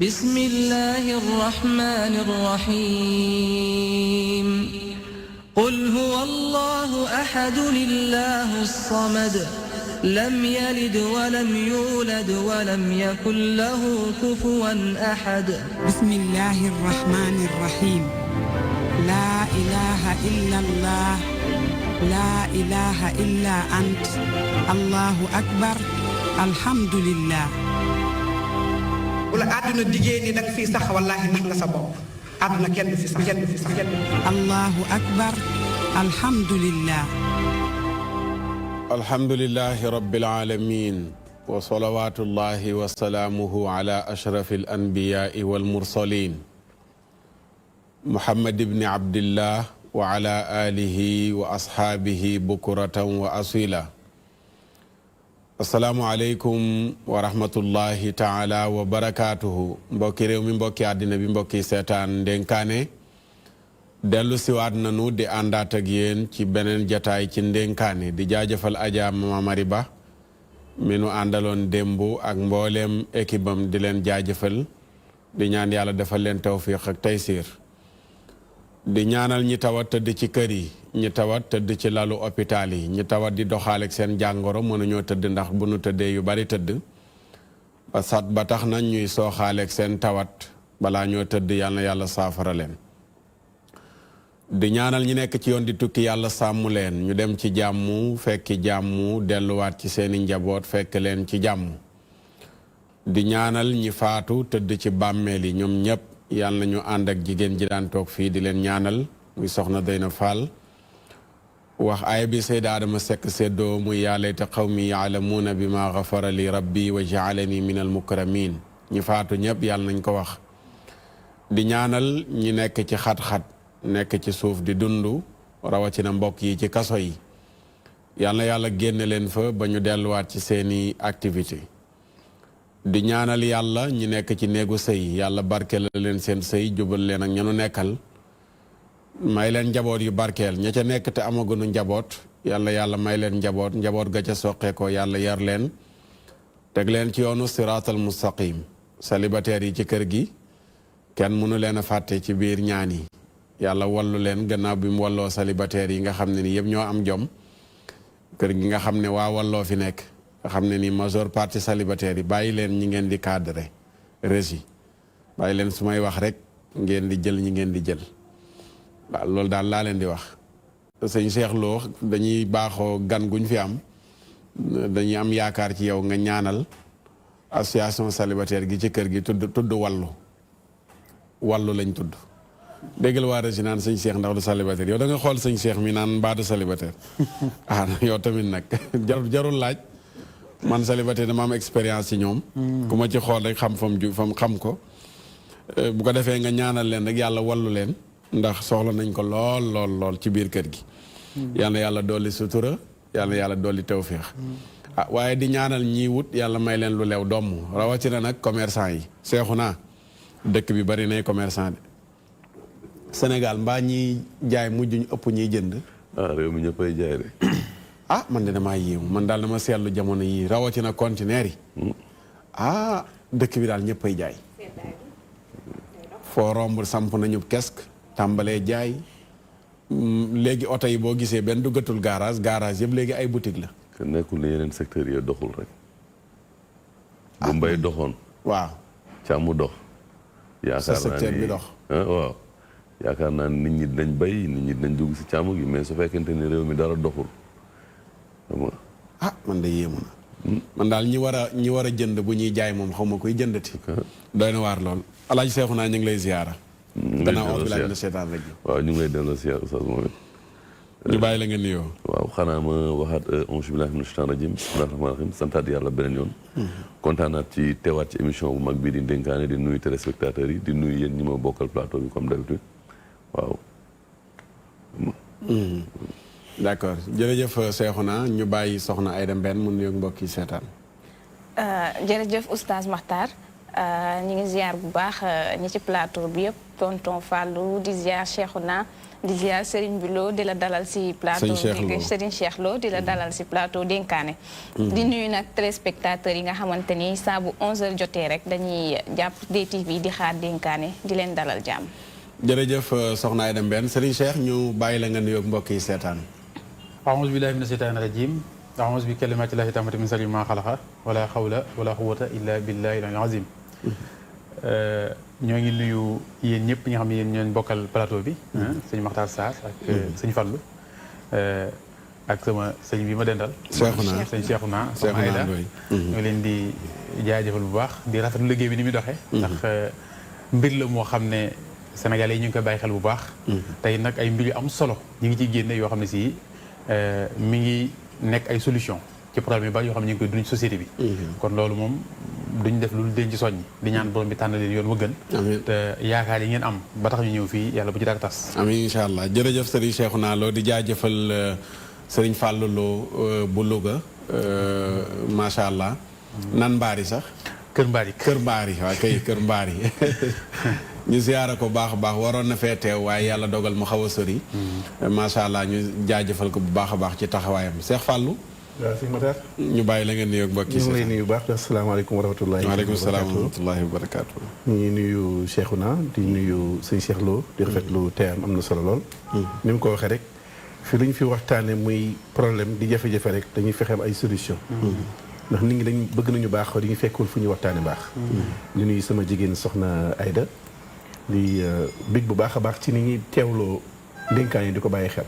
بسم الله الرحمن الرحيم قل هو الله أحد الله الصمد لم يلد ولم يولد ولم يكن له كفوا أحد بسم الله الرحمن الرحيم لا إله إلا الله لا إله إلا أنت الله أكبر الحمد لله wala àdduna diggée ni danga fii sax wallaahi nax nga sa bopp àdduna kenn du fi sax kenn du fi sax kenn du fi الله أكبر الحمد لله الحمد لله رب العالمين وصلوات الله وسلامه على أشرف الأنبياء والمرسلين محمد بن عبد الله وعلى آله وأصحابه بكرة وأصيلا السلام عليكم ورحمة الله تعالى وبركاته mbokki réew mi mbokki àddina bi mbokki seetaan ndénkaane dellu siwaat nanu di àndaat ak yéen ci beneen jataay ci ndénkaane di jaajëfal Adja Mama Mari Ba mi nu àndaloon démb ak mbooleem équipe am di leen jaajëfal di ñaan yàlla defal leen tawfiq ak taysiir di ñaanal ñi tawat tëdd ci kër yi ñi tawat tëdd ci lalu hôpital yi ñi tawat di doxaaleeg seen jàngoro mënuñoo tëdd ndax bu nu tëddee yu bari tëdd ba tax na ñuy sooxaaleeg seen tawat balaa ñoo tëdd yàlla na yàlla saafara leen di ñaanal ñi nekk ci yoon di tukki yàlla sàmm leen ñu dem ci jàmm fekki jàmm delluwaat ci seeni njaboot fekk leen ci jàmm di ñaanal ñi faatu tëdd ci bàmmeel yi ñoom ñépp yàlla na ñu ànd ak jigéen ji daan toog fii di leen ñaanal muy soxna Dayna Fall wax aaya bi Seyda Adama Seck séddoo muy yaa layta qawmi yaalamuuna bi ma gafara li rabbi wa jaalani min al mukramin ñi faatu ñépp yàlla nañ ko wax di ñaanal ñi nekk ci xat-xat nekk ci suuf di dund rawatina mbokk yi ci kaso yi yàlla na yàlla génne leen fa ba ñu delluwaat ci seeni activité di ñaanal yàlla ñi nekk ci néegu sëy yàlla barkeel leen seen sëy jubal leen ak ñanu nekkal may leen njaboot yu barkeel ña ca nekk te amaguñu njaboot yàlla may leen njaboot ga ca soqee ko yàlla yar leen teg leen ci yoonu siraatal mustaqim célibataire yi ci kër gi kenn mënu leen a fàtte ci biir ñaan yi yàlla wallu leen gannaaw bi mu walloo célibataire yi nga xam ne ni yëpp ñoo am jom kër gi nga xam ne waa walloo fi nekk nga xam ne ni majeure partie célibataire yi bàyyi leen ñi ngeen di cadre régi bàyyi leen su may wax rek ngeen di jël ñi ngeen di jël waaw loolu daal laa leen di wax sëñ Cheikh Lo dañuy baaxoo gan guñ fi am dañuy am yaakaar ci yow nga ñaanal association célibataire gi ci kër gi tudd wallu lañ tudd déggal waa régi naan sëñ Cheikh ndax du célibataire yow da nga xool sëñ Cheikh mi naan mbaa du célibataire ah yow tamit nag jarul laaj man célibataire dama am expérience ci ñoom ku ma ci xool rek xam fam xam ko bu ko defee nga ñaanal leen rek yàlla wallu leen ndax soxla nañ ko lool ci biir kër gi yàlla yàlla dolli sutura yàlla dolli tawféex ah waaye di ñaanal ñii wut yàlla may leen lu lew domm rawatina nag commerçant yi seexu naa dëkk bi bari nay commerçant de Sénégal mbaa ñiy jaay mujj ñu ëpp ñiy jënd réew mi ñëppay jaay de ah man de damaa yéemu man daal dama seetlu jamono yii rawatina conteneur yi dëkk bi daal ñëppay jaay foo romb samp nañu kesk tàmbalee jaay léegi oto yi boo gisee benn duggatul garage yëpp léegi ay boutique la te nekkul ne yeneen secteurs yi doxul rek bu mbay doxoon waaw càmm dox yaakaar naa secteur bi dox waaw yaakaar naa nit ñi dinañ bay nit ñi dinañ dugg si càmm gi mais su fekkente ni réew mi dara doxul man de yéemu na man daal ñi war a jënd bu ñuy jaay moom xaw ma koy jëndati doy na waar lool alaaji seexu naa ñu ngi lay ziyaara gannaaw auzu billaahi mina sheytaani rajiim waaw ñu ngi lay delloo ziyaar oustaz moom it ñu bàyyi la nga nuyoo waaw xanaa ma waxaat auzu billaahi mina sheytaani rajiim bismillaahi rahmaani rahiim santaat yàlla beneen yoon kontaanaat ci teewaat ci émission bu mag bii di ndénkaane di nuyu téléspectateurs yi di nuyu yéen ñi ma bokkal plateau bi comme d'habitude waaw d'accord jërëjëf Seexuna ñu bàyyi soxna Aïda Mbène mu nuyoog mbokk yi seetaan jërëjëf oustaz Makhtar ñi ngi ziar bu baax ñi ci plateau bi yëpp tonton Fallou di ziar Cheikhouna di ziar Serigne Bilo di la dalal si plateau Serigne Cheikh Lo di la dalal si plateau dénkaane di nuyu nag téléspectateurs yi nga xamante ni saa bu 11h jotee rek dañuy jàpp DTV di xaar dénkaane di leen dalal jàmm. jërëjëf soxna Aïda Mbène Serigne Cheikh ñu bàyyi la nga nuyoog mbokk yi seetaan. a'uuzu billaahi mina shaytaani rajiim a'uuzu bi kalimaatillaahi taammaati min sharri maa xalaqa wala xawla wala quwwata illa billaahi al-aliyyil aziim. ñoo ngi nuyu yéen ñëpp ñi nga xam ne yéen ñoo bokkal plateau bi. sëñ Makhtar Sarr ak sëñ Fallou ak sama sëñ bi ma dendal. Cheikhouna sëñ Cheikhouna sama Aïda ñoo leen di jaajëfal bu baax di rafetlu liggéey bi ni muy doxee. ndax mbir la moo xam ne Sénégalais yi ñu ngi koy bàyyi xel bu baax. tey nag ay mbir yu am solo ñu ngi ciy génne yoo xam ne si mi ngi nekk ay solution ci problème yu bari yoo xam ne ñu ngi koy dund ci société bi. kon loolu moom duñ def lu denc ci soññi di ñaan borom bi tànn leen yoon wa gën. te yaakaar yi ngeen am ba tax ñu ñëw fii yàlla bu ci dara tas. amiin incha allah jërëjëf Serigne Cheikhouna Lo di jaajëfal Serigne Fallou Lo bu Louga macha allah. nan mbaari sax. Kër Mbaari Kër Mbaari waaw kay Kër Mbaari ñu ziyaara ko baax a baax waroon na fee teew waaye yàlla dogal mu xaw a sori. macha allah ñu jaajëfal ko bu baax a baax ci taxawaayam Cheikh Fallou. waaw sëñ Matar. ñu bàyyi la ngeen nuyoog mbokk yi. ñu ngi lay nuyu bu baax asalaamaaleykum wa rahmatullahi. waaleykum salaam wa rahmatullahi wa barakaatu. ñu ngi nuyu Cheikhouna di nuyu sëñ Cheikh Lo di rafetlu teeyam am na solo lool. ni mu ko waxee rek fi lu ñu fi waxtaanee muy problème di jafe-jafe rek dañuy fexe am ay solution ndax nit ñi dañ bëgg nañu baax di ñu fekkul fu ñuy waxtaanee baax. di nuyu sama jigéen soxna Aïda di bég bu baax a baax ci ni ñuy teewloo dénkaan yi di ko bàyyi xel.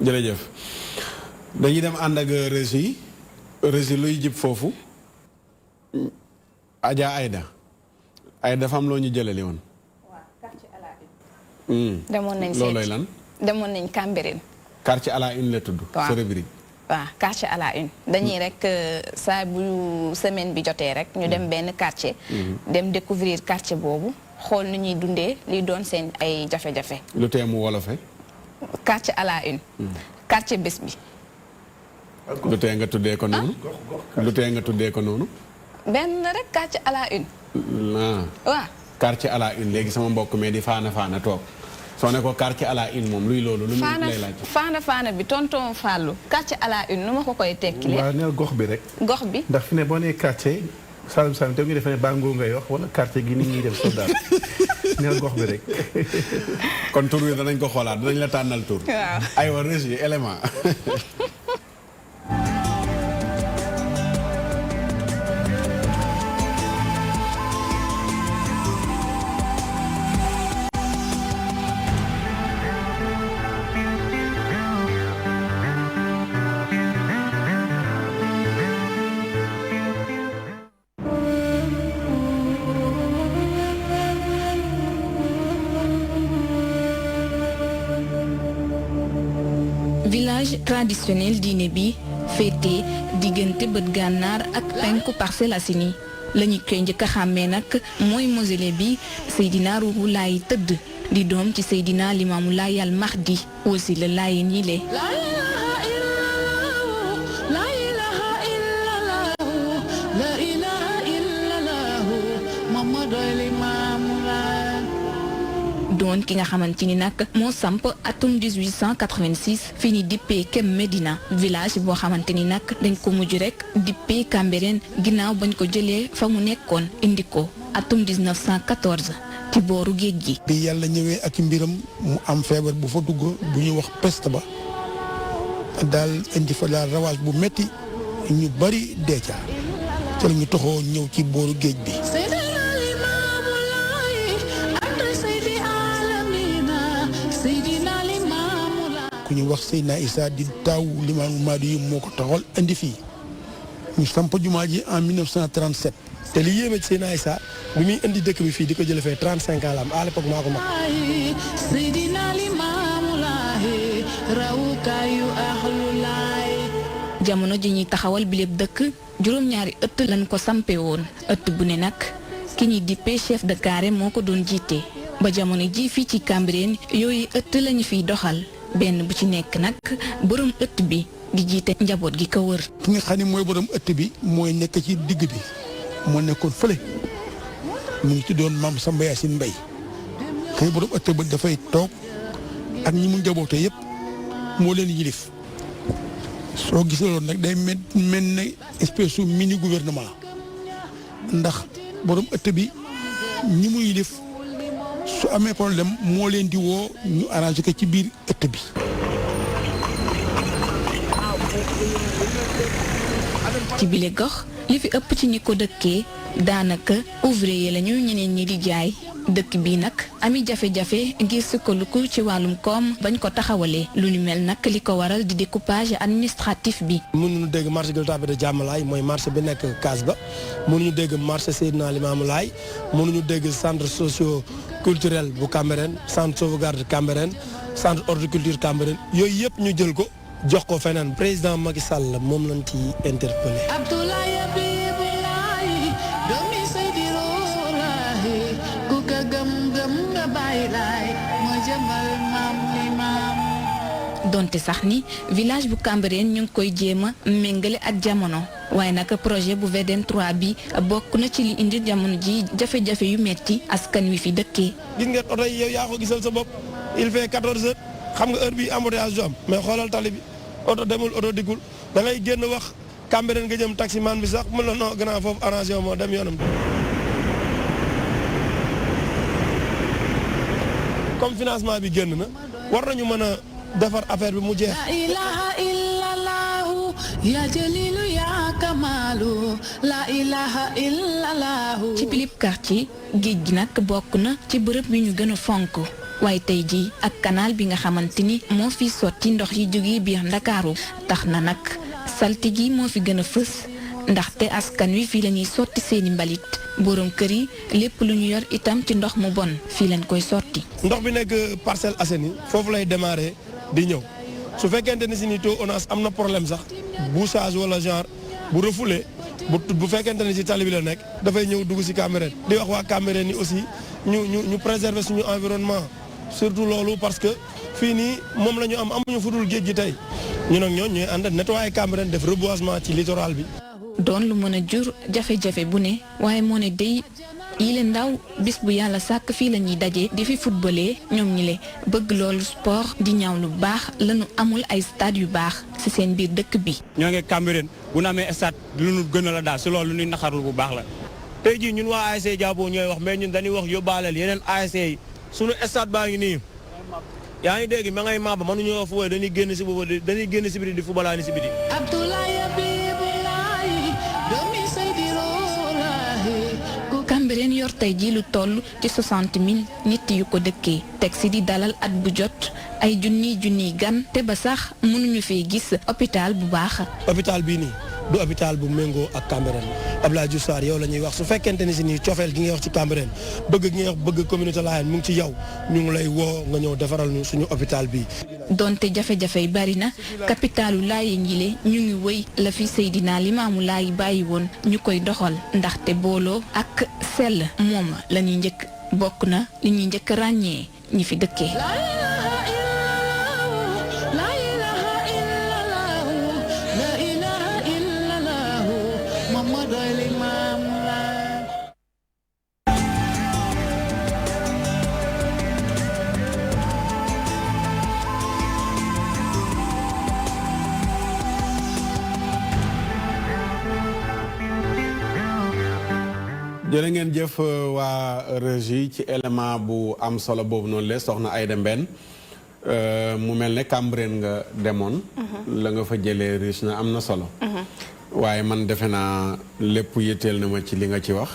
jërëjëf. dañuy dem ànd ak régie luy jib foofu Adja Aïda dafa am loo ñu jëlali woon. waaw quartier à la une. demoon nañ loolooy lan. demoon nañ Cambérène. quartier à la une la tudd. waaw sa rubrique. waaw quartier à la une dañuy rek saa bu semaine bi jotee rek ñu dem benn quartier. dem découvrir quartier boobu xool nu ñuy dundee li doon seen ay jafe-jafe. lu tee mu wolofe. quartier à la une. quartier bés bi. lu tee nga tuddee ko noonu. lu tee nga tuddee ko noonu. benn rek quartier à la une. waaw. quartier à la une léegi sama mbokk mais di faana toog soo ne ko quartier à la une moom luy loolu. lu muy lay laaj faana bi tonton Fallou quartier à la une nu ma ko koy tekki. waaw neel gox bi rek. gox bi ndax fi ne boo nee quartier Saloum te ngi defee ne Bango ngay wax wala quartier gi nit ñi def soldat neel gox bi rek. kon tur wi danañ ko xoolaat danañ la tànnal tur. waaw aywa régie élément. village traditionnel diine bi féete diggante bët gànnaar ak penku Parcelles Assainies la ñu koy njëkk a xàmmee nag mooy mausolée bi Seydina Ruuhu Laay tëdd di doom ci Seydina Limaamu Laay al Mahdi aussi la Laayeen yi le doon ki nga xamante ni nag moo samp atum 1886 fi ni dippee Kem Medina village boo xamante ni nag dañ ko mujj rek dippee Cambérène ginnaaw bañ ko jëlee fa mu nekkoon indi ko atum 1914 ci booru géej gi. bi yàlla ñëwee ak mbiram mu am feebar bu fa dugg bu ñuy wax peste ba daal indi fa daal ravage bu metti ñu bari dee ca la ñu toxoo ñëw ci booru géej bi. ku ñu wax Seydina Issa di taaw Limaamu Mahdi yu moo ko taxawal indi fii ñu samp jumaa ji en 1937. te li yéeme ci Seydina Issa bi muy indi dëkk bi fii di ko jëlee fee 35 ans la am à l'époque maa ko mag. jamono ji ñuy taxawal bi lépp dëkk juróom-ñaari ëtt lañ ko sampe woon ëtt bu ne nag ki ñuy dippee chef de carré moo ko doon jiite ba jamono ji fii ci Cambérène yooyu ëtt lañu fiy doxal benn bu ci nekk nag borom ëtt bi di jiite njaboot gi ko wër. ki nga xam ne mooy borom ëtt bi mooy nekk ci digg bi moo nekkoon fële mu ngi tuddoon Maam Samba Yacine Mbaye kay borom ëtt ba dafay toog ak ñi mu njaboote yëpp moo leen yilif soo gisee loolu nag day mel ne espèce su mini gouvernement ndax borom ëtt bi ñi mu yilif su amee problème moo leen di woo ñu arrangé ko ci biir ëtt bi. ci bile gox li fi ëpp ci ñi ko dëkkee daanaka ouvrier lañu ñeneen ñi di jaay dëkk bi nag ami jafe-jafe ngir sukkandiku ci wàllum koom bañ ko taxawalee lu ni mel nag li ko waral di découpage administratif bi. mënuñu dégg marché Gueule Tapée de Diamalaye mooy marché bi nekk Kaas ba mënuñu dégg marché Seydina Limamou Laye mënuñu dégg centre socio culturel bu Cambérène centre sauvegarde Cambérène centre horticulture Cambérène yooyu yëpp ñu jël ko jox ko feneen président Macky Sall moom lañ ci interpellé. donte sax ni village bu Cambérène ñu ngi koy jéem a méngale ak jamono waaye nag projet bu VDN 3 bi bokk na ci li indi jamono ji jafe-jafe yu metti askan wi fi dëkkee. gis nga oto yi yow yaa ko gisal sa bopp il fait 14 heures xam nga heure bi embouteillage du am mais xoolal tali bi oto demul oto dikkul da ngay génn wax Cambérène nga jëm taximan bi sax mën la noo gannaaw foofu arrangé moo dem yoonam. comme financement bi génn na war nañu mën a defar affaire bi mu jeex. La ilaha illallah ya jalilu ya kamalu la ilaha illallah. ci bilib quartier géej gi nag bokk na ci bërëb yu ñu gën a fonk waaye tey jii ak canal bi nga xamante ni moo fi sotti ndox yi jóge biir Ndakaaru tax na nag salti gi moo fi gën a fës ndaxte askan wi fii la ñuy sotti seeni mbalit borom kër yi lépp lu ñu yor itam ci ndox mu bon fii lañ koy sotti. ndox bi nekk Parcelles Assainies foofu lay démarrer di ñëw su fekkente ni si ni taux ONAS am na problème sax bouchage wala genre bu refoulé bu fekkente ni si tali bi la nekk dafay ñëw dugg si Cambérène di wax waa Cambérène ni aussi ñu préserver suñu environnement surtout loolu parce que fii nii moom la ñu amuñu fudul géej gi tey ñu nag ñooñu ñooy ànd nettoyer Cambérène def reboisement ci littoral bi. doon lu mën a jur jafe-jafe bu ne waaye moo ne day yile ndaw bis bu yàlla sàkk fii la ñuy daje di fi footballé ñoom ñi le bëgg loolu sport di ñaaw lu baax lañu amul ay stade yu baax ci seen biir dëkk bi. ñoo ngi Cambérène bu ñu amee stade lu ñu gën a la daal ci loolu lu ñuy naxarul bu baax la tey jii ñun waa ASC Diabo ñooy wax mais ñun dañuy wax yóbbaaleel yeneen ASC yi suñu stade baa ngi nii yaa ngi dégg ma ngay maaba mënuñoo fu dañuy génn ci boobu dañuy génn ci biti di footballaani ci biti. Cambérène yor tey jii lu toll ci 60 000 nit yu ko dëkkee teg si di dalal at bu jot ay junniy gan te ba sax mënuñu fee gis hôpital bu baax. hôpital bii nii du hôpital bu méngoo ak Cambérène Abdoulaye Diouf Sarr yow la ñuy wax su fekkente ni si nii cofeel gi ngay wax ci Cambérène bëgg gi ngay wax bëgg communauté Layène mu ngi ci yow ñu ngi lay woo nga ñëw defaral ñu suñu hôpital bii. donte jafe-jafe yi bari na capitalu Layène yi ñu ngi wëy la fi Seydina Limamou Laye bàyyi woon ñu koy doxal ndaxte booloo ak sell moom la ñuy njëkk bokk na li ñuy njëkk ràññee ñi fi dëkkee. jërë ngeen jëf waa régie ci élément bu am solo boobu noonu la soxna Aïda Mbène mu mel ne Cambérène nga demoon la nga fa jëlee riche na am na solo waaye man defe naa lépp yitteel na ma ci li nga ci wax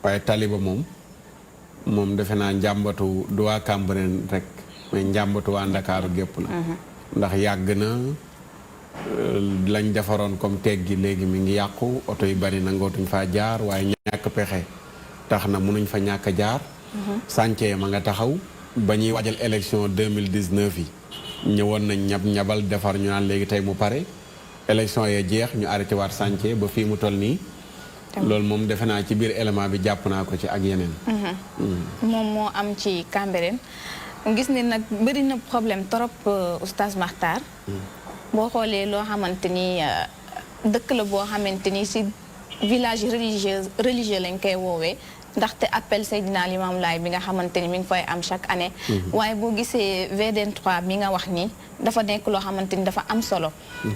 waaye taliba moom defe naa njàmbatu du waa Cambérène rek mais njàmbatu waa Ndakaaru gépp la ndax yàgg na lañ defaroon comme teeg gi léegi mi ngi yàqu oto yu bari nangootuñ faa jaar waaye ñàkk pexe tax na mënuñ fa ñàkk a jaar sànce ma nga taxaw ba ñuy waajal élection 2019 yi ñëwoon nañ ñabal defar ñu naan léegi tey mu pare élection ya jeex ñu arrêté waat sànce ba fii mu toll nii loolu moom defe naa ci biir élément bi jàpp naa ko ci ak yeneen moom moo am ci Cambérène gis ne nag bëri na problème trop oustaz Makhtar boo xoolee loo xamante ni dëkk la boo xamante ni si village religieux lañ koy woowee ndaxte appel Seydina Limamou Laye bi nga xamante ni mi ngi fay am chaque année. waaye boo gisee VDN 3 mi nga wax ni dafa nekk loo xamante ni dafa am solo.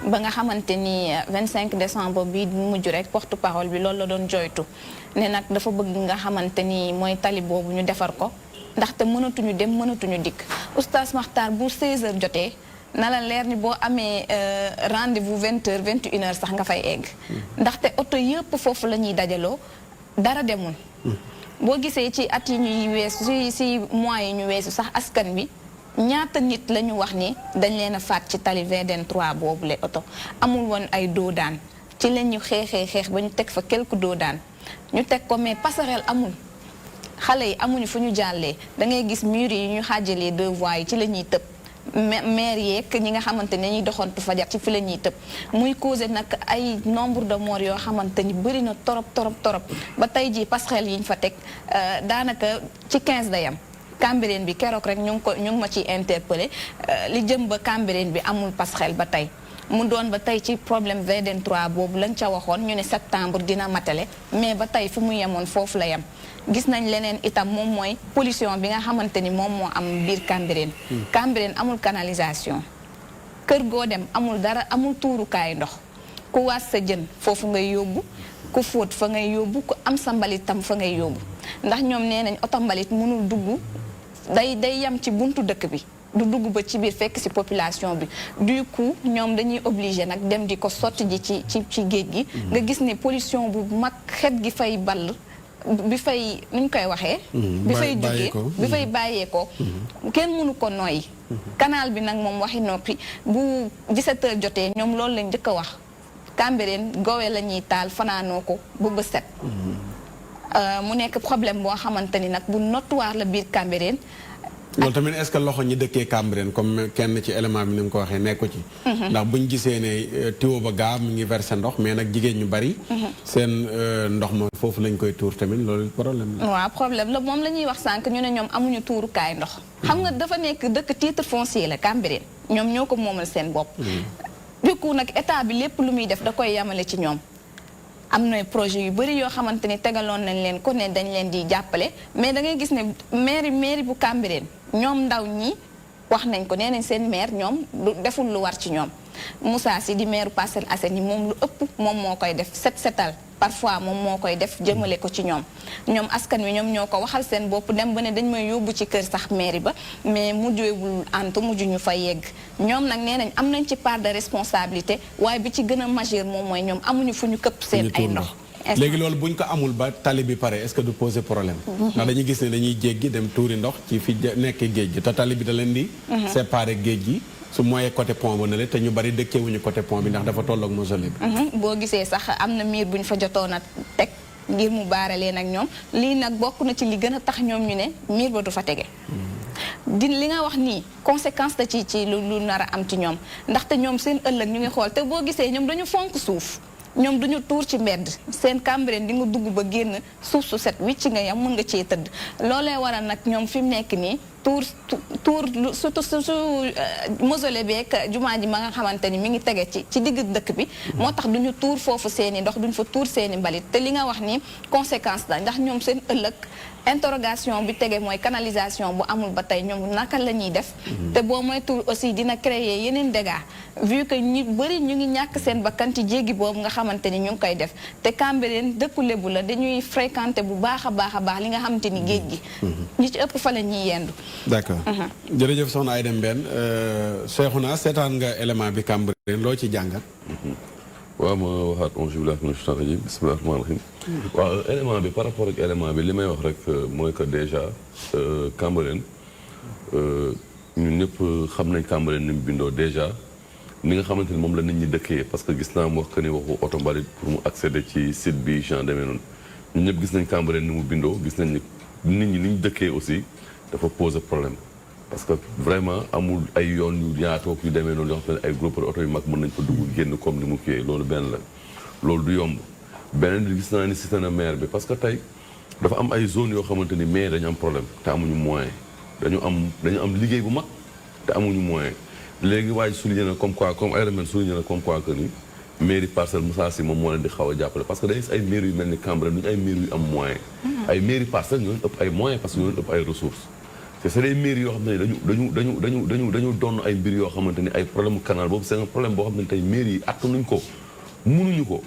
ba nga xamante ni 25 décembre bi mujj rek porte parole bi loolu la doon joytu ne nag dafa bëgg nga xamante ni mooy tali boobu ñu defar ko ndaxte mënatuñu dem mënatuñu dikk oustaz Makhtar bu 16h jotee. na la leer ni boo amee rendez-vous 20h 21h sax nga fay egg. ndaxte oto yëpp foofu la ñuy dajaloo dara demul. boo gisee ci at yi ñuy weesu si mois yi ñu weesu sax askan bi ñaata nit la ñu wax ni dañ leen a faat ci tali VDN 3 boobu le oto amul woon ay doodaan ci la ñu xeex ba ñu teg fa quelques doodaan ñu teg ko mais passerelle amul. xale yi amuñu fu ñu jàllee da ngay gis mur yi ñu xaajalee 2 voies yi ci la ñuy tëb. maire yeeg ñi nga xamante ne ñuy doxantu fajar ci fi la ñuy tëb muy causé nag ay nombre de morts yoo xamante ni bëri na torop ba tey jii passerelle yi ñu fa teg daanaka ci 15 da yam Cambérène bi keroog rek ñu ngi ma ciy interpellé li jëm ba Cambérène bi amul passerelle ba tey mu doon ba tey ci problème VDN 3 boobu lañ ca waxoon ñu ne septembre dina matale mais ba tey fi mu yemoon foofu la yem gis nañ leneen itam moom mooy pollution bi nga xamante ni moom moo am biir Cambérène Cambérène amul canalisation kër goo dem amul dara amul tuurukaayu ndox ku waas sa jën foofu ngay yóbbu ku fóot fa ngay yóbbu ku am sa mbalit tam fa ngay yóbbu ndax ñoom nee nañ oto mbalit mënul dugg day yem ci buntu dëkk bi du dugg ba ci biir fekk ci population bi du coup ñoom dañuy obligé nag dem di ko sotti ji ci géej gi nga gis ne pollution bu mag xet gi fay ball bi fay nuñ koy waxee bi fay jógee bi fay bàyyeekoo kenn mënu ko noyyi canal bi nag moom waxi noppi bu 17h jotee ñoom loolu lañ njëkk a wax Cambérène gowe la ñuy taal fanaanoo ko ba bët set mu nekk problème boo xamante ni nag bu notoire la biir Cambérène loolu tamit est-ce que loxo ñi dëkkee Cambérène comme kenn ci élément bi ni mu ko waxee nekku ci ndax buñ gisee ne tiwo ba gaa mu ngi versé ndox mais nag jigéen ñu bari seen ndox ma foofu lañ koy tuur tamit loolu problème la waaw problème la moom la ñuy wax sànq ñu ne ñoom amuñu tuurukaay ndox xam nga dafa nekk dëkk titre foncier la Cambérène ñoom ñoo ko moomal seen bopp du coup nag état bi lépp lu muy def da koy yamale ci ñoom am na projet yu bëri yoo xamante ni tegaloon nañ leen ko ne dañ leen di jàppale mais da ngay gis ne mairie bu Cambérène ñoom ndaw ñi wax nañ ko nee nañ seen maire ñoom deful lu war ci ñoom Moussa Sy di maire Parcelles Assainies moom lu ëpp moom moo koy def setal parfois moom moo koy def jëmale ko ci ñoom askan wi ñoom ñoo ko waxal seen bopp dem ba ne dañ may yóbbu ci kër sax mairie ba mais mujjewul antu mujj ñu fa yegg ñoom nag nee nañ am nañ ci part de responsabilité waaye bi ci gën a majeur moom mooy ñoom amuñu fu ñu këpp seen ay ndox léegi loolu buñ ko amul ba tali bi pare est-ce que du poser problème ndax dañuy gis ne dañuy jéggi dem tuuri ndox ci fi nekk géej gi te tali bi da leen di séparer géej gi su mooyee côté pont ba ne te ñu bari dëkkeewuñu côté pont bi ndax dafa tolloog mausolée bi boo gisee sax am na miir bu ñu fa jotoon a teg ngir mu baare leen ak ñoom lii nag bokk na ci li gën a tax ñoom ñu ne miir ba du fa tege di li nga wax nii conséquence da ci lu nar a am ci ñoom ndaxte ñoom seen ëllëg ñu ngi xool te boo gisee ñoom dañu fonk suuf ñoom duñu tuur ci mbedd seen Cambérène di nga dugg ba génn suuf su set wicc nga yam mën nga cee tëdd loolee waral nag ñoom fi mu nekk nii tuur surtout su mausolée beeg jumaa ji ma nga xamante ni mi ngi tege ci digg dëkk bi moo tax duñu tuur foofu seeni ndox duñu fa tuur seeni mbalit te li nga wax ni conséquence la ndax ñoom seen ëllëg interrogation bi tege mooy canalisation bu amul ba tey ñoom naka la ñuy def te boo moytuwul aussi dina créer yeneen dégâts vu que ñu bëri ñu ngi ñàkk seen bakkan ci jéggi boobu nga xamante ni ñu ngi koy def te Cambérène dëkku Lebu la dañuy fréquenter bu baax a baax li nga xamante ni géej gi ñi ci ëpp fa la ñuy yendu d'accord jërëjëf soxna Aïda Mbène Cheikhouna seetaan nga élément bi Cambérène loo ci jàngat waaw ma waxaat auzu billaahi mina shaytaani rajiim bismillaahi rahmaani rahiim waaw élément bi par rapport ak élément bi li may wax rek mooy que déjà Cambérène ñun ñëpp xam nañ Cambérène ni mu bindoo déjà ni nga xamante ni moom la nit ñi dëkkee parce que gis naa mu wax que ni waxu oto mbalit pour mu accéder ci site bi genre demee noonu ñun ñëpp gis nañ Cambérène ni mu bindoo gis nañ ni nit ñi ni ñu dëkkee aussi dafa poser problème parce que vraiment amul ay yoon yu yaatoog yu demee noonu yoo xam ne ay groupe oto yu mag mën nañ fa dugg génn comme ni mu kiiyee loolu benn la loolu du yomb beneen bi gis naa ni cité na maire bi parce que tey dafa am ay zone yoo xamante ni maire dañu am problème te amuñu moyen dañu am liggéey bu mag te amuñu moyen léegi waaye souligné na comme quoi comme ay remède souligné na comme quoi que ni mairie Parcelles Moussa Sy moom moo leen di xaw a jàppale parce que day gis ay maire yu mel ni Cambérène duñu ay maire yu am moyen ay mairie Parcelles ñoo leen ëpp ay moyens parce que ñoo leen ëpp ay ressources te c'est des mairies yoo xam ne dañu doon ay mbir yoo xamante ni ay problème canal boobu c'est un problème boo xam ne tey mairie yi attanuñ ko mënuñu ko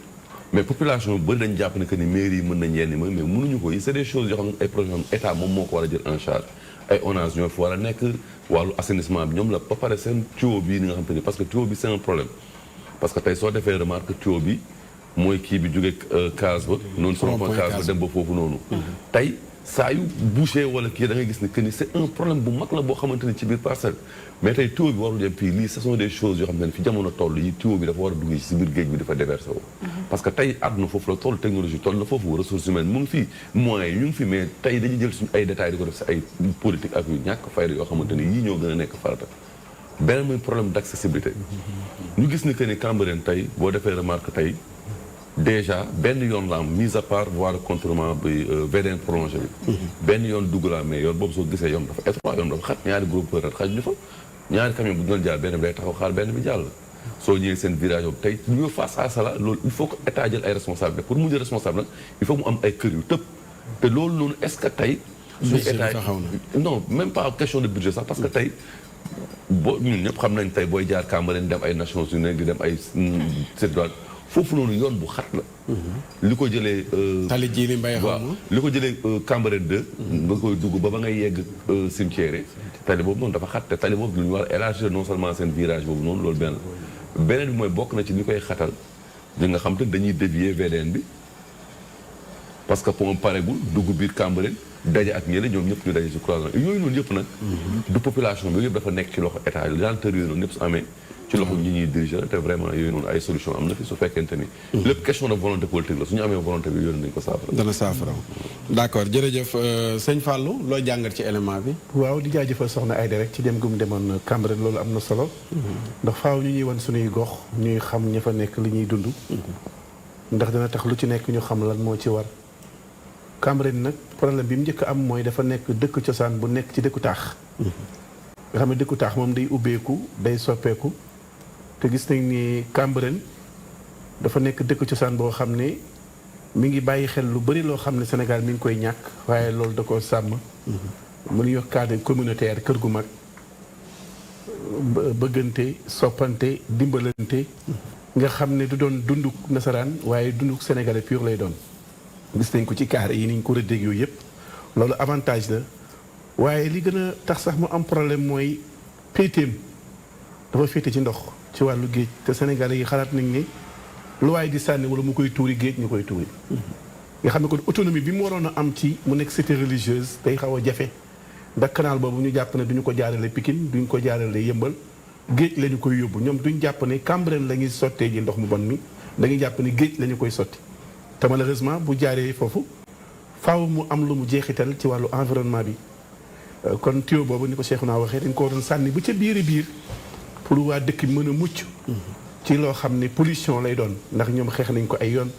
mais population bi bëri dañ jàpp ne que ni mairie yi mën nañ yenn mais mënuñu ko yi c'est des choses yoo xam ne ay projets yoo xam ne état moom moo ko war a jël en charge ay ONAS ñoo fi war a nekk wàllu assainissement bi ñoom la ba pare seen tuyau bii ni nga xamante ni parce que tuyau bi c'est un problème parce que tey soo defee remarque tuyau bi mooy kii bi jóge case ba noonu sama case ba dem ba foofu noonu tey saa yu bouché wala kii da ngay gis ne que ni c'est un problème bu mag la boo xamante ni ci biir parcelle mais tey tuyau bi warul dem fii lii ce sont des choses yoo xam ne fi jamono toll yi tuyau bi dafa war a dugg ci biir géej bi dafa déverser wu parce que tey àdduna foofu la toll technologie toll na foofu ressources humaines mu ngi fi moyens yi ñu ngi fi mais tey dañuy jël suñu ay détails di ko def si ay politique ak yu ñàkk fayda yoo xamante ni yii ñoo gën a nekk farata beneen mooy problème d'accessibilité ñu gis ni que ni Cambérène tey boo defee remarque tey déjà benn yoon la am mise à part voie de contournement bi VDN prolongé bi benn yoon dugg la mais yoon boobu soo gisee yoon dafa étroit yoon dafa xat ñaari groupe peut-être xaj ñu fa ñaari camion bu ñu doon jaar benn bi day taxaw xaar benn bi jàll soo ñëwee seen virage boobu tey ñu face à ça loolu il faut que état jël ay responsabilités pour mu jël responsable nag il faut mu am ay kër yu tëb te loolu noonu est-ce que tey suñu état non même pas question de budget sax parce que tey boo ñun ñëpp xam nañ tey booy jaar Cambérène dem ay Nations Unies di dem ay foofu noonu yoon bu xat la. li ko jëlee. tali ji li mbay waaw li ko jëlee Cambérène 2. nga koy dugg ba ngay yegg cimetière tali boobu noonu dafa xat te tali boobu lu ñu war a élargir non seulement seen virage boobu noonu loolu beneen bi mooy bokk na ci li koy xatal di nga xam te dañuy dévier VDN bi parce que pont paregul dugg biir Cambérène daje ak ñeneen ñoom ñëpp ñu daje ci croisement yooyu noonu yëpp nag. du population bi yooyu yëpp dafa nekk ci loxo état yi lenteur yooyu noonu ñëpp su amee. ci loxo ñi ñuy diriger te vraiment yooyu noonu ay solution am na fi su fekkente ni. lépp question de volonté politique la su ñu amee volonté bi yooyu nañ ko saafara. dana saafara d'accord jërëjëf sëñ Fallou loo jàngat ci élément bi. waaw di jaajëfal soxna Aïda rek ci dem gu mu demoon Cambérène loolu am na solo. ndax faaw ñu ñuy wan suñuy gox ñuy xam ña fa nekk li ñuy dund. ndax dana tax lu ci nekk ñu xam lan moo ci war. Cambérène nag problème bi mu njëkk am mooy dafa nekk dëkk cosaan bu nekk ci dëkku taax. nga xam ne dëkku taax moom day ubbeeku day soppeeku. te gis nañ ni Cambérène dafa nekk dëkk cosaan boo xam ne mi ngi bàyyi xel lu bari loo xam ne Sénégal mi ngi koy ñàkk waaye loolu da koo sàmm. mu ngi wax cadre communautaire kër gu mag bëggante soppante dimbalante. nga xam ne du doon dunduk nasaraan waaye dunduk sénégalais pur lay doon. gis nañ ko ci carré yi niñ ko rëddeeg yooyu yëpp loolu avantage la waaye li gën a tax sax mu am problème mooy péeteem dafa féete ci ndox. ci wàllu géej te Sénégalais yi xalaat nañ ne lu waaye di sànni wala mu koy tuuri géej ñu koy tuuri nga xam ne kon autonomie bi mu waroon a am ci mu nekk cité religieuse day xaw a jafe ndax canal boobu ñu jàpp ne duñu ko jaarale Pikine duñu ko jaarale Yëmbal géej la ñu koy yóbbu ñoom duñ jàpp ne Cambérène la ñuy sottee ji ndox mu bon mi dañuy jàpp ne géej la ñu koy sotti te malheureusement bu jaaree foofu faaw mu am lu mu jeexital ci wàllu environnement bi kon tuyau boobu ni ko Cheikhouna waxee dañ ko waroon sànni bu ca biir pour waa dëkk bi mën a mucc ci loo xam ne pollution lay doon ndax ñoom xeex nañ ko ay yoon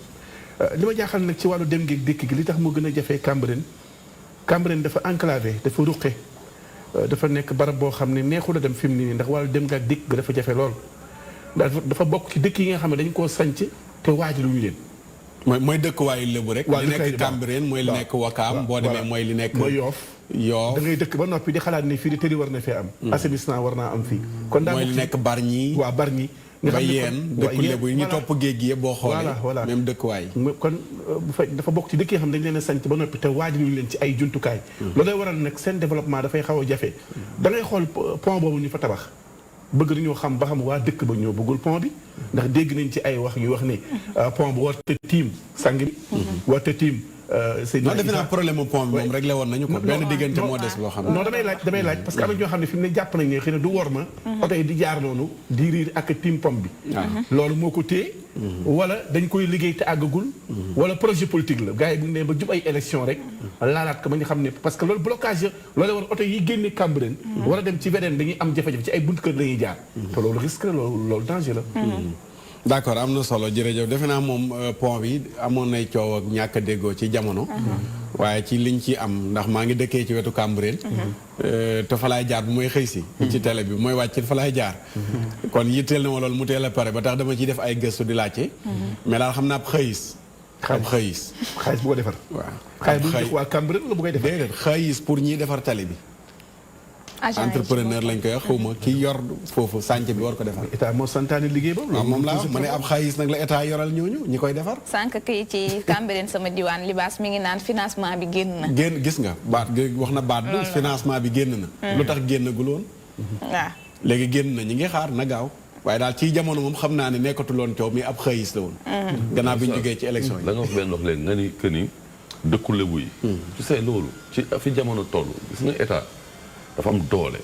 li ma jaaxal nag ci wàllu dem gi dëkk gi li tax mu gën a jafee Cambérène dafa enclavé dafa ruqe dafa nekk barab boo xam ne neexul a dem fi mu nii ndax wàllu dem ak dikk ga dafa jafe lool dafa bokk ci dëkk yi nga xam ne dañ koo sanc te waajaluñu leen mooy dëkkuwaayu lébu rek li nekk Cambérène mooy li nekk Wakaam boo demee mooy li nekk mooy Yoof da ngay dëkk ba noppi di xalaat ne fii di tëri war na fee am assainissement war naa am fii kon daa mooy li nekk Bargny waaw Bargny nga xam ne yéen dëkku lébu yi ñu topp géej gi yëpp boo xoolee même dëkkuwaay kon bu fekk dafa bokk ci dëkk yi xam dañ leen a sanc ba noppi te waajaluñu leen ci ay jumtukaay loolu lay waral nag seen développement dafay xaw a jafe da ngay xool pont boobu ñu fa tabax bëgg nañoo xam ba xam waa dëkk ba ñoo bëggul pont bi ndax dégg nañ ci ay wax yu wax ne pont bu warta tiim sang bi warta tiim non defe naa problème pont bi moom réglé woon nañu ko benn diggante moo des boo xam ne non damay laaj parce que am na ñoo xam ne fi mu ne jàpp nañ ne xëy na du wor ma oto yi di jaar noonu di riir ak tiim pont bi loolu moo ko téye wala dañ koy liggéey te àggagul wala projet politique la gars yi bu ñu nee ba jub ay élection rek laalaat ko ba ñu xam ne parce que loolu blocage ya loolu war oto yi génne Cambérène war a dem ci VDN dañuy am jafe-jafe ci ay buntu kër lañuy jaar te loolu risque la loolu danger la d'accord am na solo jërëjëf defe naa moom pont bi amoon nay coow ak ñàkk a déggoo ci jamono waaye ci liñ ci am ndax maa ngi dëkkee ci wetu Cambérène te fa laay jaar bu mooy xëy si ci télé bi mooy wàcc fa laay jaar kon yitteel na ma loolu mu teel a pare ba tax dama ciy def ay gëstu di laajte mais daal xam naa xëyis ab xëyis. xaalis bu ko defar. waaw xaalis bu ñu waa Cambérène la bu koy defar. déedéet xëyis pour ñiy defar tali bi. entrepreneur lañ koy wax xawma ki yor foofu sànc bi war ko defar. état moo santaane liggéey ba. waaw moom laa wax ma ne ab xaalis nag la état yoral ñooñu ñi koy defar. sànq kii ci Cambérène sama diwaan libaas mi ngi naan financement bi génn na. génn gis nga baat wax na baat bi financement bi génn na. lu tax génnagul woon. waaw léegi génn na ñi ngi xaar na gaaw. waaye daal ci jamono moom xam naa ne nekkatuloon coow mi ab xëyis la woon. gannaaw bi ñu jógee ci élection yi. da nga wax benn wax léegi nga ni que ni dëkku Lebu yi. tu sais loolu ci fi jamono toll gis nga état dafa am doole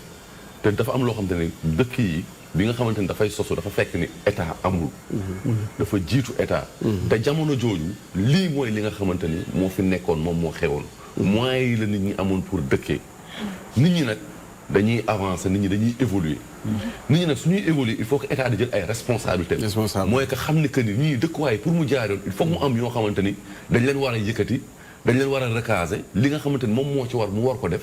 te dafa am loo xamante ne dëkk yi bi nga xamante ni dafay sosu dafa fekk ni état amul. dafa jiitu état. te jamono jooju lii mooy li nga xamante ni moo fi nekkoon moom moo xewoon. moyens yi la nit ñi amoon pour dëkkee. nit ñi nag dañuy avancer nit ñi dañuy évoluer. nit ñi nag su ñuy évoluer il faut que état di jël ay responsabilités. mooy que xam ne que ni ñii dëkkuwaay pour mu jaar yoon il faut que mu am yoo xamante ni dañ leen war a yëkkati. dañ leen war a recaser li nga xamante ni moom moo ci war mu war ko def.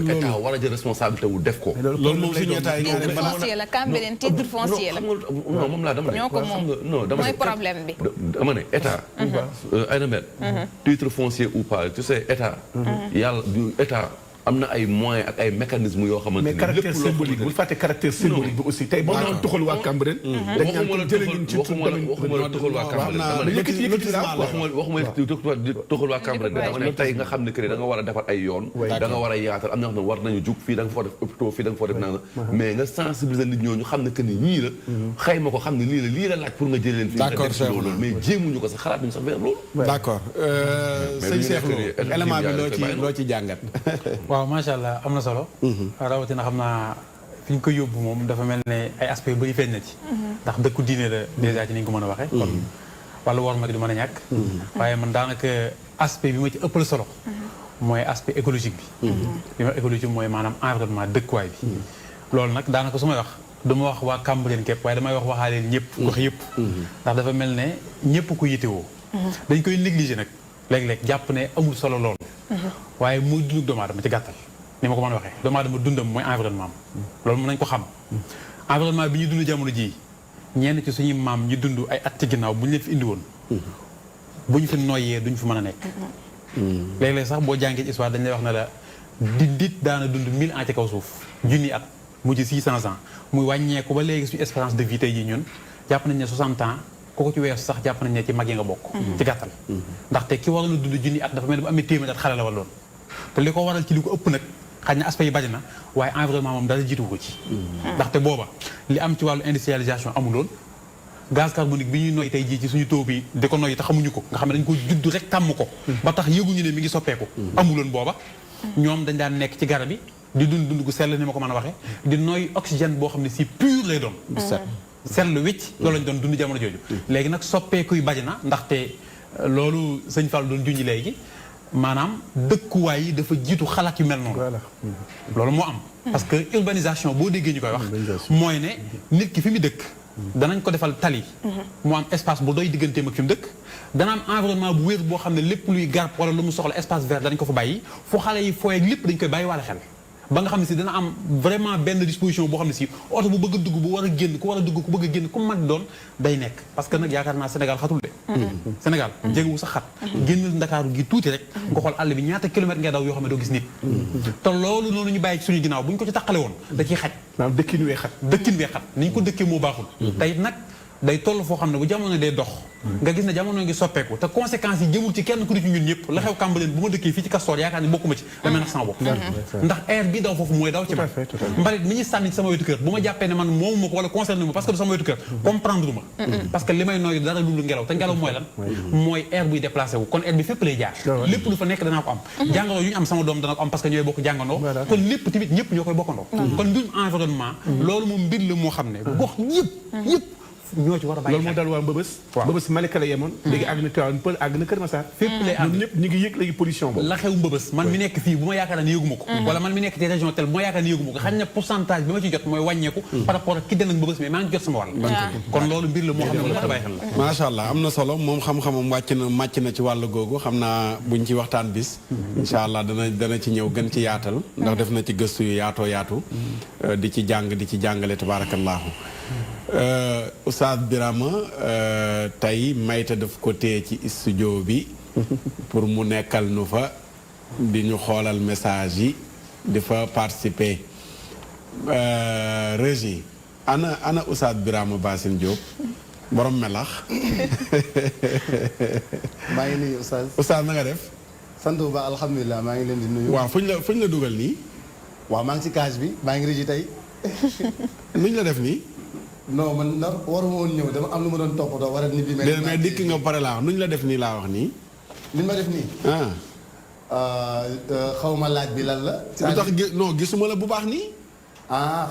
état war a jël responsabilité wu def ko. loolu moom suñu état yi titre foncier la Cambérène titre foncier la. non moom laa dama ne. ñoo ko moom non dama ne mooy problème bi. dama ne état. ay na mel. titre foncier ou pas tu sais état. yàlla du état. am na ay moyens ak ay mécanismes yoo xamante ni. mais caractère symbolique bul fàtte caractère symbolique bi aussi tey boo doon tuxal waa Cambérène. dañ naan jëlee ñun ci waxuma la tuxal waa Cambérène waxuma tuxal waa Cambérène dama ne tey nga xam ne que da nga war a defar ay yoon. da nga war a yaatal am na xam ne war nañu jug fii da nga foo def hôpital fii da nga foo def naan mais nga sensibiliser nit ñooñu xam ne que ni ñii la. xayma ko xam ne lii la laaj pour nga jëlee leen fii. d'accord Cheikh mais jéemuñu ko sax xalaat nañu sax vers loolu. d'accord sëñ Cheikh Lo élément bi loo ci jàngat. waaw macha allah am na solo. rawatina xam naa fi ñu ko yóbbu moom dafa mel ne ay aspects yu bëri feeñ na ci. ndax dëkku diine la dèjà ci ni ñu ko mën a waxee. kon wàllu war ma du mën a ñàkk. waaye man daanaka aspect bi ma ci ëppal solo. mooy aspect écologique bi. li ma écologique mooy maanaam environnement dëkkuwaay bi. loolu nag daanaka su may wax dama wax waa Cambérène képp waaye damay wax waxaaleen ñëpp. gox yëpp. ndax dafa mel ne ñëpp ko yitewoo. dañ koy négliger nag léeg-léeg jàpp ne amul solo lool. waaye muy dund doomu aadama ci gàttal ni ma ko mën a waxee doomu aadama dundam mooy environnement am loolu mën nañ ko xam environnement bi ñu dund jamono jii ñenn ci suñuy maam ñi dund ay at ci ginnaaw bu ñu leen fi indi woon bu ñu fi noyyee duñ fi mën a nekk léeg-léeg sax boo jàngee ci histoire dañ lay wax ne la dit daana dund 1000 ans ci kaw suuf junni at mujj 600 ans muy wàññeeku ba léegi suñu espérance de vie tey jii ñun jàpp nañ ne 60 ans kooku ci weesu sax jàpp nañ ne ci mag yi nga bokk ci gàttal ndaxte ki waroon a dund junni at dafa mel ne bu amee téeméer at xale la waloon te li ko waral ci li ko ëpp nag xaj na aspect yi bari na waaye environnement moom dara jiitu ko ci ndaxte booba li am ci wàllu industrialisation amuloon gaz carbonique bi ñuy noyyi tey jii ci suñu taw bi di ko noyyi te xamuñu ko nga xam ne dañ ko judd rek tàmm ko ba tax yëguñu ne mi ngi soppeeku amuloon booba ñoom dañ daan nekk ci garab yi di dund gu sell ni ma ko mën a waxee di noyyi oxygène boo xam ne si pur lay doon seetlu wicc loolu lañ doon dund jamono jooju léegi nag soppeekuy bari na ndaxte loolu sëñ Fall doon junj léegi maanaam dëkkuwaay yi dafa jiitu xalaat yu mel noonu loolu moo am parce que urbanisation boo déggee ñu koy wax mooy ne nit ki fi mu dëkk danañ ko defal tali mu am espace bu doy digganteem ak fi mu dëkk dana am environnement bu wér boo xam ne lépp luy garab wala lu mu soxla espace vert danañ ko fa bàyyi fu xale yi fooy ak lépp dañ koy bàyyi wàlla xel ba nga xam ne si dana am vraiment benn disposition boo xam ne si oto bu bëgg a dugg bu war a génn ku war a dugg ku bëgg a génn ku mag doon day nekk parce que nag yaakaar naa Sénégal xatul de Sénégal jégewu sax xat génnal Ndakaaru gi tuuti rek nga xool àll bi ñaata kilomètre ngay daw yoo xam ne doo gis nit te loolu noonu ñu bàyyi ci suñu ginnaaw bu ñu ko ci taqale woon da ciy xaj dëkkin wee xat ni ñu ko dëkkee moo baaxul tey nag day toll foo xam ne bu jamono day dox nga gis ne jamono ngi soppeeku te conséquences yi jëmul ci kenn ku di ci ñun ñëpp la xew Cambérène bu ma dëkkee fii ci Castor yaakaar ni bokkuma ci damay nax sama bopp ndax air bi daw foofu mooy daw ci man mbalit mi ñuy sànni ci sama wetu kër bu ma jàppee ne man moomu ma ko wala concerné ma parce que du sama wetu kër comprendre ma parce que li may nooy dara lu ngelaw te ngelaw mooy lan mooy air buy déplacé wu kon air bi fépp lay jaar lépp lu fa nekk danaa ko am jàngoro yu ñu am sama doom dana ko am parce que ñooy bokk jàngandoo kon lépp tamit ñëpp ñoo koy bokkandoo kon mbirum environnement loolu moom mbir la moo xam ne gox yëpp ñoo ci war a bàyyi loolu moo dal waa Mbëbës Mbëbës Malika la yemoon léegi àgg na Tivaouane Peulh àgg na Kër Massar fépp lay am ñëpp ñu ngi yëg léegi pollution boobu la xew Mbëbës man mi nekk fii bu ma yaakaar ne yëguma ko wala man mi nekk ci région tel bu ma yaakaar ne yëguma ko xañ na pourcentage bi ma ci jot mooy wàññeeku par rapport ak ki den ak Mbëbës mais maa ngi jot sama wàll kon loolu mbir la moo xam ne lu ma bàyyi xel la macha allah am na solo moom xam-xamam màcc na ci wàll googu xam naa buñ ci waxtaan bis incha allah dana ci ñëw gën ci yaatal ndax def na ci gëstu yu yaatoo yaatu di ci jàng di ci jàngale tabaarakallaahu Oustaz Birama tey Mayta daf ko téye ci studio bi pour mu nekkal nu fa di ñu xoolal message yi di fa participer Régie ana Oustaz Birama Bassine Diop borom melax maa ngi nuyu Oustaz. Oustaz na nga def. sant bu baax alhamdulilah maa ngi leen di nuyu. waaw fuñ la dugal nii. waaw maa ngi ci cage bi maa ngi Régie tey. nuñ la def nii. non man nag waruma woon ñëw dama am lu ma doon toppatoo war a nit bi. mais dikk nga pare laa wax nuñ la def nii laa wax nii. li ma def nii. xaw ma laaj bi lan la. lu tax non gisuma la bu baax nii.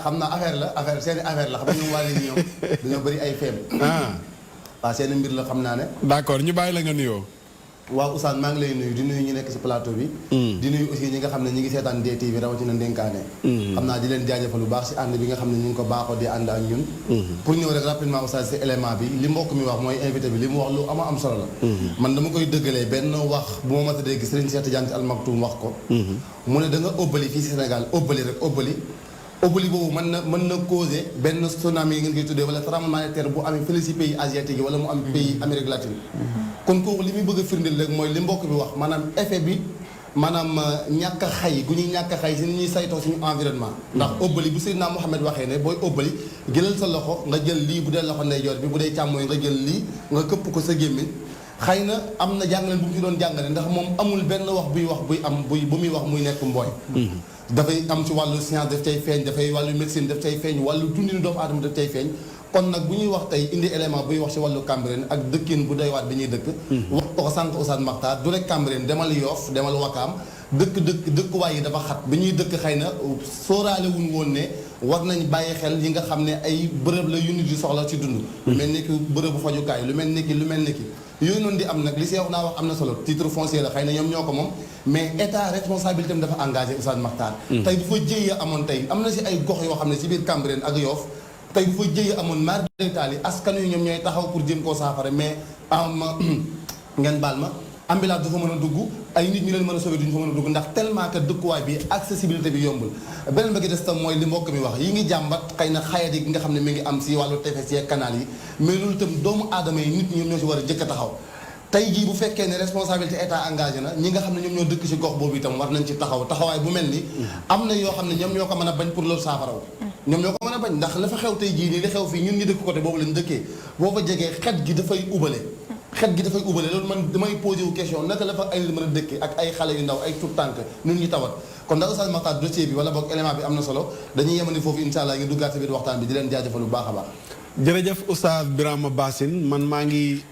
xam naa affaire seeni affaire la xam nga ñoom waa léegi ñoom dañoo bëri ay feem. waaw seeni mbir la xam naa ne. d'accord ñu bàyyi la nga nuyoo. waaw Oustaz maa ngi lay nuyu di nuyu ñu nekk ci plateau bi. di nuyu aussi ñi nga xam ne ñi ngi seetaan DTV rawatina Ndénkaane. xam naa di leen jaajëfal bu baax ci ànd bi nga xam ne ñu ngi ko baaxoo di ànd ak ñun. pour ñëw rek rapidement Oustaz ci élément bi li mbokk mi wax mooy invité bi li mu wax lu am solo la. man dama koy dëggalee benn wax bu ma mës a dégg Serigne Cheikh Tidiane Al Maktoum wax ko. mu ne da nga óbbali fii ci Sénégal óbbali rek óbbali boobu mën na causer benn tsunami yi ngeen koy tuddee wala tremblement de terre bu amee fële ci pays asiatique yi wala mu am pays Amérique latine. kon kooku li muy bëgg a firndeel rek mooy li mbokk bi wax maanaam effet bi maanaam ñàkk a xay gu ñuy ñàkk a xay si ni ñuy saytoo suñu environnement. ndax óbbali bu Seydina Mohamed waxee ne booy óbbali jëlal sa loxo nga jël lii bu dee loxo ndeyjoor bi bu dee càmmooñ nga jël lii nga këpp ko sa gémmiñ xëy na am na jàngale bu mu ci doon jàngale ndax moom amul benn wax bu muy wax muy nekk mbooy. dafay am ci wàllu science daf cay feeñ dafay wàllu médecine daf cay feeñ wàllu dundinu doomu aadama daf cay feeñ kon nag bu ñuy wax tey indi élément buy wax ci wàllu Cambérène ak dëkkin bu doy waat bi ñuy dëkk wax ko sànq Oustaz Makhtar du rek Cambérène demal Yoff demal Wakaam dëkkuwaay yi dafa xat bi ñuy dëkk xëy na sóoraale wuñ woon ne war nañ bàyyi xel yi nga xam ne ay bërëb la yu nit di soxla ci dund lu mel ni ki bërëbu fajukaay lu mel ni ki yooyu noonu di am nag li seex naa wax am na solo titre foncier la xëy na ñoom ñoo ko moom mais état responsabilité am dafa engagé Oustaz Makhtar tey bu fa jëyee amoon tey am na si ay gox yoo xam ne si biir Cambérène ak Yoff tey bu fa jëyee amoon mar d'Italie askan wi ñoom ñooy taxaw pour jéem koo saafara mais ngeen baal ma ambulance du fa mën a dugg ay nit ñu leen mën a sauver duñu fa mën a dugg ndax tellement que dëkkuwaay bi accessibilité bi yombul beneen ba gi des tam mooy li mbokk mi wax yi ngi jàmbat xëy na xayat yi nga xam ne mi ngi am si wàllu tefes yi canal yi mais loolu itam doomu aadama yi nit ñi ñoom ñoo si war a jëkk a taxaw tey jii bu fekkee ne responsabilité état engagé na ñi nga xam ne ñoom ñoo dëkk ci gox boobu itam war nañ ci taxawaay bu mel ni am na yoo xam ne ñoom ñoo ko mën a bañ pour loolu saafaraw ñoom ñoo ko mën a bañ ndax la fa xew tey jii nii li xew fii ñun ñi dëkk côté boobu lañ dëkkee boo fa jegee xet gi dafay ubale loolu man damay posé wu question naka la fa ay nit mën a dëkkee ak ay xale yu ndaw ay tout tànk ñun ñu tawat kon daal Oustaz Makhtar dossier bi wala boog élément bi am na solo dañuy yemani foofu insha allah ngi duggaat si biir waxtaan bi di leen jaajëfal bu baax a baax jërëjëf Oustaz Birama Bassine man maa ngi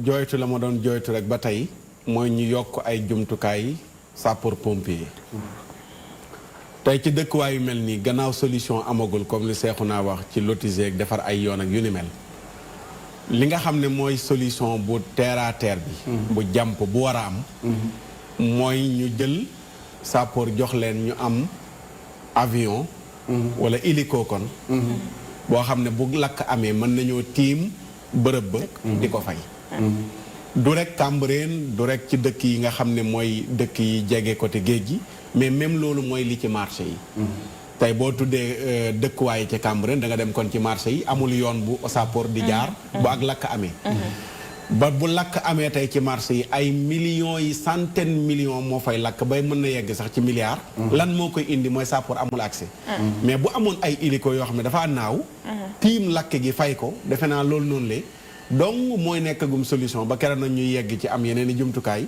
jooytu la ma doon jooytu rek ba tey mooy ñu yokk ay jumtukaay sapeur pompier tey ci dëkkuwaay yu mel nii gannaaw solution amagul comme li seexu naa wax ci lotisé ak defar ay yoon ak yu ni mel li nga xam ne mooy solution bu terre à terre bi bu jàmp bu war a am mooy ñu jël sapeur jox leen ñu am avion wala hélico kon boo xam ne bu lakk amee mën nañoo tiim bërëb ba di ko fay du rek Cambérène du rek ci dëkk yi nga xam ne mooy dëkk yi jege côté géej gi mais même loolu mooy li ci marché yi tey boo tuddee dëkkuwaay ci Cambérène da nga dem kon ci marché yi amul yoon bu sapeur di jaar bu ak lakk amee ba bu lakk amee tey ci marché yi ay millions yi centaine millions moo fay lakk bay mën na yegg sax ci milliards lan moo koy indi mooy sapeur amul accès mais bu amoon ay hélico yoo xam ne dafa naaw tiim lakk gi fay ko defe naa loolu noonu le donc mooy nekkagum solution ba keroog na ñuy yegg ci am yeneen i jumtukaay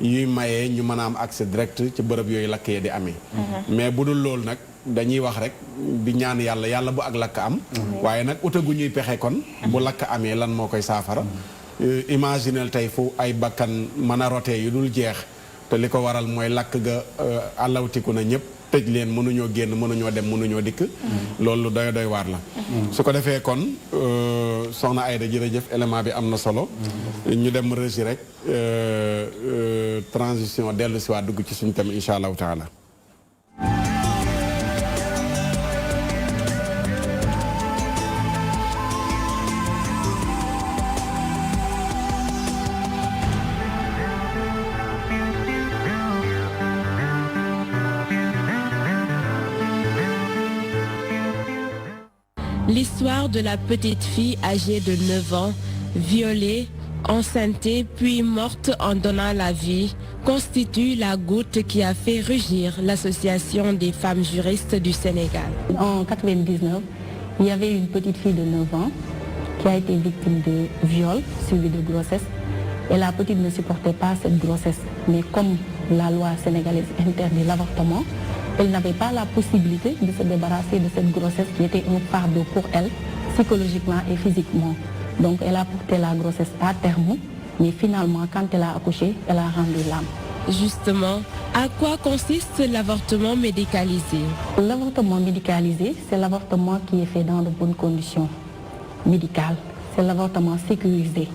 yuy mayee ñu mën a am accès direct ci bërëb yooyu lakk ya di amee mais bu dul loolu nag dañuy wax rek di ñaan yàlla bu ak lakk am waaye nag utagu ñuy pexe kon bu lakk amee lan moo koy saafara imaginel tey fu ay bakkan mën a rotee yu dul jeex te li ko waral mooy lakk ga àllawtiku na ñëpp tëj leen mënuñoo génn mënuñoo dem mënuñoo dikk loolu doy waar la su ko defee kon soxna Aïda jërëjëf élément bi am na solo ñu dem régi rek transition dellu si waat dugg ci suñu thème insha allahu taala L'histoire de la petite fille âgée de 9 ans, violée, enceintée puis morte en donnant la vie, constitue la goutte qui a fait rugir l'Association des femmes juristes du Sénégal. En 1999, il y avait une petite fille de 9 ans qui a été victime de viol suivi de grossesse. Et la petite ne supportait pas cette grossesse. Mais comme la loi sénégalaise interdit l'avortement, elle n'avait pas la possibilité de se débarrasser de cette grossesse qui était un fardeau pour elle, psychologiquement et physiquement. Donc elle a porté la grossesse à terme, mais finalement, quand elle a accouché, elle a rendu l'âme. Justement, à quoi consiste l'avortement médicalisé? L'avortement médicalisé, c'est l'avortement qui est fait dans de bonnes conditions médicales. C'est l'avortement sécurisé.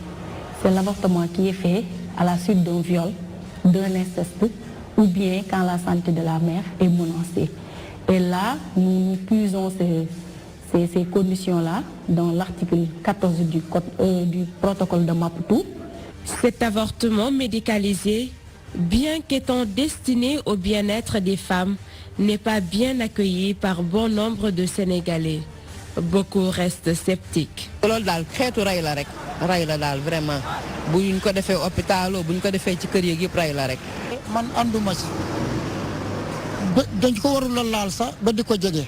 C'est l'avortement qui est fait à la suite d'un viol, d'un inceste, ou bien quand la santé de la mère est menacée. Et là, nous puisons ces conditions-là dans l'article 14 du protocole de Maputo. Cet avortement médicalisé, bien qu'étant destiné au bien-être des femmes, n'est pas bien accueilli par bon nombre de Sénégalais. Beaucoup restent sceptiques. loolu daal xeetu rey la rek rey la daal vraiment bu ñu ko defee hôpital bu ñu ko defee ci kër yeeg yëpp rey la rek. man ànduma ci dañ ko warul a laal sax ba di ko jege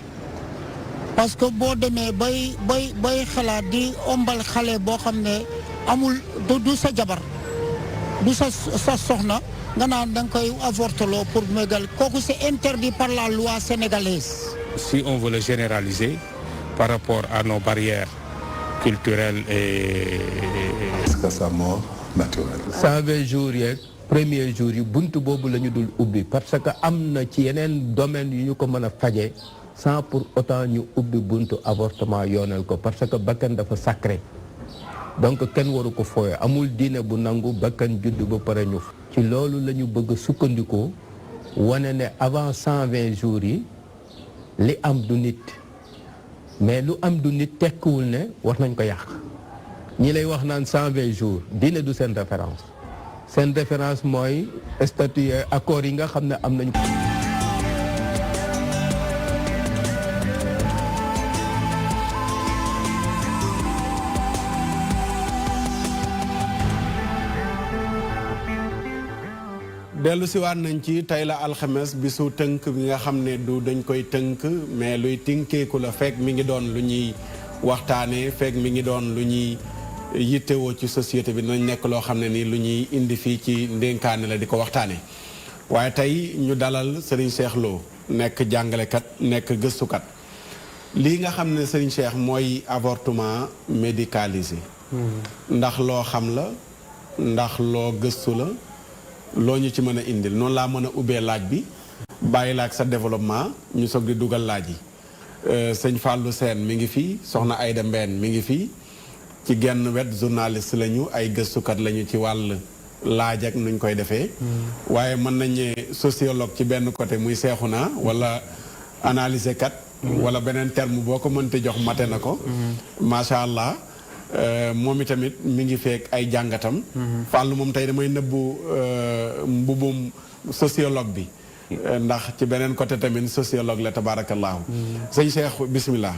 parce que boo demee bay xalaat di ombal xale boo xam ne amul du sa jabar du sa soxna nga naan da nga koy avorteloo pour mégal kooku c'est interdit par la loi sénégalaise. Si on veut le généraliser par rapport à nos barrières culturelles et jusqu'à sa mort naturelle. 120 jours yeeg premier jour yi buntu boobu la ñu dul ubbi parce que am na ci yeneen domaine yu ñu ko mën a faje sans pour autant ñu ubbi buntu avortement yoonal ko parce que bakkan dafa sacré donc kenn waru ko fooye amul diine bu nangu bakkan judd ba pare ñu ci loolu la ñu bëgg sukkandikoo wane ne avant 120 jours yi li am du nit mais lu am du nit tekkiwul ne war nañ ko yàq ñi lay wax naan 120 jours diine du seen référence seen référence mooy statut accord yi nga xam ne am nañu. dellu siwaat nañ ci tey la alxames bisu tënk bi nga xam ne du dañ koy tënk mais luy tinkeeku la fekk mi ngi doon lu ñuy waxtaanee fekk mi ngi doon lu ñuy yittewoo ci société bi dinañ nekk loo xam ne ni lu ñuy indi fii ci ndénkaane la di ko waxtaanee waaye tey ñu dalal Serigne Cheikh Lo nekk jàngalekat nekk gëstukat lii nga xam ne Serigne Cheikh mooy avortement médicalisé ndax loo xam la ndax loo gëstu la loo ñu ci mën a indil noonu laa mën a ubbee laaj bi bàyyi la ak sa développement ñu soog di dugal laaj yi sëñ Fallou Sène mi ngi fii soxna Aïda Mbène mi ngi fii ci genn wet journaliste lañu ay gëstukat lañu ci wàll laaj ak nuñ koy defee waaye mën nañ ne sociologue ci benn côté muy Seexuna wala analyser kat wala beneen terme boo ko mënte jox mate na ko macha allah moom itamit mi ngi fekk ay jàngatam Fallou moom tey damay nëbbu mbubum sociologue bi ndax ci beneen côté tamit sociologue la tabaarakallaahu sëñ Cheikh bismillah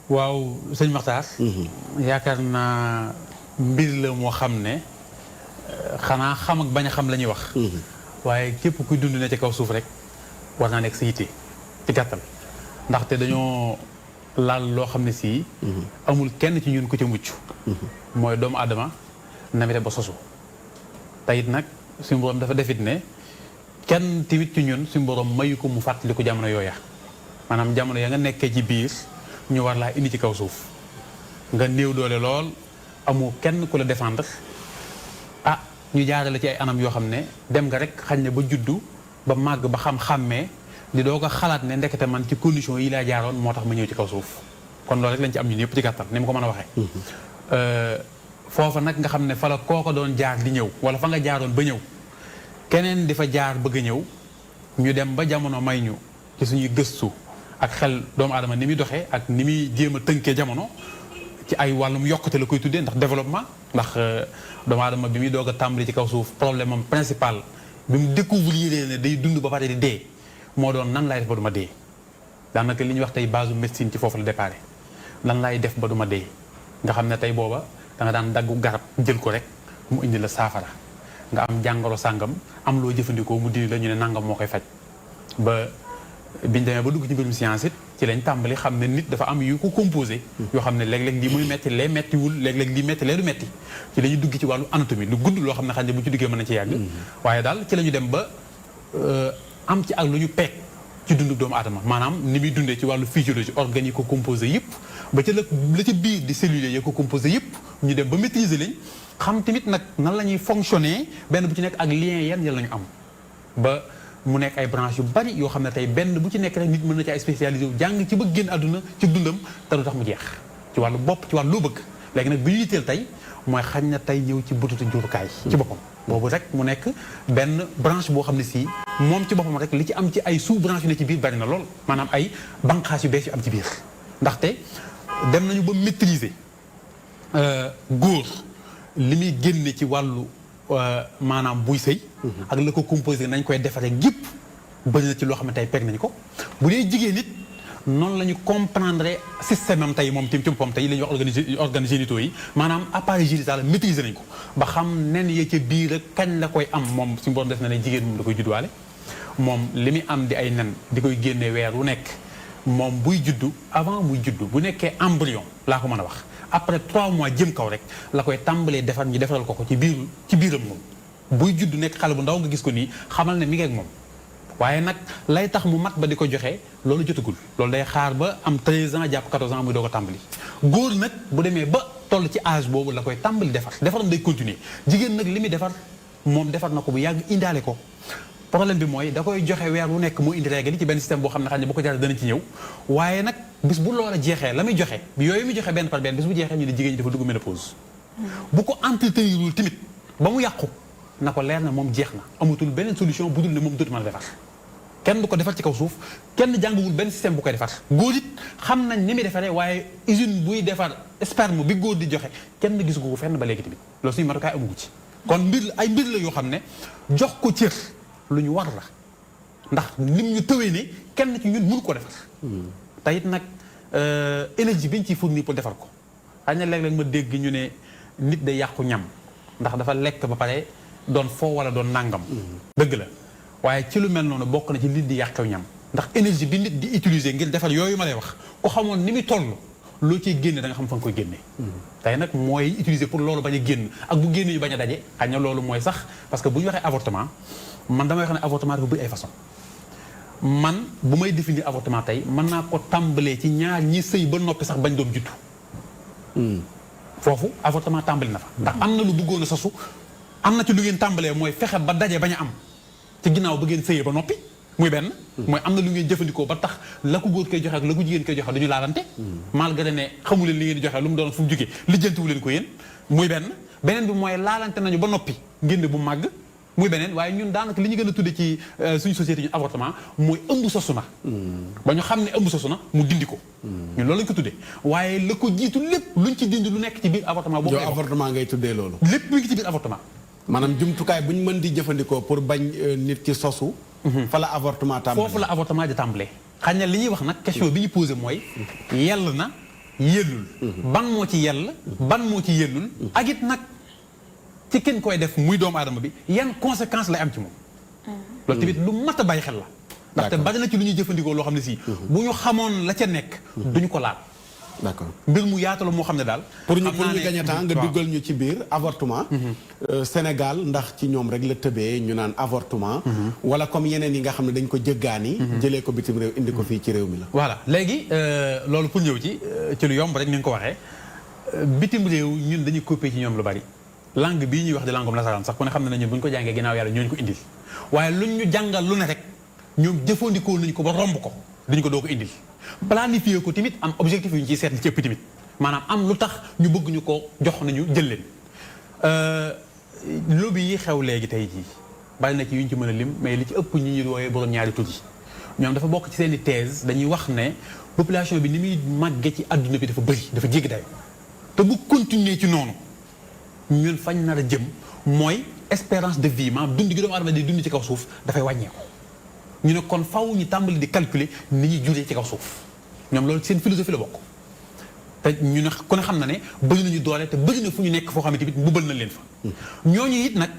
waaw sëñ Maxtaar yaakaar naa mbir la moo xam ne xanaa xam ak bañ a xam la ñuy wax waaye képp kuy dund ne ci kaw suuf rek war naa nekk sa yitte ci gàttal ndaxte dañoo laal loo xam ne sii amul kenn ci ñun ku ca mucc mooy doomu aadama namite ba sosu teyit nag suñu borom dafa defit ne kenn tamit ci ñun suñu borom mayu ko mu fàttali ko jamono yooya maanaam jamono ya nga nekkee ci biir ñu war laa indi ci kaw suuf nga néew doole lool amoo kenn ku la défendre ah ñu jaarale ci ay anam yoo xam ne dem nga rek xañ ne ba juddu ba màgg ba xam-xàmmee di doo ko xalaat ne ndekete man ci condition yi laa jaaroon moo tax ma ñëw ci kaw suuf kon loolu rek lañ ci am ñun yëpp ci gàttal ni ma ko mën a waxee foofa nag nga xam ne fa la kooko doon jaar di ñëw wala fa nga jaaroon ba ñëw keneen di fa jaar bëgg a ñëw ñu dem ba jamono may ñu ci suñuy gëstu ak xel doomu aadama ni muy doxee ak ni muy jéem a tënkee jamono ci ay wàllum yokkute la koy tuddee ndax développement ndax doomu aadama bi muy doog a tàmbali ci kaw suuf problème am principal bi mu découvrir ne day dund ba pare di dee moo doon nan laay def ba duma dee daanaka li ñuy wax tey base médecine ci foofu la déparé lan laay def ba du ma dee nga xam ne tey booba da nga daan daggu garab jël ko rek mu indi la saafara nga am jàngoro sàngam am loo jëfandikoo mu dindi la ñu ne nangam moo koy faj ba biñ demee ba dugg ci mbirum science it ci lañ tàmbali xam ne nit dafa am yu ko composé yoo xam ne léeg-léeg lii muy metti lee mettiwul léeg-léeg lii metti lee du metti ci la ñuy dugg ci wàllu anatomie lu gudd loo xam ne xam ne bu ci duggee mën na ci yàgg waaye daal ci la ñu dem ba am ci ak lu ñu peeg ci dundu doomu aadama maanaam ni muy dundee ci wàllu physiologie organes yi ko composé yëpp ba ca la ca biir di cellules yi ko composé yëpp ñu dem ba maîtriser lañ xam tamit nag nan la ñuy fonctionner benn bu ci nekk ak lien yan la ñu am ba mu nekk ay branches yu bari yoo xam ne tey benn bu ci nekk rek nit mën na ci ay spécialisé wu jàng ci bëgg génn àdduna ci dundam te du tax mu jeex ci wàllu bopp ci wàllu loo bëgg léegi nag bi ñu yitteel tey mooy xañ na tey ñëw ci bututu njurukaay ci boppam boobu rek mu nekk benn branche boo xam ne si moom ci boppam rek li ci am ci ay sous branche yu ne ci biir bari na lool maanaam ay banqaas yu bees yu am ci biir ndaxte dem nañu ba maîtriser góor li muy génne ci wàllu maanaam buy sëy ak la ko composé nañ koy defaree gépp bëri na ci loo xam ne tey peg nañ ko bu dee jigéen nit noonu la ñu comprendre système am tey moom tim ci boppam tey la ñuy wax organes génitaux yi maanaam appareil génital maîtriser nañ ko ba xam nen ya ca biir ak kañ la koy am moom suñu borom def na ne jigéen moom da koy juddwaale moom li muy am di ay nen di koy génne weer wu nekk moom buy juddu avant muy juddu bu nekkee embryon laa ko mën a wax après 3 mois jëm kaw rek la koy tàmbalee defar ñu defaral ko ci biiram moom buy juddu nekk xale bu ndaw nga gis ko nii xamal ne mi ngi ak moom waaye nag lay tax mu mat ba di ko joxe loolu jotagul loolu day xaar ba am 13 ans jàpp 14 ans muy doo ko tàmbali góor nag bu demee ba toll ci âge boobu la koy tàmbali defaram day continuer jigéen nag li muy defar moom defar na ko bu yàgg indaale ko problème bi mooy da koy joxe weer wu nekk moo indi règle ci benn système boo xam ne xam ne bu ko jaree dana ci ñëw waaye nag bis bu loola jeexee la muy joxe yooyu muy joxe benn par benn bis bu jeexee ñu ne jigéen ñi dafa dugg ménopause bu ko entretenirul tamit ba mu yàqu na ko leer na moom jeex na amatul beneen solution bu dul ne moom dootu mën a defar kenn du ko defar ci kaw suuf kenn jàngawul benn système bu koy defar góor it xam nañ ni muy defaree waaye usine buy defar sperme bi góor di joxe kenn gisu ko fenn ba léegi tamit loolu suñu matukaay amugu ci kon mbir la yoo xam ne jox ko cër lu ñu war la ndax lim ñu tëwee ne kenn ci ñun mënu ko defar te it nag énergie bi ñu ciy fournir pour defar ko xëy na léeg-léeg ma dégg ñu ne nit day yàqu ñam ndax dafa lekk ba pare doon foo wala doon nàngam dëgg la waaye ci lu mel noonu bokk na ci nit di yàqew ñam ndax énergie bi nit di utiliser ngir defar yooyu ma lay wax ku xamoon ni muy toll loo ciy génne da nga xam fa nga koy génne tey nag mooy utiliser pour loolu bañ a génn ak bu génne yu bañ a daje xëy na loolu mooy sax parce que bu ñu waxee avortement man damay wax ne avortement dafa bëri ay façon man bu may définir avortement tey mën naa ko tàmbalee ci ñaar ñi sëy ba noppi sax bañ doom juddu foofu avortement tàmbali na fa ndax am na lu bëggoon a sasu am na ci lu ngeen tàmbalee mooy fexe ba daje bañ a am ci ginnaaw ba ngeen sëyee ba noppi muy benn mooy am na lu ngeen jëfandikoo ba tax la ko góor koy joxe ak la ko jigéen koy joxe duñu laalante malgré ne xamu leen li ngeen di joxe lu mu doon fu mu jógee lijjantiwu leen ko yéen muy beneen bi mooy laalante nañu ba noppi ngénne bu màgg muy beneen waaye ñun daanaka li ñu gën a tudde ci suñu société ñu avortement mooy ëmb sosu na ba ñu xam ne ëmb sosu na mu dindi ko ñun loolu lañ ko tuddee waaye la ko jiitu lépp luñ ci dindi lu nekk ci biir avortement boobu avortement ngay tuddee loolu lépp mi ngi ci biir avortement maanaam jumtukaay bu ñu mën di jëfandikoo pour bañ nit ki sosu fa la avortement tàmbalee foofu la avortement di tàmbalee xañ na li ñuy wax nag question bi ñu posé mooy yell na yellul ban moo ci yell ban moo ci yellul ak it nag ci kenn koy def muy doomu aadama bi yan conséquence lay am ci moom loolu tamit lu mat a bàyyi xel la ndaxte bari na ci lu ñuy jëfandikoo loo xam ne si bu ñu xamoon la ca nekk duñu ko laal d'accord mbir mu yaatu la moo xam ne daal pour ñu gagner temps nga duggal ñu ci biir avortement Sénégal ndax ci ñoom rek la tëbee ñu naan avortement wala comme yeneen yi nga xam ne dañ ko jëggaani jëlee ko bitim réew indi ko fii ci réew mi la voilà léegi loolu pour ñëw ci lu yomb rek ni nga ko waxee bitim réew ñun dañuy copier ci ñoom lu bari langue bii ñuy wax di langue nasaraan sax ku ne xam ne ñun bu ñu ko jàngee ginnaaw yàlla ñooñu ko indil waaye luñ ñu jàngal lu ne rek ñoom jëfandikoo nañu ko ba romb ko dañu ko doo ko indil planifier ko tamit am objectif yu ñu ciy seet li ci ëpp tamit maanaam am lu tax ñu bëgg ñu ko jox nañu jël leen lobby yi xew léegi tey jii bari na ci yu ñu ci mën a lim mais li ci ëpp ñi ñuy wooyee borom ñaari tur yi ñoom dafa bokk ci seen i thèse dañuy wax ne population bi ni muy màggee ci àdduna bi dafa bëri dafa jéggi dayo te bu continuer ci noonu ñun fañ nar a jëm mooy espérance de vie maanaam dund gi doomu aadama di dund ci kaw suuf dafay wàññeeku ñu ne kon faw ñu tàmbali di calculer ni ñuy juree ci kaw suuf ñoom loolu seen philosophie la bokk te ñu ne ku ne xam na ne bëri nañu doole te bëri na fu ñu nekk foo xam ne tamit mbubal na leen fa. ñooñu it nag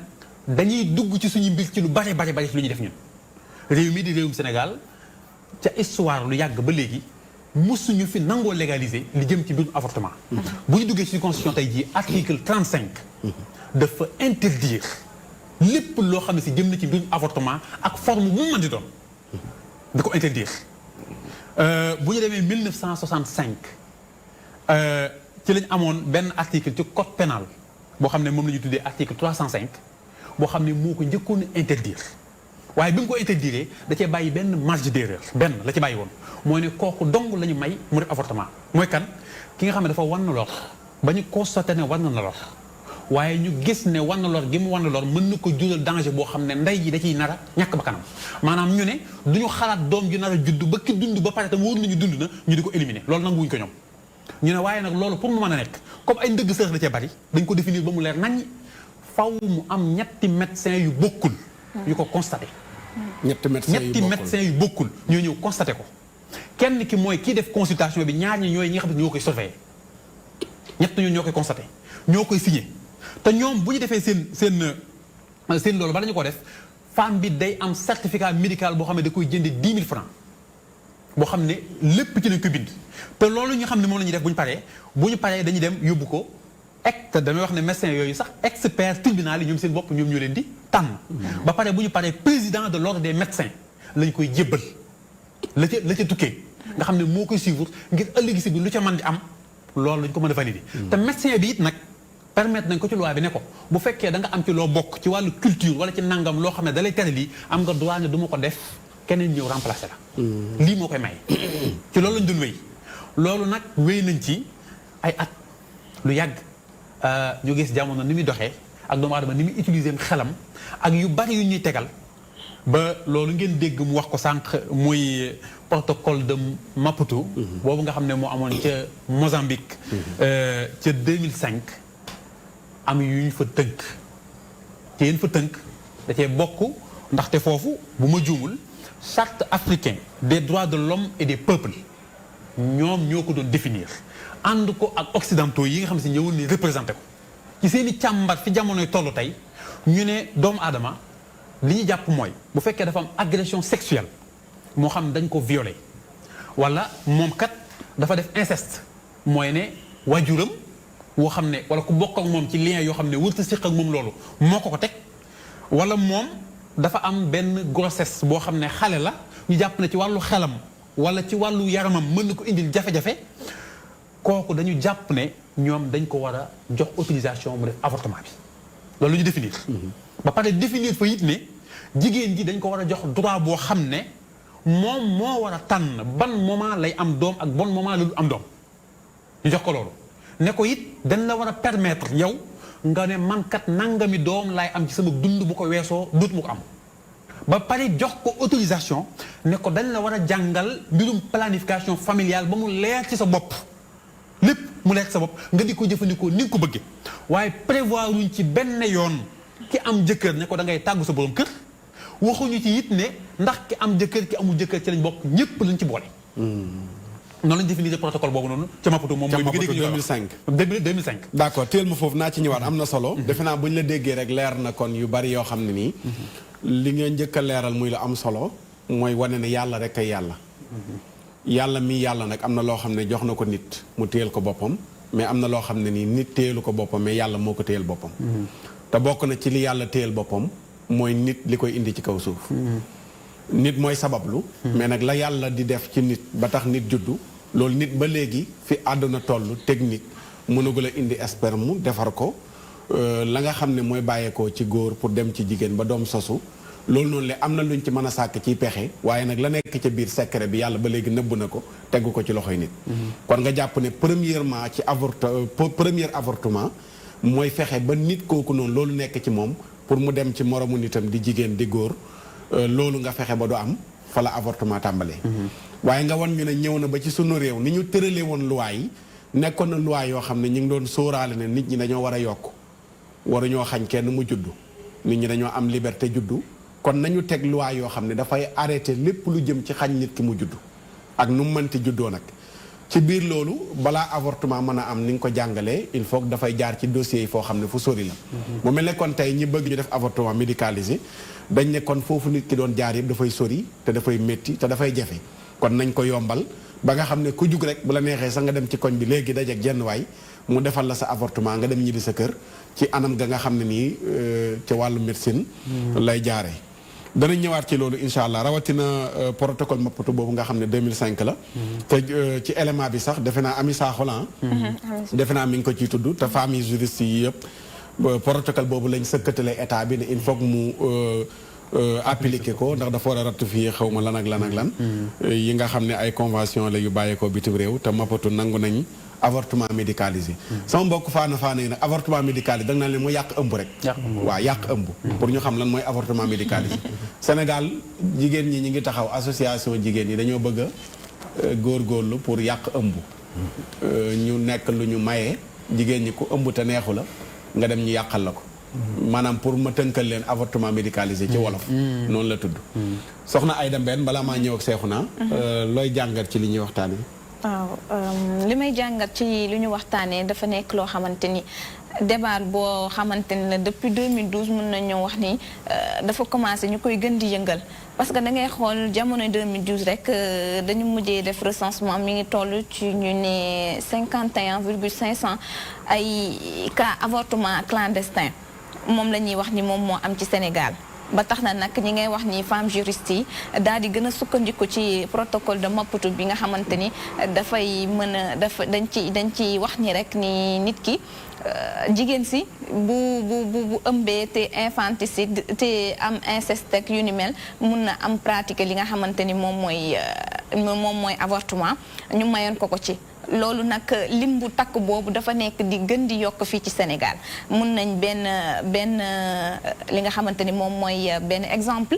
dañuy dugg ci suñu mbir ci lu bari ci lu ñuy def ñun. réew mi di réewum Sénégal ca histoire lu yàgg ba léegi musuñu fi nangoo légaliser li jëm ci mbirum avortement. bu ñu duggee ci constitution tey jii article 35. dafa interdire lépp loo xam ne si jëm na ci mbirum avortement ak forme mu mën di doon. da ko interdire bu ñu demee 1965 ci lañ amoon benn article ci code pénal boo xam ne moom la ñu tuddee article 305 boo xam ne moo ko njëkkoon a interdire waaye bi mu ko interdire da cee bàyyi benn marge d'erreur benn la ci bàyyi woon mooy ne kooku dong la ñu may mu def avortement mooy kan ki nga xam ne dafa wan na lor ba ñu constaté ne wan na lor waaye ñu gis ne wan na lor gi mu wan na lor mën na ko jural danger boo xam ne ndey ji da ciy nar a ñàkk ba kanam maanaam ñu ne duñu xalaat doom ju nar a judd ba ki dund ba pare tam wóor nañu dund na ñu di ko éliminer loolu nanguwuñ ko ñoom ñu ne waaye nag loolu pour mu mën a nekk comme ay ndëgg sërëx da cee bari dañ ko définir ba mu leer nañ faw mu am ñetti médecin yu bokkul yu ko constaté ñetti médecin yu bokkul ñoo ñëw constaté ko kenn ki mooy kii def consultation bi ñaar ñi ñooy ñi nga xam ne ñoo koy surveiller ñett ñoo koy constaté ñoo koy signé te ñoom bu ñu defee seen loolu bala ñu ko def femme bi day am certificat médical boo xam ne da koy jënde 10 000 francs boo xam ne lépp ci lañ ko bind te loolu ñu xam ne moom la ñuy def bu ñu paree dañuy dem yóbbu ko te damay wax ne médecin yooyu sax expert tribunal yi ñoom seen bopp ñoom ñoo leen di tànn ba pare bu ñu paree président de l'ordre des médecins lañ koy jébbal la ca tukkee nga xam ne moo koy suivre ngir ëllëgi si bi lu ca mën di am loolu lañ ko mën a valider te médecin bi it nag permettre nañ ko ci loi bi ne ko bu fekkee da nga am ci loo bokk ci wàllu culture wala ci nangam loo xam ne da lay tere lii am nga droit ne du ma ko def keneen ñëw remplacer la lii moo koy may ci loolu lañ doon wéy loolu nag wéy nañ ci ay at lu yàgg ñu gis jamono ni muy doxee ak doomu aadama ni muy utiliser xelam ak yu bari yu ñuy tegal ba loolu ngeen dégg mu wax ko sànq muy protocole de Maputo boobu nga xam ne moo amoon ca Mozambique ca 2005 am yu ñu fa tënk ci yéen fa tënk da cee bokk ndaxte foofu bu ma juumul charte africaine des droits de l'homme et des peuples ñoom ñoo ko doon définir ànd ko ak occidentaux yi nga xam si ñëwul ni représenté ko ci seen i càmbar fi jamonoy tollu tey ñu ne doomu aadama li ñu jàpp mooy bu fekkee dafa am agression sexuelle moo xam dañ ko violé wala moom kat dafa def inceste mooy ne waajuram woo xam ne wala ku bokk ak moom ci lien yoo xam ne wërta siq ak moom loolu moo ko teg wala moom dafa am benn grossesse boo xam ne xale la ñu jàpp ne ci wàllu xelam wala ci wàllu yaramam mën na ko indil jafe-jafe kooku dañu jàpp ne ñoom dañ ko war a jox autorisation mu def avortement bi loolu ñu définir ba pare définir fa it ne jigéen ji dañ ko war a jox droit boo xam ne moom moo war a tànn ban moment lay am doom ak bon moment la du am doom ñu jox ko loolu ne ko it dañ la war a permettre yow nga ne man kat nangami doom laay am ci sama dund bu ko weesoo duut mu ko am ba pare jox ko autorisation ne ko dañ la war a jàngal mbirum planification familiale ba mu leer ci sa bopp lépp mu leer ci sa bopp nga di ko jëfandikoo ni nga ko bëggee waaye prévoir wuñ ci benn yoon ki am jëkkër ne ko da ngay tàggu sa borom kër waxuñu ci it ne ndax ki am jëkkër ki amul jëkkër ci lañ bokk ñëpp lañ ci boole. noonu lañ définir protocole boobu noonu ca Maputo moom mooy. bi nga dégg 2005. d'accord téel ma foofu naa ci ñëwaat am na solo. defe naa bu ñu la déggee rek leer na kon yu bari yoo xam ne nii. li nga njëkk a leeral muy la am solo mooy wane ne yàlla rek ay yàlla. yàlla mi yàlla nag am na loo xam ne jox na ko nit mu téyel ko boppam mais am na loo xam ne nii nit téyelu ko boppam mais yàlla moo ko téyel boppam. te bokk na ci li yàlla téyel boppam mooy nit li koy indi ci kaw suuf. nit mooy sabablu. mais nag la yàlla di def ci nit ba tax nit juddu loolu nit ba léegi fi àdduna toll technique mënagul a indi sperme defar ko la nga xam ne mooy bàyyeekoo ci góor pour dem ci jigéen ba doom sosu loolu noonu le am na luñ ci mën a sàkk ciy pexe waaye nag la nekk ca biir secret bi yàlla ba léegi nëbb na ko tegu ko ci loxoy nit. kon nga jàpp ne premièrement ci premier avortement mooy fexe ba nit kooku noonu loolu nekk ci moom pour mu dem ci moromu nitam di jigéen di góor loolu nga fexe ba du am fa la avortement tàmbalee. waaye nga wan ñu ne ñëw na ba ci sunu réew ni ñu tëralee woon loi yi nekkoon na loi yoo xam ne ñu ngi doon sóoraale ne nit ñi dañoo war a yokk waruñoo xañ kenn mu juddu nit ñi dañoo am liberté juddu kon nañu teg loi yoo xam ne dafay arrêté lépp lu jëm ci xañ nit ki mu juddu ak nu mu mënti juddoo nag ci biir loolu balaa avortement mën a am ni nga ko jàngalee il faut que dafay jaar ci dossiers yi foo xam ne fu sori la. mu mel ne kon tey ñi bëgg ñu def avortement médicalisé dañ ne kon foofu nit ki doon jaar yëpp dafay sori te dafay métti te dafay jafe kon nañ ko yombal ba nga xam ne ku jug rek bu la neexee sax nga dem ci koñ bi léegi dajeeg jenn waay mu defal la sa avortement nga dem ñibbi sa kër ci anam ga nga xam ne nii ca wàllu médecine lay jaaree. danañ ñëwaat ci loolu incha allah rawatina protocole Maputo boobu nga xam ne 2005 la. te ci élément bi sax defe naa Ami Sakho la defe naa mi ngi ko ciy tudd te famille juriste yi yëpp protocole boobu lañ sëkkatale état bi ne il faut que mu appliqué ko ndax dafa war a ratifié xaw ma lan ak lan ak lan. yi nga xam ne ay convention la yu bàyyeekoo bitim réew te Maputo nangu nañ avortement médicalisé. sama mbokk faana yi nag avortement médicalisé da nga naan leen mooy yàq ëmb rek. waaw yàq ëmb. pour ñu xam lan mooy avortement médicalisé. Sénégal jigéen ñi ñi ngi taxaw association jigéen ñi dañoo bëgg a góorgóorlu pour yàq ëmb. ñu nekk lu ñu maye jigéen ñi ku ëmb te neexu la nga dem ñu yàqal la ko. maanaam pour ma tënkal leen avortement médicalisé ci wolof. noonu la tudd. soxna Aïda Mbène balaa maa ñëw ak Seexuna looy jàngat ci li ñuy waxtaanee. waaw li may jàngat ci lu ñu waxtaanee dafa nekk loo xamante ni débat boo xamante ni la depuis 2012 mën nañu wax ni dafa commencé ñu koy gën di yëngal parce que da ngay xool jamono 2012 rek dañu mujjee def recensement mi ngi toll ci ñu ne 51,500 ay cas avortement clandestin moom la ñuy wax ni moom moo am ci Sénégal. ba tax na nag ñi ngay wax ni femme juriste yi daal di gën a sukkandiku ci protocole de Maputo bi nga xamante ni dafay mën a dañ ci wax ni rek ni nit ki jigéen si bu ëmbee te infanticide te am inceste ak yu ni mel mun na am pratique li nga xamante ni moom mooy avortement ñu mayoon ko ci. loolu nag lim bu takk boobu dafa nekk di gën di yokk fii ci Sénégal mun nañ benn li nga xamante ni moom mooy benn exemple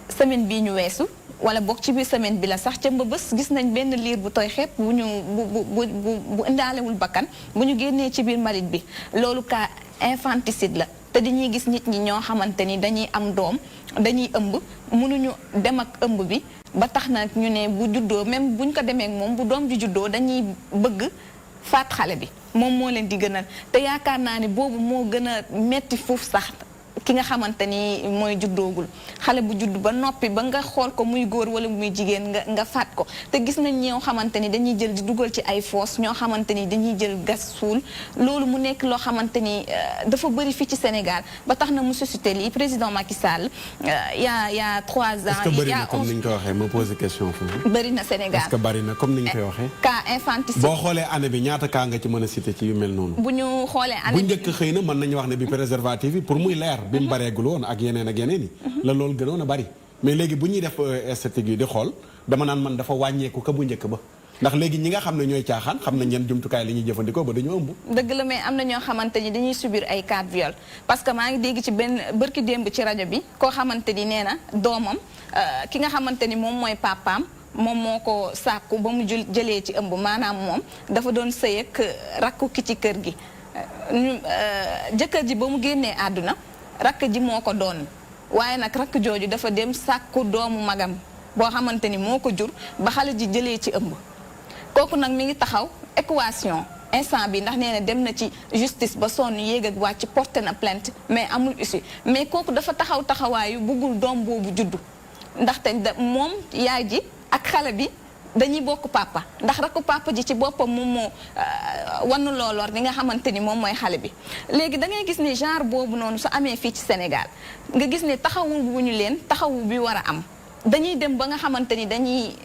semaine bii ñu weesu wala boog ci biir semaine bi la sax ca Mbëbës gis nañ benn liir bu tooy xepp bu indaalewul bakkan bu ñu génnee ci biir mbalit bi loolu cas infanticide la te dañuy gis nit ñi ñoo xamante ni dañuy am doom dañuy ëmb mënuñu dem ak ëmb bi ba tax na ñu ne bu juddoo même buñ ko demee ak moom bu doom ji juddoo dañuy bëgg faat xale bi moom moo leen di gënal te yaakaar naa ni boobu moo gën a metti foofu sax ki nga xamante ni mooy juddoogul xale bu judd ba noppi ba nga xool ko muy góor wala muy jigéen nga faat ko te gis nañ ñoo xamante ni dañuy jël di dugal ci ay foos ñoo xamante ni dañuy jël gas suul loolu mu nekk loo xamante ni dafa bëri fii ci Sénégal ba tax na mu suscité lii président Macky Sall y a 3 ans. est-ce que bëri na comme ni ñu koy waxee ma posé question foofu. bëri na Sénégal est-ce que bëri na comme ni ñu koy waxee. cas infanticide boo xoolee année bi ñaata cas nga ci mën a cité ci yu mel noonu. bu ñu xoolee année bu njëkk xëy na mën nañu wax ne bi préservatif yi pour muy leer. bi mu bareegul woon ak yeneen yi la loolu gënoon a bari mais léegi bu ñuy def esthétique yi di xool dama naan man dafa wàññeeku ka bu njëkk ba ndax léegi ñi nga xam ne ñooy caaxaan xam nañ yan jumtukaay li ñuy jëfandikoo ba dañoo ëmb. dëgg la mais am na ñoo xamante ni dañuy subir ay cas de viol parce que maa ngi dégg ci benn bërki démb ci rajo bi koo xamante ni nee na doomam ki nga xamante ni moom mooy papaam moom moo ko sàkku ba mu jëlee ci ëmb maanaam moom dafa doon sëy ak rakku ki ci kër gi jëkkër ji ba mu génnee àdduna rakk ji moo ko doon waaye nag rakk jooju dafa dem sàkku doomu magam boo xamante ni moo ko jur ba xale ji jëlee ci ëmb kooku nag mi ngi taxaw équation instant bi ndax nee na dem na ci justice ba sonn yéeg ak wàcc porté na plainte mais amul issue mais kooku dafa taxawaayu buggul doom boobu juddu ndaxte moom yaay ji ak xale bi dañuy bokk papa ndax rakku papa ji ci boppam moom moo wannu looloor li nga xamante ni moom mooy xale bi léegi da ngay gis ni genre boobu noonu su amee fii ci Sénégal nga gis ne taxawu bu ñu leen taxawu bi war a am dañuy dem ba nga xamante ni dañuy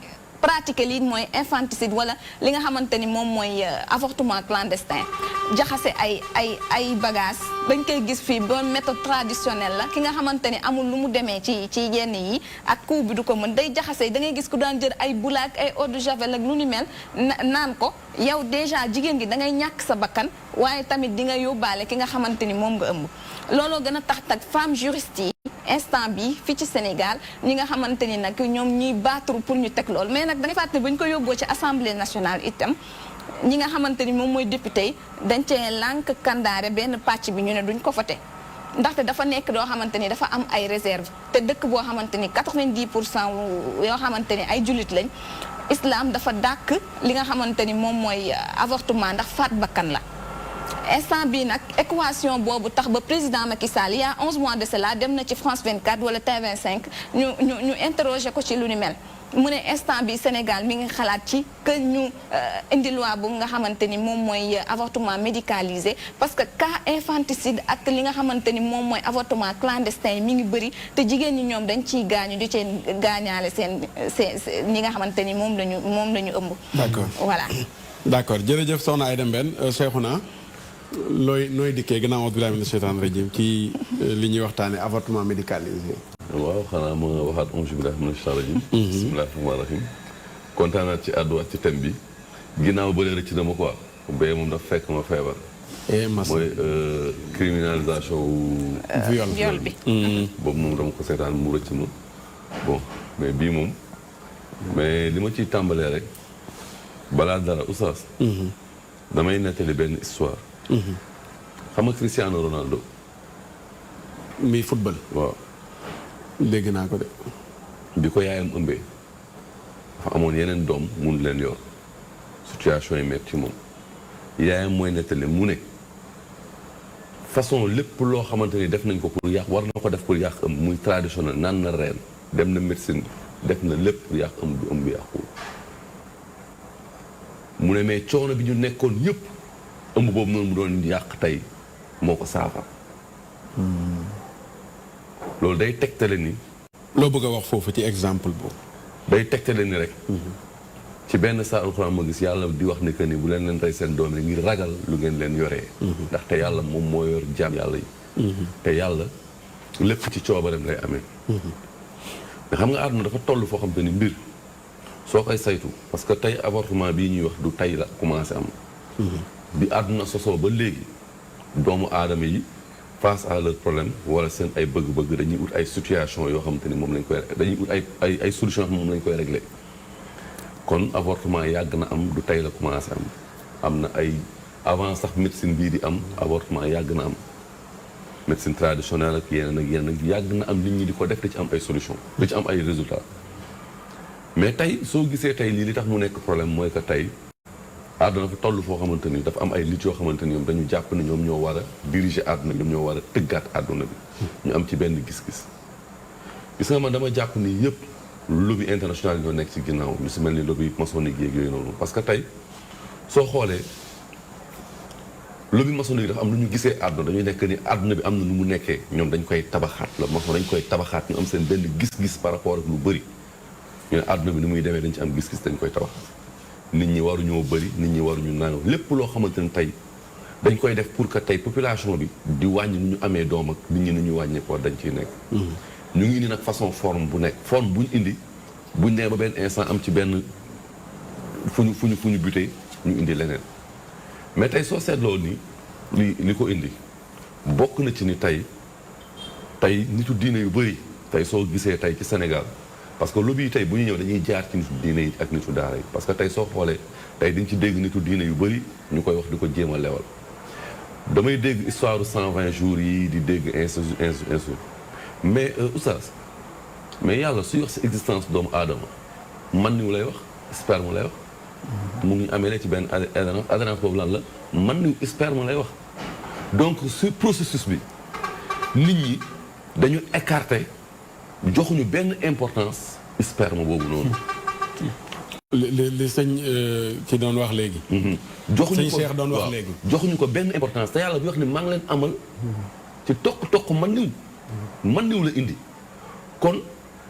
pratiquer lii mooy infanticide wala li nga xamante ni moom mooy avortement clandestin jaxase ay bagages dañ koy gis fii ba méthode traditionnelle la ki nga xamante ni amul lu mu demee ci yenn yi ak coup bi du ko mën day jaxase da ngay gis ku daan jël ay bulaak ay eau de javel ak lu ni mel naan ko yow déjà jigéen gi da ngay ñàkk sa bakkan waaye tamit di nga yóbbaale ki nga xamante ni moom nga ëmb looloo gën a tax tak femme juriste yi instant bi fii ci Sénégal ñi nga xamante ni nag ñoom ñuy battre pour ñu teg lool mais nag dangay fàtte ba ñu ko yóbboo ci assemblée nationale itam ñi nga xamante ni moom mooy député yi dañ cee lànk kandaare benn pàcc bi ñu ne duñ ko voté ndaxte dafa nekk doo xamante ni dafa am ay réserve te dëkk boo xamante ni 90% yoo xamante ni ay jullit lañ islam dafa dàkk li nga xamante ni moom mooy avortement ndax faat bakkan la instant bii nag équation boobu tax ba président Macky Sall il y a 11 mois de cela dem na ci France 24 wala T25 ñu interroger ko ci lu ni mel mu ne instant bi Sénégal mi ngi xalaat ci que ñu indi loi bu nga xamante ni moom mooy avortement médicalisé parce que cas infanticide ak li nga xamante ni moom mooy avortement clandestin yi mi ngi bëri te jigéen ñi ñoom dañ ciy gaañu di cee gaañaale seen ñi nga xamante ni moom lañu ëmb. d'accord voilà. d'accord jërëjëf soxna Aïda Mbène Cheikhouna nooy dikkee gannaaw auzu billaahi mina sheytaani rajiim ci li ñuy waxtaanee avortement médicalisé. waaw xanaa ma waxaat auzu billaahi mina sheytaani rajiim. bismillaahi rahmaani rahiim. kontaan naa ci àdduwaat ci thème bi. ginnaaw bële rëcc na ma quoi. bee moom dafa fekk ma feebar. mooy criminalisation wu. viol bi. boobu moom dama ko seetaan mu rëcc ma. bon mais bii moom. mais li ma ciy tàmbalee rek. balaa dara oustaz. damay nettali benn histoire. xam nga Cristiano Ronaldo. mi football. waaw. dégg naa ko de. bi ko yaayam ëmbee. dafa amoon yeneen doom mun leen yor. situation yi metti ci moom. yaayam mooy nettali mu ne. façon lépp loo xamante ni def nañ ko pour yàq war na ko def pour yàq ëmb muy traditionnel naan na reen dem na médecine def na lépp pour yàq ëmb bi ëmb bi yàqu. mu ne mais coono bi ñu nekkoon yëpp. ëmb boobu noonu mu doon yàq tey moo ko saafara. loolu day tegtale ni. loo bëgg a wax foofu ci exemple boobu. day tegtale ni rek. ci benn saa alxuraan ma gis yàlla di wax ne que ni bu leen leen rey seen doom yi ngir ragal lu ngeen leen yoree. ndaxte yàlla moom moo yor jaam yàlla yi. te yàlla lépp ci coobareem lay amee. nga xam nga àdduna dafa toll foo xam te ni mbir soo koy saytu parce que tey avortement bii ñuy wax du tey la commencé am. bi àdduna sosoo ba léegi doomu aadama yi face à leur problème wala seen ay bëgg-bëgg dañuy ut ay situation yoo xamante ni moom lañ koy dañuy ut ay solution yoo xam moom lañ koy régler kon avortement yàgg na am du tey la commencé am na ay avant sax médecine bii di am avortement yàgg na am médecine traditionnelle ak yeneen ak yàgg na am nit ñi di ko def di ci am ay solution di ci am ay résultats mais tey soo gisee tey lii li tax mu nekk problème mooy que tey àdduna fa toll foo xamante ni dafa am ay nit yoo xamante ni ñoom dañu jàpp ne ñoom ñoo war a diriger àdduna bi ñoom ñoo war a tëggaat àdduna bi ñu am ci benn gis-gis gis nga man dama jàpp ni yëpp lobby international ñoo nekk ci ginnaaw lu si mel ni lobby maçonnique yeeg yooyu noonu parce que tey soo xoolee lobby maçonnique dafa am lu ñu gisee àdduna dañuy nekk ni àdduna bi am na nu mu nekkee ñoom dañ koy tabaxaat la maçon dañ koy tabaxaat ñu am seen benn gis-gis par rapport ak lu bëri ñu ne àdduna bi ni muy demee dañ ci am gis-gis dañ koy tabaxaat nit ñi waruñoo bëri nit ñi waruñu naan lépp loo xamante ni tey dañ koy def pour que tey population bi di wàññi nu ñu amee doom ak nit ñi nu ñu wàññeekoo dañ ciy nekk. ñu ngi indi nag façon forme bu nekk forme buñ indi buñ nee ba benn instant am ci benn fu ñu buté ñu indi leneen mais tey soo seetloo ni li ko indi bokk na ci ni tey nitu diine yu bëri tey soo gisee tey ci Sénégal. parce que lobby yi tey bu ñu ñëw dañuy jaar ci nitu diine yi ak nitu daara yi parce que tey soo xoolee tey dañ ci dégg nitu diine yu bëri ñu koy wax di ko jéem a lewal damay dégg histoire 120 jours yi di dégg insu mais oustaz mais yàlla suy wax sa existence doomu aadama man niw lay wax sperme lay wax mu ngi amee ne ci benn adhérence boobu lan la man niw sperme lay wax donc sur processus bi nit ñi dañu écarté joxuñu benn importance sperme boobu noonu. li sëñ ci doon wax léegi. joxuñu sëñ Cheikh doon wax léegi. joxuñu ko benn importance te yàlla bi wax ni maa ngi leen amal. ci toq man niw la indi. kon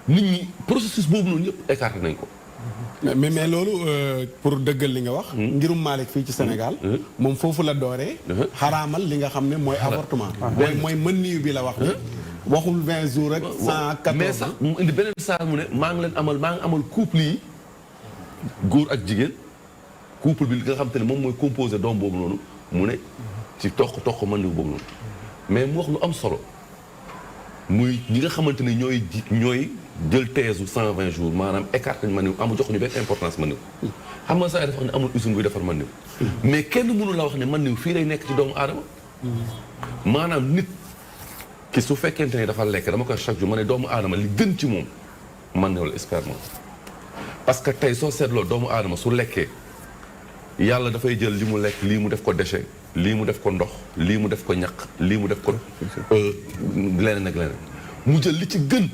nit ñi processus boobu noonu yëpp écarté nañ ko. mais loolu pour dëggal li nga wax. ngirum Malick fii ci Sénégal. moom foofu la dooree. xaraamal li nga xam ne mooy avortement. mooy mën niw bi la wax. waxul 20 jours rek 114 mais sax mu indi beneen saa mu ne maa ngi amal couple yi góor ak jigéen couple bi li nga xam te ne moom mooy composé doom boobu noonu mu ne ci toq man niw boobu noonu mais mu wax lu am solo muy ñi nga xamante ne ñooy jël teesu 120 jours maanaam écarté man niw joxuñu benn importance man niw xam nga saa dafa wax ne amul usine buy defar man niw mais kenn mënu la wax ne man niw fii lay nekk ci doomu aadama maanaam nit ki su fekkente ne dafa lekk dama koy chaque jour ma ne doomu aadama li gën ci moom man niw la sperme parce que tey soo seetloo doomu aadama su lekkee yàlla dafay jël li mu lekk lii mu def ko déchet lii mu def ko ndox lii mu def ko ñaq lii mu def ko leneen ak leneen mu jël li ci gën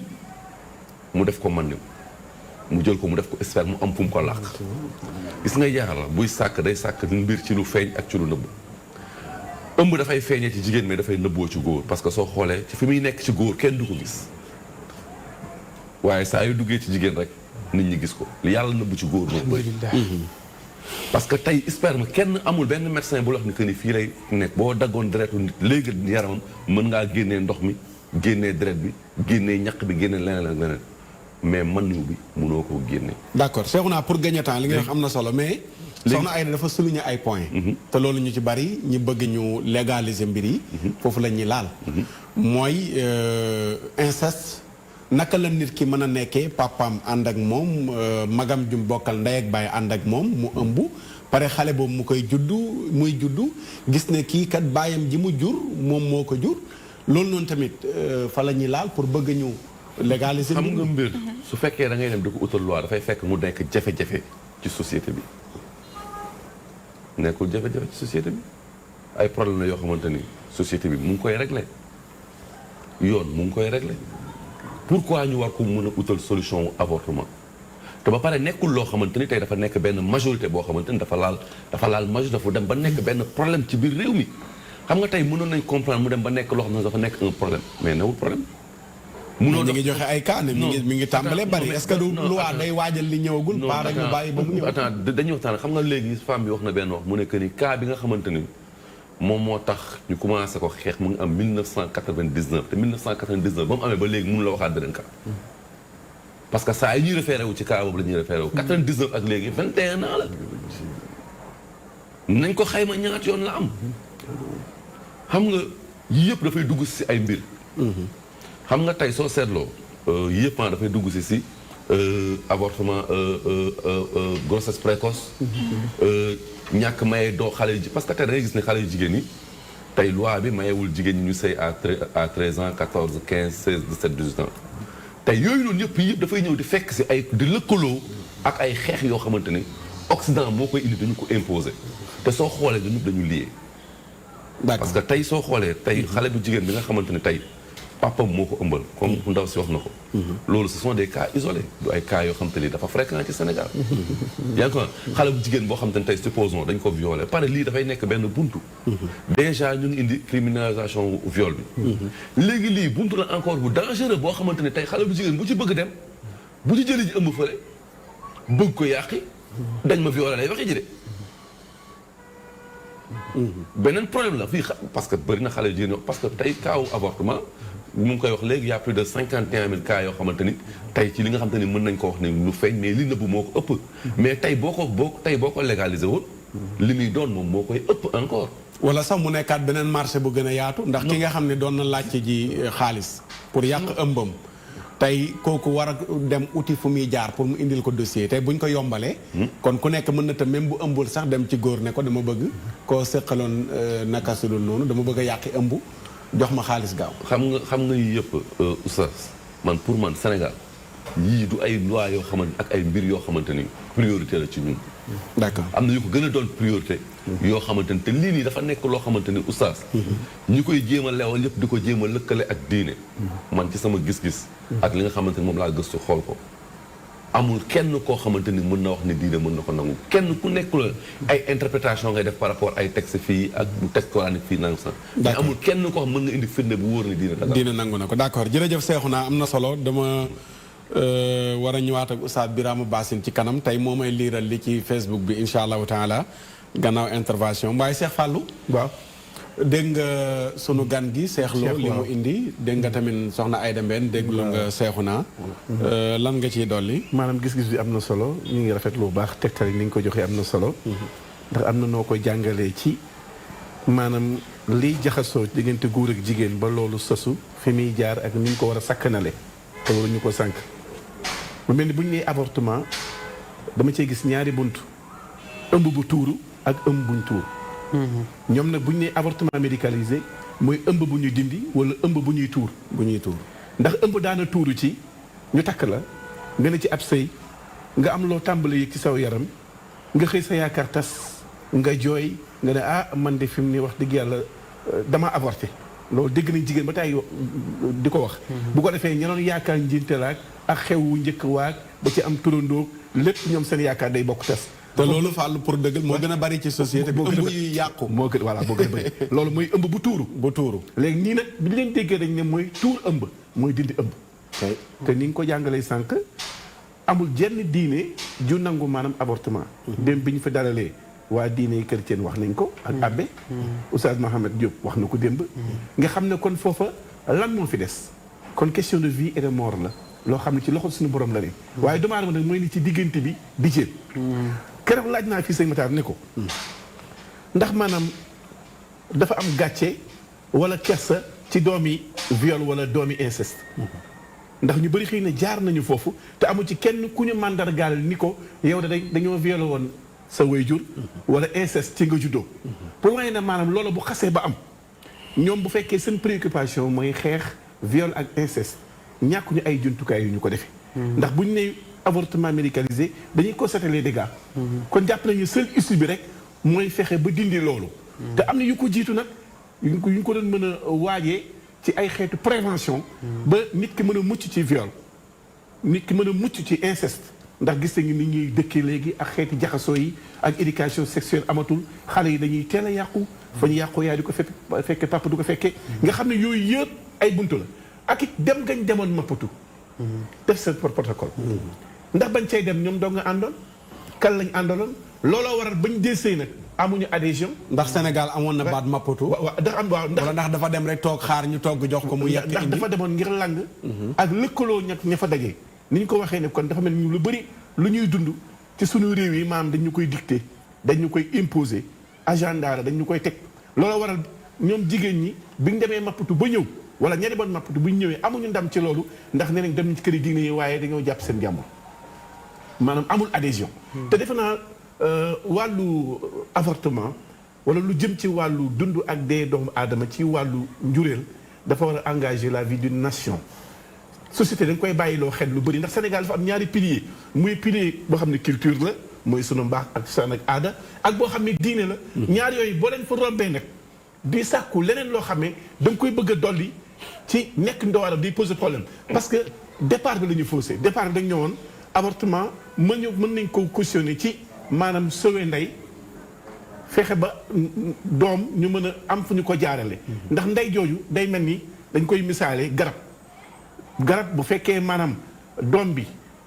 mu def ko man mu jël ko mu def ko sphère mu am fu mu ko làq gis nga yàlla buy sàkk day sàkk mbir ci lu feeñ ak ci lu nëbb ëmb dafay feeñee ci jigéen mais dafay nëbboo ci góor parce que soo xoolee ci fi muy nekk ci góor kenn du ko gis waaye saa yu duggee ci jigéen rek nit ñi gis ko li yàlla nëbb ci góor moo bëri parce que tey sperme kenn amul benn médecin bu la wax ni que ni fii lay nekk boo daggoon deretu nit léegi yaramam mën ngaa génnee ndox mi génnee deret bi génnee ñaq bi génnee leneen ak leneen mais man yu bi mënoo koo génne. d'accord Cheikhouna pour gagner temps li nga wax am na solo mais. soxna Aïda dafa souligner ay points. te loolu ñu ci bari ñi bëgg ñu légaliser mbir yi. foofu la ñuy laal. mooy inceste naka la nit ki mën a nekkee papaam ànd ak moom magam jum bokkal ndey ak baay ànd ak moom mu ëmb pare xale boobu mu koy muy juddu gis ne kii kat baayam ji mu jur moom moo ko jur loolu noonu tamit fa la ñuy laal pour bëgg ñu. légaliser xam nga mbir su fekkee da ngay dem di ko utal loi dafay fekk mu nekk jafe-jafe ci société bi nekkul jafe-jafe ci société bi ay problème la yoo xamante ni société bi mu ngi koy régler yoon mu ngi koy régler pourquoi ñu war ko mën a utal solution avortement te ba pare nekkul loo xamante ni tey dafa nekk benn majorité boo xamante ni dafa laal majorité dafa dem ba nekk benn problème ci biir réew mi xam nga tey mënoon nañ comprendre mu dem ba nekk loo xam ne dafa nekk un problème mais newul problème munoo ngi joxe ay cas ne mi ngi tàmbalee bari est-ce que du loi day waajal li ñëwagul pas rek ñu bàyyi ba mu ñëw attends dañuy waxtaan xam nga léegi femme bi wax na benn wax mu ne que ni cas bi nga xamante ni moom moo tax ñu commencé ko xeex mu ngi am 1999 te 1999 ba mu amee ba léegi mënu la waxaat beneen cas parce que saa yi ñuy référé wu ci cas boobu la ñuy référé wu 99 ak léegi 21 ans la nañ ko xayma ñaat yoon la am xam nga yii yëpp dafay dugg si ay mbir xam nga tey soo seetloo yëpp dafay dugg si avortement grossesse précoce ñàkk maye doo xale yi parce que tey da ngay gis ne xale yu jigéen ñi tey loi bi mayewul jigéen ñi ñu sëy à 13 ans 14 15 16 17 18 ans tey yooyu noonu yëpp dafay ñëw di fekk si ay di lëkkaloo ak ay xeex yoo xamante ni Occident moo koy indi dañu ko imposer te soo xoolee dañu lié parce que tey soo xoolee tey xale bu jigéen bi nga xamante ni tey papam moo ko ëmbal comme ndaw si wax na ko loolu ce sont des cas isolés du ay cas yoo xam te ni dafa fréquent ci Sénégal yaa ngi ko xale bu jigéen boo xam te ni tey supposons dañ ko violé pare lii dafay nekk benn buntu déjà ñu ngi indi criminalisation viol bi léegi lii buntu la encore bu dangereux boo xamante ni tey xale bu jigéen bu ci bëgg dem bu ci jëli ji ëmb fële bëgg ko yàqi dañ ma violé lay waxee ji de beneen problème la fii parce que bëri na xale yu jigéen parce que tey kaawu avortement mu ngi koy wax léegi y' a plus de 51 000 cas yoo xamante ni tey ci li nga xamante ni mën nañ ko wax ne lu feeñ mais li nëbbu moo ko ëpp. mais tey boo ko légaliser woon. li muy doon moom moo koy ëpp encore. wala sax mu nekkaat beneen marché bu gën a yaatu. ndax ki nga xam ne doon na laajte ji xaalis. pour yàq ëmbam. tey kooku war a dem uti fu muy jaar pour mu indil ko dossier tey buñ ko yombalee. kon ku nekk mën na tam même bu ëmbul sax dem ci góor ne ko dama bëgg. koo seqaloon naka su dul noonu dama bëgg a yàqi ëmb. jox ma xaalis gaaw. xam nga yii yëpp oustaz man pour man Sénégal yii du ay loi yoo xamante ak ay mbir yoo xamante ni priorité la ci ñun. d'accord am na yu ko gën a doon priorité. yoo xamante ni te lii nii dafa nekk loo xamante ni oustaz. ñi koy jéem a lewal yëpp di ko jéem a lëkkale ak diine. man ci sama gis-gis. ak li nga xamante ni moom laa gëstu xool ko. amul kenn koo xamante ni mën na wax ne diine mën na ko nangu kenn ku nekk la ay interprétation ngay def par rapport ay texte fii ak bu texte coranique fii nang sax mais amul kenn koo xam mën nga indi firnde bu wóor ne diine nangu na ko d'accord jërëjëf Cheikhouna am na solo dama war a ñëwaat ak Oustaz Birama Bassine ci kanam tey moo may liiral li ci Facebook bi insha allahu taala gannaaw intervention waaye Cheikh Fallou waaw dégg nga sunu gan gi Cheikh Lo li mu indi dégg nga tamit soxna Aïda Mbène déglu nga Cheikhouna lan nga ciy dolli maanaam gis-gis bi am na solo ñu ngi rafetlu bu baax tegtal yi ni nga ko joxee am na solo ndax am na noo ko jàngalee ci maanaam liy jaxasoo diggante góor ak jigéen ba loolu sosu fi muy jaar ak ni ñu ko war a sakkanale te waruñu ko sànq mu mel ni bu ñu nee avortement dama cee gis ñaari bunt ëmb bu tuuru ak ëmb buñ tuur ñoom nag bu ñu nee avortement médicalisé mooy ëmb bu ñuy dindi wala ëmb bu ñuy tuur ndax ëmb daana tuuru ci ñu takk la nga ne ci ab sëy nga am loo tàmbali yëg ci saw yaram nga xëy sa yaakaar tas nga jooy nga ne ah man de fi mu ne wax dëgg yàlla dama avorté loolu dégg nañ jigéen ba tey di ko wax bu ko defee ñenoon yaakaar njinte laak ak xew wu njëkk waak ba ci am turandoo lépp ñoom seen yaakaar day bokk tas te loolu fàllu pour dëggal moo gën a bari ci société bi ëmb yu yàqu moo gën voilà moo gën a bari loolu mooy ëmb bu tuuru léegi nii nag bi ñu leen déggee dañ ne mooy tuur ëmb mooy dindi ëmb te ni nga ko jàngalee sànq amul jenn diine ju nangu maanaam avortement dem bi ñu fa dalalee waa diine yi chrétien wax nañ ko ak abbé Oustaz Mohamed Diop wax na ko démb nga xam ne kon foofa lan moo fi des kon question de vie et de mort la loo xam ne ci loxo suñu borom la ne waaye doomu aadama nag mooy ni ci diggante bi di jéem keroog laaj naa fii sëñ Matar ne ko ndax maanaam dafa am gàcce wala kersa ci doomi viol wala doomi inceste ndax ñu bëri xëy na jaar nañu foofu te amu ci kenn ku ñu màndargaal ni ko yow da dañoo violé woon sa waajur wala inceste ci nga juddoo pour waaye na maanaam loolu bu xasee ba am ñoom bu fekkee seen préoccupation mooy xeex viol ak inceste ñàkkuñu ay jumtukaay yu ñu ko defee ndax bu ñu nee avortement médicalisé dañuy constater les dégâts kon jàpp nañu seul issue bi rek mooy fexe ba dindi loolu te am na yu ko jiitu nag yu ñu ko doon mën a waajee ci ay xeetu prévention ba nit ki mën a mucc ci viol nit ki mën a mucc ci inceste ndax gis nañu ni ñuy dëkkee léegi ak xeeti jaxasoo yi ak éducation sexuelle amatul xale yi dañuy teel a yàqu fa ñu yàqu yaay di ko fekke papa du ko fekkee nga xam ne yooyu yëpp ay buntu la ak it dem gañ demoon Maputo def seen protocole ndax bañ cay dem ñoom doo nga àndoon kan lañ àndaloon looloo waral bañ desee nag amuñu adhésion ndax Sénégal amoon na baat Maputo ndax dafa dem rek toog xaar ñu togg jox ko mu yekk ndax dafa demoon ngir lang ak lëkkaloo ña fa dajee ni ñu ko waxee ne kon dafa mel ni lu bëri lu ñuy dund ci suñu réew yi maanaam dañu koy dicté dañu koy imposer agenda la dañu koy teg looloo waral ñoom jigéen ñi bi ñu demee Maputo ba ñëw wala ña demoon Maputo bu ñu ñëwee amuñu ndam ci loolu ndax nee nañ dem nañ ci kër yi diine yi waaye dañoo jàpp seen jàmbur maanaam amul adhésion te defe naa wàllu avortement wala lu jëm ci wàllu dund ak dee doomu aadama ci wàllu njureel dafa war a engager la vie d'une nation société dañ koy bàyyiloo xel lu bëri ndax Sénégal dafa am ñaari pilier muy pilier boo xam ne culture la mooy sunu mbaax ak saan ak aada ak boo xam ne diine la ñaar yooyu boo leen fa rombee nag di sàkku leneen loo xam ne da nga koy bëgg a dolli ci nekk ndoowaram di poser problème parce que départ bi la ñu faussé départ bi dañ ñëwoon avortement mën nañ ko cautionner ci maanaam sauver ndey fexe ba doom ñu mën a am fu ñu ko jaarale ndax ndey jooju day mel ni dañ koy misaale garab bu fekkee maanaam doom bi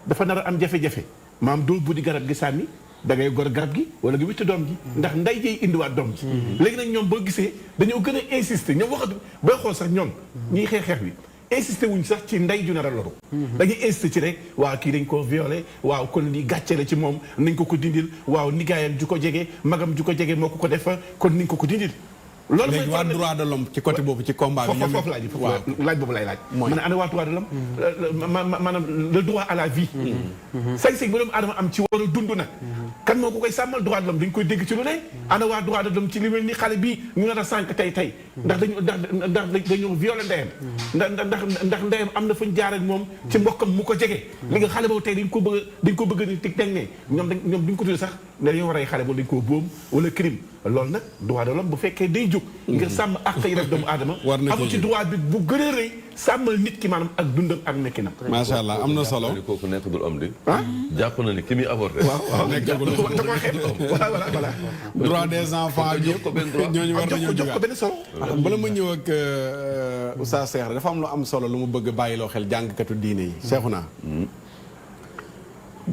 dafa nar a am jafe-jafe maanaam doo buddi garab gi sànni da ngay gor garab gi wala nga witti doom ji ndax nday jey indiwaat doom ji léegi nag ñoom boo gisee dañoo gën a insister ñoom waxatu booy xool sax ñoom ñiy xeex bi insister wuñ sax ci nday ju nar a loru dañuy insister ci rek waaw kii dañ ko violé waaw kon lii gàcce la ci moom nañ ko dindil waaw nigaayam ju ko jege magam ju ko jege moo ko def kon nañ ko dindil loolu léegi waa droit de l'homme ci côté boobu ci combat bi foofu laaj boobu lay laaj ma ne ana waa droit de l'homme maanaam le droit à la vie sañ-sañ bu doomu aadama am ci war a dund nag kan moo ko koy sàmmal droit de l'homme dañ koy dégg ci lu ne ana waa droit de l'homme ci li mel ni xale bii ñu nar a sànq tey ndax dañoo violé ndeyam ndax ndeyam am na fañ jaar ak moom ci mbokkam mu ko jege li nga xale boobu tey dañ ko bëgg ni tig teg ne ñoom duñ ko tuddee sax dañoo war a xale boobu dañ koo boom wala crime loolu nag droit de l'homme bu fekkee day jóg ngir sàmm ak yi rek doomu aadama amu ci droit bi bu gën a rëy sàmmal nit ki maanaam ak dundam ak nekkinam macha allah am na solo kooku nekkul homme di jàpp na ni ki muy avorté waaw nekkagul voilà droit des enfants bi ñooñu war nañoo jox ko benn solo bala ma ñëw ak Oustaz Cheikh dafa am lu am solo lu mu bëgg bàyyiloo xel jàngkatu diine yi Cheikhouna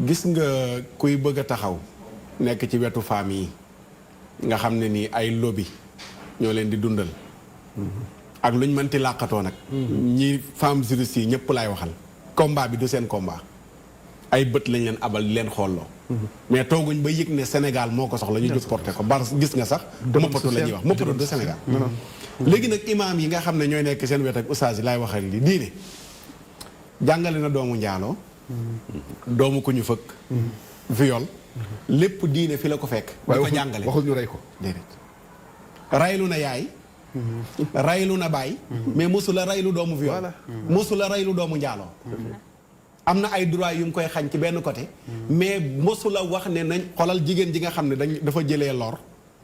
gis nga kuy bëgg a taxaw nekk ci wetu famille yi nga xam ne nii ay lobby ñoo leen di dundal ak luñ mënti làqatoo nag ñi femmes juristes yi ñëpp laay waxal combat bi du seen combat ay bët lañ leen abal di leen xoolloo mais tooguñ ba yëg ne Sénégal moo ko soxla ñu jóg porté ko bar gis nga sax Maputo la ñuy wax Maputo du Sénégal léegi nag imaam yi nga xam ne ñooy nekk seen wet ak ustaas yi laay waxal li diine jàngale na doomu njaaloo doomu ku ñu fëkk viol lépp diine fi la ko fekk di ko jàngale waxul ñu rey ko déedéet raylu na yaay raylu na baay mais mosu la raylu doomu viol mosu la raylu doomu njaaloo am na ay droit yu mu koy xañ ci benn côté mais mosula wax ne nañ xoolal jigéen ji nga xam ne dafa jëlee lor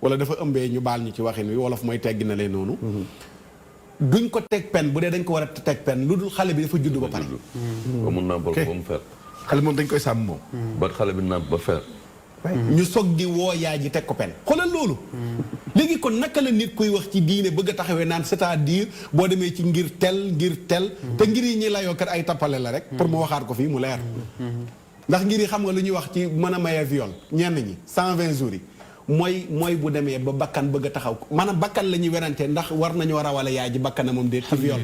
wala dafa ëmbee ñu baal ñu ci waxin wi wolof mooy teggi na leen noonu duñ ko teg pen bu dee dañ ko war a teg pen lu dul xale bi dafa judd ba pare ba mun nàmpal ko ba mu fer xale moom dañ koy sàmm moom ba xale bi nàmp ba fer ñu soog di woo yaay ji teg ko pen xoolal loolu léegi kon naka la nit kuy wax ci diine bëgg a taxawee naan c'est-à-dire boo demee ci ngir tel te ngir yi ñi layoo kat ay tappale la rek pour mu waxaat ko fii mu leer ndax ngir yi xam nga lu ñuy wax ci mën a maye viol ñenn ñi 120 jours yi mooy bu demee ba bakkan bëgg a taxaw maanaam bakkan la ñuy werante ndax war nañoo rawale yaay ji bakkana moom déet ci viol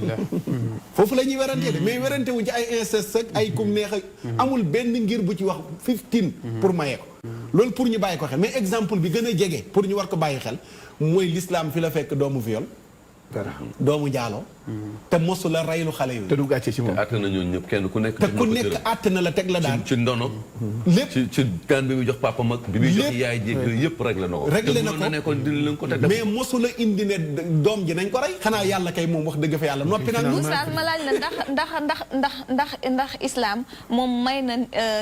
foofu la ñuy werantee de mais werante wu ci ay inceste ak ay kum neex ak amul benn ngir bu ci wax 15 pour maye ko loolu pour ñu bàyyi ko xel mais exemple bi gën a jege pour ñu war ko bàyyi xel mooy l'islam fi la fekk doomu viol doomu jaaloo te mosu la raylu xale yooyu. te du gàcce ci moom te àtte na ñooñu ñëpp kenn ku nekk. te ku nekk àtte na la teg la daan ci ndono. lépp ci gaan bi muy jox papa mag. bi muy jox yaay jéeg yooyu yëpp réglé na ko. réglé na te mënoon na ko dindi leen ko te def mais mosu la indi ne doom ji nañ ko rey. xanaa yàlla kay moom wax dëgg fa yàlla noppi na. Oustaz ma laaj la ndax islam moom may na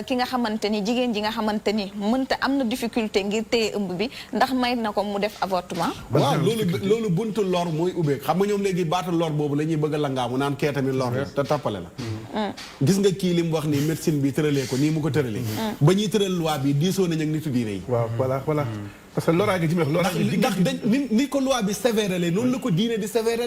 ki nga xamante ni jigéen ji nga xamante ni mënta am na difficulté ngir téye ëmb bi ndax may na ko mu def avortement. waaw loolu buntu lor mooy ubbeek xam nga ñoom léegi baatu lor boobu la ñuy bëgg a langaamu naan kee tamit lor te tappale la gis nga kii li mu wax nii médecine bi tëralee ko nii mu ko tëralee ba ñuy tëral loi bi diisoo nañ ak nitu diine yi waaw voilà parce que loraange ji may wax loraange ndax dañ ni ko loi bi sévéré noonu la ko diine di sévéré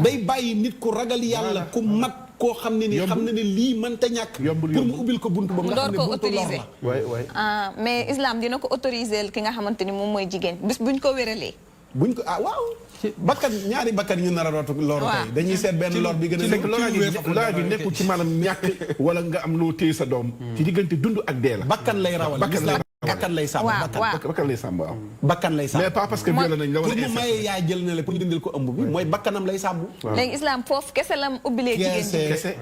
day bàyyi nit ku ragal yàlla ku mat koo xam ne ni xam na ne lii mënta ñàkk pour mu ubbil ko buntu ba nga xam ne buntu lor la mais islam dina ko autoriser ki nga xamante ni moom mooy jigéen bis buñ ko wéralee buñ ko waaw bakkan ñaari bakkan ñu nar a rootu loru tey dañuy seet benn lor bi gën a lor gi nekkul ci maanaam ñàkk wala nga am loo téye sa doom ci diggante dund ak dee la bakkan lay rawal bakkan lay sàmm bakkan lay sàmm waaw bakkan lay sàmm mais pas parce que violé nañ la wala pour mu maye yaay jël na la pour ñu dindil ko ëmb bi mooy bakkanam lay sàmm léegi islam foofu kese la ubbilee jigéen kese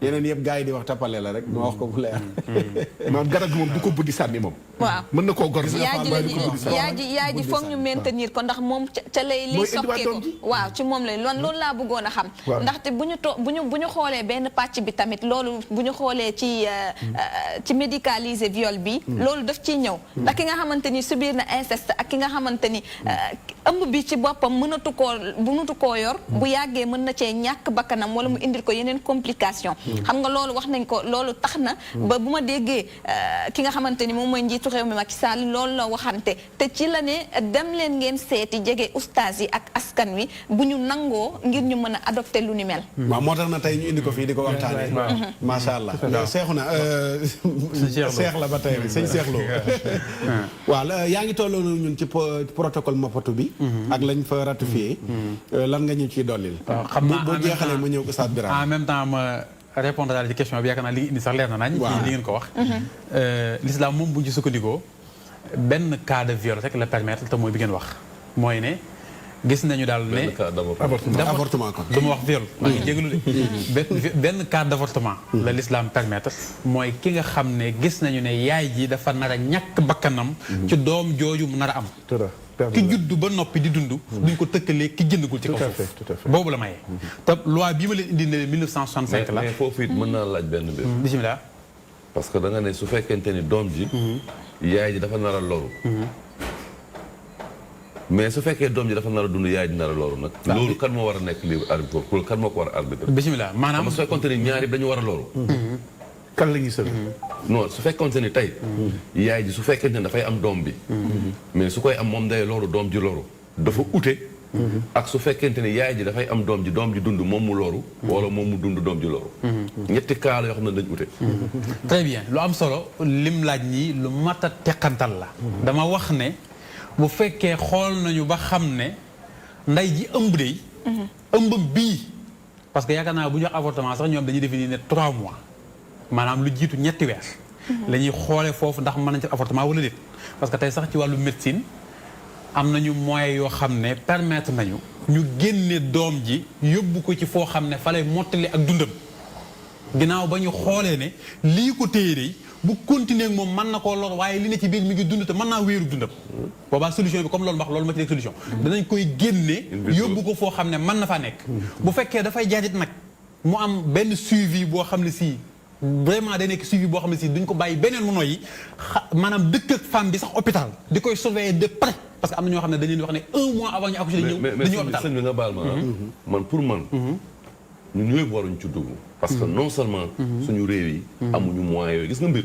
yeneen yëpp gars yi di wax tappale la rek ma wax ko bu leer maanaam garab gi moom du ko buddi sànni moom waaw mën na koo gor yaay ji foog ñu maintenir ko ndax moom ca lay liy sokkee ko waaw ci moom lay loolu laa bëggoon a xam ndaxte bu ñu xoolee benn pàcc bi tamit loolu bu ñu xoolee ci médicaliser viol bi loolu daf ciy ñëw ndax ki nga xamante ni subir na inceste ak ki nga xamante ni ëmb bi ci boppam mënatu koo yor bu yàggee mën na cee ñàkk bakkanam wala mu indil ko yeneen complication xam nga loolu wax nañ ko loolu tax na ba bu ma déggee ki nga xamante ni moom mooy njiitu réew mi Macky Sall loolu la waxante te ci la ne dem leen ngeen seeti jege ustaas yi ak askan wi bu ñu nangoo ngir ñu mën a adopté lu ni mel. waaw moo tax na tey ñu indi ko fii di ko waxtaanee. macha allah seexu na seex la ba tey rek sëñ Seex Lo waaw yaa ngi tolloon ñun ci protocole Maputo bi. ak lañ fa ratifié. lan nga ñu ciy dollil. xam naa boo jeexalee ma ñëw ko Oustaz Birame. en même temps ma répondre daal ci question bi yaakaar naa li nga indi sax leer na nañ. waaw li ngeen ko wax. l'islam moom bu ñu ci sukkandikoo benn cas de viol rek la permettre te mooy bi ngeen wax mooy ne gis nañu daal ne. avortement kon du ma wax viol. maa ngi jégalu de benn cas d' avortement. la l'islam permettre mooy ki nga xam ne gis nañu ne yaay ji dafa nar a ñàkk bakkanam. ci doom jooju mu nar a am. ki juddu ba noppi di dund. duñ ko tëkkalee ki jëndagul ci kaw foofu. boobu la maye. te loi bii ma leen indi ne 1965 la. mais foofu it mën naa laaj benn mbir. bisimilah. parce que da nga ne su fekkente ni doom ji. yaay ji dafa nar a loru. mais su fekkee doom ji dafa nar a dund yaay ji nar a loru nag. loolu kan moo war a nekk libre arbitre pour kan moo ko war a arbitre. bisimilah maanaam su fekkoonte ni ñaari dañu war a loru. kan la ñuy sël. non su fekkoonte ni tey. yaay ji su fekkente ni dafay am doom bi. mais su koy am moom day loru doom ji loru. dafa ute. ak su fekkente ni yaay ji dafay am doom ji dund moom mu loru. wala moom mu dund doom ji loru. ñetti cas la yoo xam ne dañ ute. très bien lu am solo lim laaj ñi lu mat a teqantal la. dama wax ne. bu fekkee xool nañu ba xam ne nday ji ëmb de ëmb bii parce que yaakaar naa bu ñu wax avortement sax ñoom dañuy définir ne 3 mois maanaam lu jiitu ñetti weer la ñuy xoolee foofu ndax mën nañ ci avortement wala déet parce que tey sax ci wàllu médecine am nañu moyens yoo xam ne permettre nañu ñu génne doom ji yóbbu ko ci foo xam ne fa lay mottali ak dundam ginnaaw ba ñu xoolee ne lii ko téye de bu continuer moom mën na koo lor waaye li ne ci biir mi ngi dund te mën naa wéeru dundam boobaa solution bi comme loolu wax loolu ma ci nekk solution danañ koy génne yóbbu ko foo xam ne mën na faa nekk bu fekkee dafay jaajit nag mu am benn suivi boo xam ne si vraiment day nekk suivi boo xam ne si duñ ko bàyyi beneen mu noyyi maanaam dëkk ak femme bi sax hôpital di koy surveiller de près parce que am na ñoo xam ne dañ leen di wax ne 1 mois avant ñu accoucher dañuy hôpital. mais sëñ bi nga baal ma man pour man ñun ñëpp waruñ ci dugg parce que non seulement suñu réew yi amuñu moyens yooyu gis nga mbir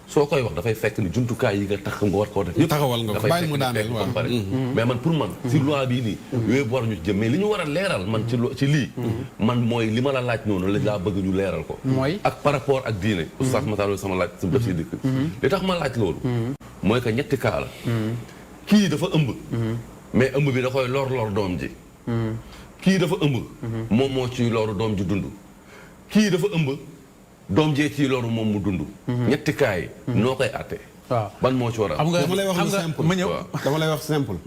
soo koy wax dafay fekk ni jumtukaay yi nga tax nga war koo def yëpp taxawal nga ko bàyyi mu daaneel ba pare mais man pour man si loi bii nii yooyu waruñu ci jëm mais li ñu war a leeral man ci lii man mooy li ma la laaj noonu la laa bëgg ñu leeral ko mooy ak par rapport ak diine oustaz Matar sama laaj sama def si dikk li tax ma laaj loolu mooy que ñetti cas la kii dafa ëmb mais ëmb bi da koy lor doom ji kii dafa ëmb moom moo ci loru doom ji dund kii dafa ëmb doom jee ci loru moom mu dund ñetti kaay noo koy àtte waaw ban moo ci war a dama lay wax lu simple ma ñëw dama lay wax simple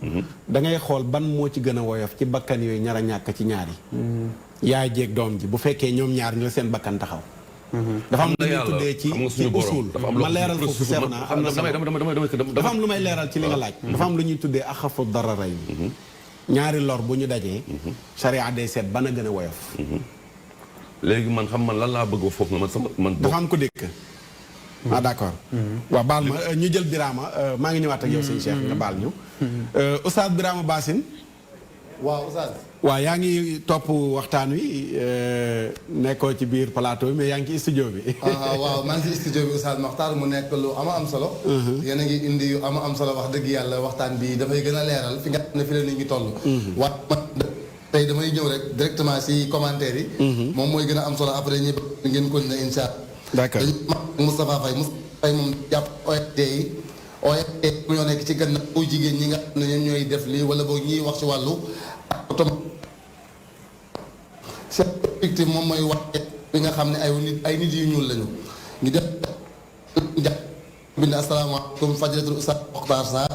da ngay xool ban moo ci gën a woyof ci bakkan yooyu ñaar a ñàkk ci ñaar yi yaay jeeg doom ji bu fekkee ñoom ñaar ñu la seen bakkan taxaw dafa am lu ñuy tuddee ci usul ma leeral foofu seet naa am na dafa am lu may leeral ci li nga laaj dafa am lu ñuy tuddee axafu dararay bi ñaari lor bu ñu dajee charia day seet ban a gën a woyof léegi man xam man lan laa bëgg foofu na man dafa am ko dékk ah d'accord waaw baal ma ñu jël Birama maa ngi ñëwaat ak yow sëñ Cheikh nga baal ñu Oustaz Birama Bassine waaw Oustaz waaw yaa ngi topp waxtaan wi nekkoo ci biir plateau bi mais yaa ngi ci studio bi waaw maa ngi ci studio bi Oustaz Makhtar mu nekk lu am solo yéen a ngi indi yu am solo wax dëgg yàlla waxtaan bi dafay gën a leeral fi nga xam ne fi la nit ñi toll waaye man tey damay ñëw rek directement si commentaire yi moom mooy gën a am solo après ñi ngeen ko ne insha Allah d'accord Moustapha Faye moom jàpp OFD yi OFD ñoo nekk ci gannaaw jigéen ñi nga xam ne ñoom ñooy def lii wala boog ñiy wax ci wàllu seen victime moom mooy wax bi nga xam ne ay nit yu ñuul lañu ñu def jàpp bind asalaamaaleykum fajratul Oustaz Makhtar Sarr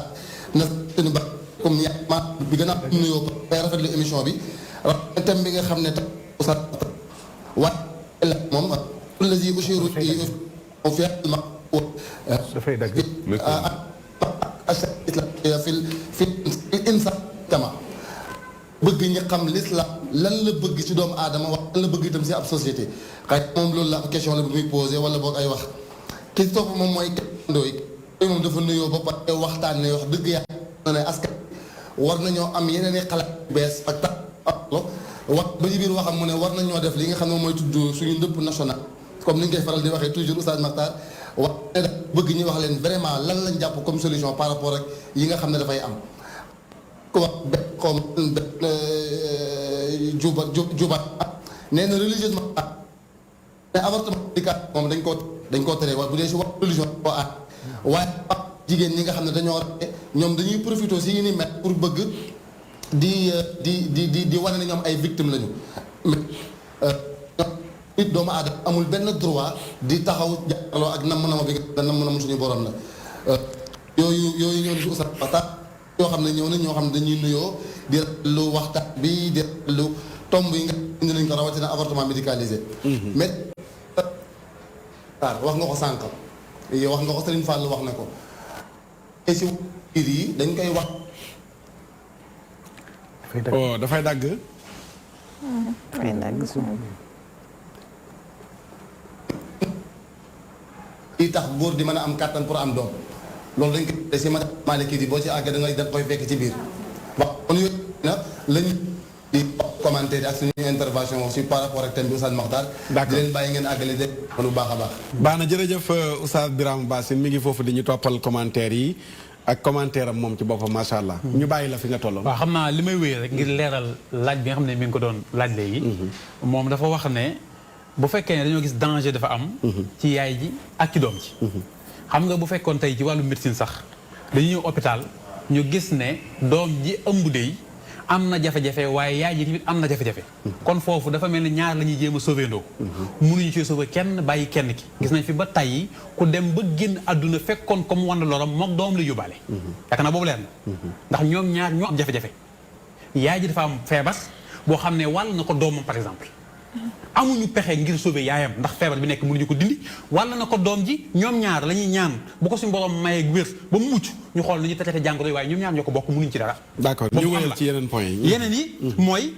na seen ba comme ma bi gën a am nuyoo bay rafetlu émission bi thème bi nga xam ne tam Oustaz waaye moom lazi ushiru fi dafay dagg fi insan tama bëgg ñi xam l'islam lan la bëgg ci doomu aadama wax lan la bëgg itam si ab société xëy moom loolu la question la bu muy posé wala boog ay wax ki topp moom mooy ndooy moom dafa nuyoo ba pare waxtaan ne wax dëgg yàlla ne askan war nañoo am yeneen i xalaat bees ak wax ba ci biir waxam mu ne war nañoo def li nga xam ne mooy tudd suñu ndëpp national comme ni ñu koy faral di waxee toujours Oustaz Makhtar wax ne da bëgg ñu wax leen vraiment lan lañ jàpp comme solution par rapport ak yi nga xam ne dafay am ku wax xom juba nee na religieusement ne avortement médical moom dañ koo tere waaye bu dee si wax religion koo aat waaye jigéen ñi nga xam ne dañoo rate ñoom dañuy profité si yi ni met pour bëgg di wane ne ñoom ay victimes lañu nit doomu aadama amul benn droit di taxaw jàkkaarloo ak namm-nama bi nga namm-nam suñu borom la yooyu ñëw na si Oustaz Makhtar yoo xam ne ñëw na ñoo xam ne dañuy nuyoo di lu waxtaan bi di lu tomb yi nga indi nañ ko rawatina avortement médicalisé mais wax nga ko sànq wax nga ko Serigne Fall wax na ko te si biir yi dañ koy wax dafay dagg lii tax góor di mën a am kàttan pour am doom loolu dañ koy si ma Maliki yi boo ci àgg da ngay da koy fekk ci biir wax kon yooyu na lañu di commentaire ak suñu intervention si par rapport ak thème bi Oustaz Makhtar di leen bàyyi ngeen àggale de lu baax a baax baax na jërëjëf Oustaz Birama Bassine mi ngi foofu di ñu toppal commentaire yi ak commentaire am moom ci boppam macha allah. ñu bàyyi la fi nga tolloon. waaw xam naa li may wéy rek ngir leeral laaj bi nga xam ne mi ngi ko doon laaj léegi. moom dafa wax ne bu fekkee ne dañoo gis danger dafa am. ci yaay ji ak ci doom ji. xam nga bu fekkoon tey ci wàllu médecine sax dañuy ñëw hôpital ñu gis ne doom ji ëmb dey am na jafe-jafe waaye yaay ji tamit am na jafe-jafe. kon foofu dafa mel ni ñaar la ñuy jéem a sauver ndoo mënuñu ci sauver kenn bàyyi kenn ki. gis nañ fi ba tey ku dem ba génn àdduna fekkoon comme wan loram moom doom la yóbbaale. yaakaar naa boobu leer na. ndax ñoom ñaar ñoo am jafe-jafe. yaay ji dafa am feebar boo xam ne wàll na ko doomam par exemple. amuñu pexe ngir sauver yaayam ndax feebar bi nekk mënuñu ko dindi wàll na ko doom ji ñoom ñaar la ñuy ñaan bu ko suñu borom mayee wér ba mu mucc ñu xool nu ñu traité jàngoro yi waaye ñoom ñaar ñoo ko bokk mënuñ ci dara. d'accord ñu wéyal ci yeneen point yi. yeneen yi mooy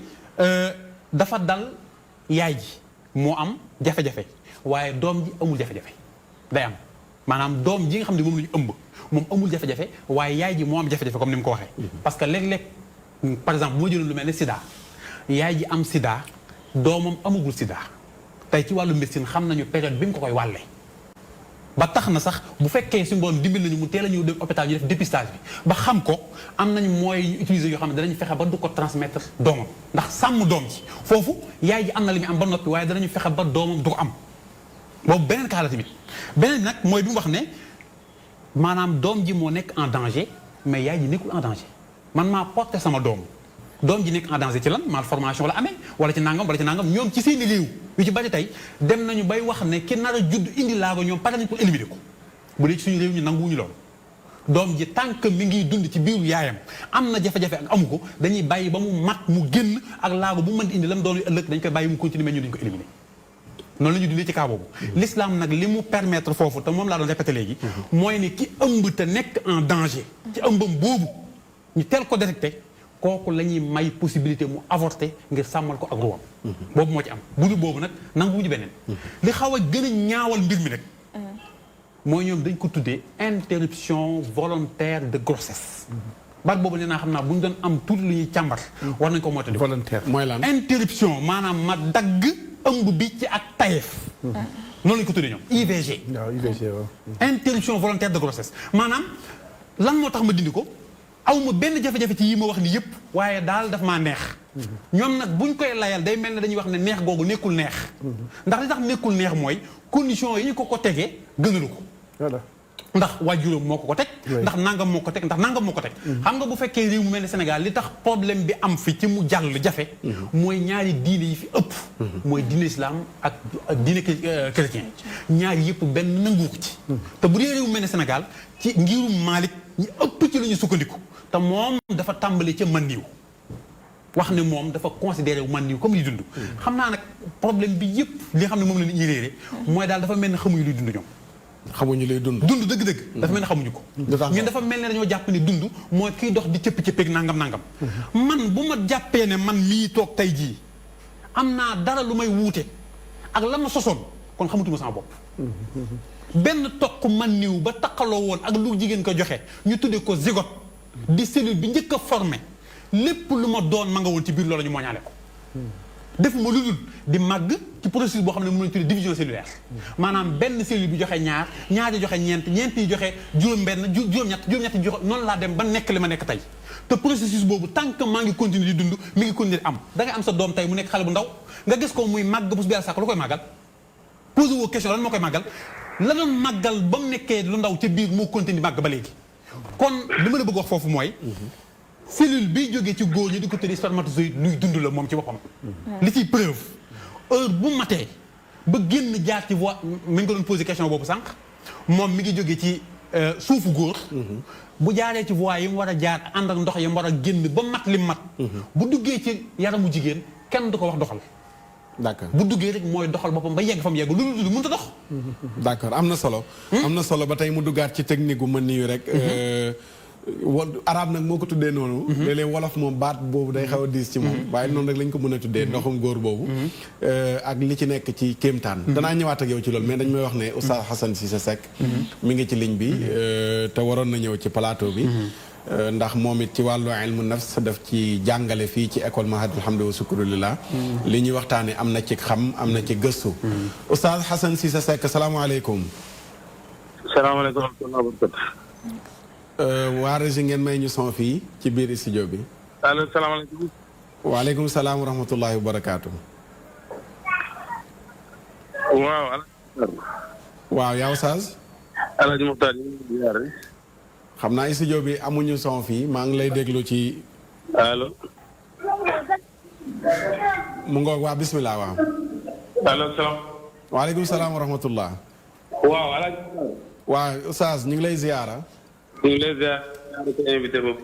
dafa dal yaay ji moo am jafe-jafe waaye doom ji amul jafe-jafe day am maanaam doom ji nga xam ne moom la ñu ëmb moom amul jafe-jafe waaye yaay ji moo am jafe-jafe comme ni mu ko waxee. parce que léeg-léeg par exemple bu ma jëloon lu mel ne Sida yaay ji am Sida doomam amagul Sida tey ci wàllu médecine xam nañu période bi mu ko koy wàlle ba tax na sax bu fekkee suñu borom dimbil nañu mu teel a ñëw dem hôpital ñu def dépistage bi ba xam ko am nañu moyens yu utiliser yoo xam ne danañu fexe ba du ko transmettre doomam ndax sàmm doom ji foofu yaay ji am na li muy am ba noppi waaye danañu fexe ba doomam du ko am boobu beneen cas la tamit beneen nag mooy bi mu wax ne maanaam doom ji moo nekk en danger mais yaay ji nekkul en danger man maa porté sama doom ji nekk en danger ci lan malformation la amee wala ci nangam ñoom ci seeni réew yu ci bari tey dem nañu bay wax ne ki nar a judd indi laago ñoom pare nañ pour éliminer ko bu dee ci suñu réew ñu nanguwuñu loolu doom ji tant que mi ngi dund ci biiru yaayam am na jafe-jafe ak amu ko dañuy bàyyi ba mu mat mu génn ak laago bu mën di indi lam doon ëllëg dañ koy bàyyi mu continuer mais ñu dañ ko éliminer noonu la ñuy dundee ci cas boobu l'islam nag li mu permettre foofu te moom laa doon répété léegi mooy ne ki ëmb te nekk en danger ci ëmbam boobu ñu teel ko détecté kooku la ñuy may possibilité mu avorter ngir sàmmal ko ak ruwam boobu moo ci am bu dul boobu nag nanguwuñu beneen li xaw a gën a ñaawal mbir mi nag mooy ñoom dañ ko tuddee interruption volontaire de grossesse baat boobu nee naa xam naa bu ñu doon am tuuti lu ñuy càmbar war nañ ko moytandi volontaire mooy lan interruption maanaam ma dagg ëmb bi ci ak tayeef noonu lañ ko tuddee ñoom IVG waaw IVG waaw interruption volontaire de grossesse maanaam lan moo tax ma dindi ko aw ma benn jafe-jafe ci yi ma wax ni yëpp waaye daal daf maa neex ñoom nag buñ koy layal day mel ne dañuy wax ne neex googu nekkul neex ndax li tax nekkul neex mooy condition yi ñu ko tegee gënalu ko ndax waajuram moo ko teg ndax nangam moo ko teg ndax nangam moo ko teg xam nga bu fekkee réew mu mel ne Sénégal li tax problème bi am fi ci mu jàll jafe mooy ñaari diine yi fi ëpp mooy diine islam ak diine chrétien ñaari yëpp benn nangu ko ci te bu dee réew mu mel ne Sénégal ci ngirum Maalik ñi ëpp ci la ñu sukkandiku te moom dafa tàmbali ca man niw wax ne moom dafa considéré wu man niw comme li dund xam naa nag problème bi yëpp li nga xam ne moom la nit ñi réere mooy daal dafa mel ne xamuñu luy dund ñoom xamuñu lay dund dëgg-dëgg dafa mel ne xamuñu ko ñun dafa mel ne dañoo jàpp ne dund mooy kiy dox di cëpp-cëppeeg nangam man bu ma jàppee ne man mii toog tey jii am naa dara lu may wuute ak la ma sosoon kon xamatuma sama bopp benn toq man niw ba taqaloo woon ak lu jigéen ko joxe ñu tuddee ko zygote di cellule bi njëkk a formé lépp lu ma doon ma nga woon ci biir loolu ñu mooñaale ko defuma lu dul di màgg ci processus boo xam ne mën nañu tuddee division cellulaire maanaam benn cellule bi joxe ñaar yi joxe ñeent yi joxe juróom-benn juróom-ñett yi joxe noonu laa dem ba nekk li ma nekk tey te processus boobu tant que maa ngi continuer di dund mi ngi continuer di am da ngay am sa doom tey mu nekk xale bu ndaw nga gis ko muy màgg bés bu yàlla sàkk lu koy màggal posé woo question lan moo koy màggal la doon màggal ba mu nekkee lu ndaw ca biir moo continuer màgg ba léegi kon li ma la bëgg wax foofu mooy cellule biy jógee ci góor ñi di ko tuddee spermatozoïde luy dund la moom ci boppam li ciy preuve heure bu matee ba génn jaar ci voie mi ngi ko doon posé question boobu sànq moom mi ngi jógee ci suufu góor bu jaaree ci voie yi mu war a jaar ànd ak ndox yi mu war a génn ba mat li mat bu duggee ci yaramu jigéen kenn du ko wax doxal d'accord bu duggee rek mooy doxal boppam ba yegg fa mu yegg lu dul mënut a dox d'accord am na solo ba tey mu duggaat ci technique gu mën niyu rek arab nag moo ko tuddee noonu léeg-léeg wolof moom baat boobu day xaw a diis ci moom waaye noonu rek lañ ko mën a tuddee ndoxum góor boobu ak li ci nekk ci kéemtaan danaa ñëwaat ak yow ci loolu mais dañ may wax ne Oustaz Assane Cissé Seck mi ngi ci ligne bi te waroon na ñëw ci plateau bi ndax moom it ci wàllu ilmu nafs daf ci jàngale fii ci école Mahadul Hamdi wa Sukrulillah li ñuy waxtaane am na ci xam am na ci gëstu Oustaz Assane Cissé Seck salaamaaleykum waa Rési ngeen may ñu son fii ci biir studio bi allo salaamaaleykum waaleykum salaam wa rahmatullahi wa barakaatu waaw yaa Oustaz Alaaji Muxtaar xam naa studio bi amuñu son fii maa ngi lay déglu ci allo mu ngoog waa bismillah waaw allo salaam waaleykum salaam wa rahmatullah waaw Alaaji waaw Oustaz ñu ngi lay ziyaara ñu ngi lay ziar ko invité boobu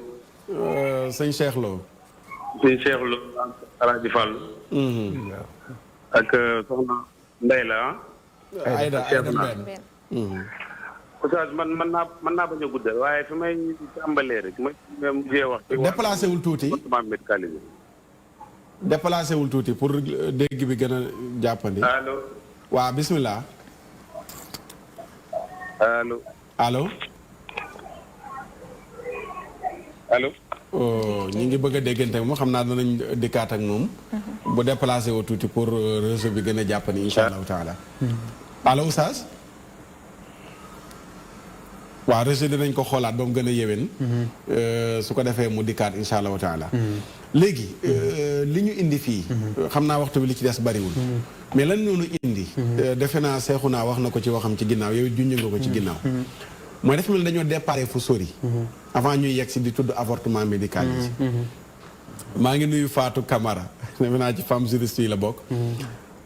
sëñ Cheikh Lo sëñ Cheikh Lo Alaaji Fall ak soxna Ndey la Ayda Oustaz man naa bañ a guddal waaye fi may tàmbalee rek ma mujjee wax ci déplacé wul tuuti médicalisé déplacé wul tuuti pour dégg bi gën a jàppandi allo waaw bismillah. allo. allo. allo. ñi ngi bëgg a déggante moom xam naa danañ dikkaat ak moom. bu déplacé wu tuuti pour réseau bi gën a jàppani incha allahu taala. allo Oustaz. waaw réseau dinañ ko xoolaat ba mu gën a yéwén. su ko defee mu dikkaat incha allahu taala. léegi li ñu indi fii. xam naa waxtu bi li ci des bariwul. mais lan noonu indi. defe naa Seexuna wax na ko ci waxam ci ginnaaw yow junj nga ko ci ginnaaw. mooy dafa mel dañoo déparé fu sori. avant ñuy yegg si di tudd avortement médicalisé. maa ngi nuyu Fatou Camara defe naa ci femme juriste yi la bokk.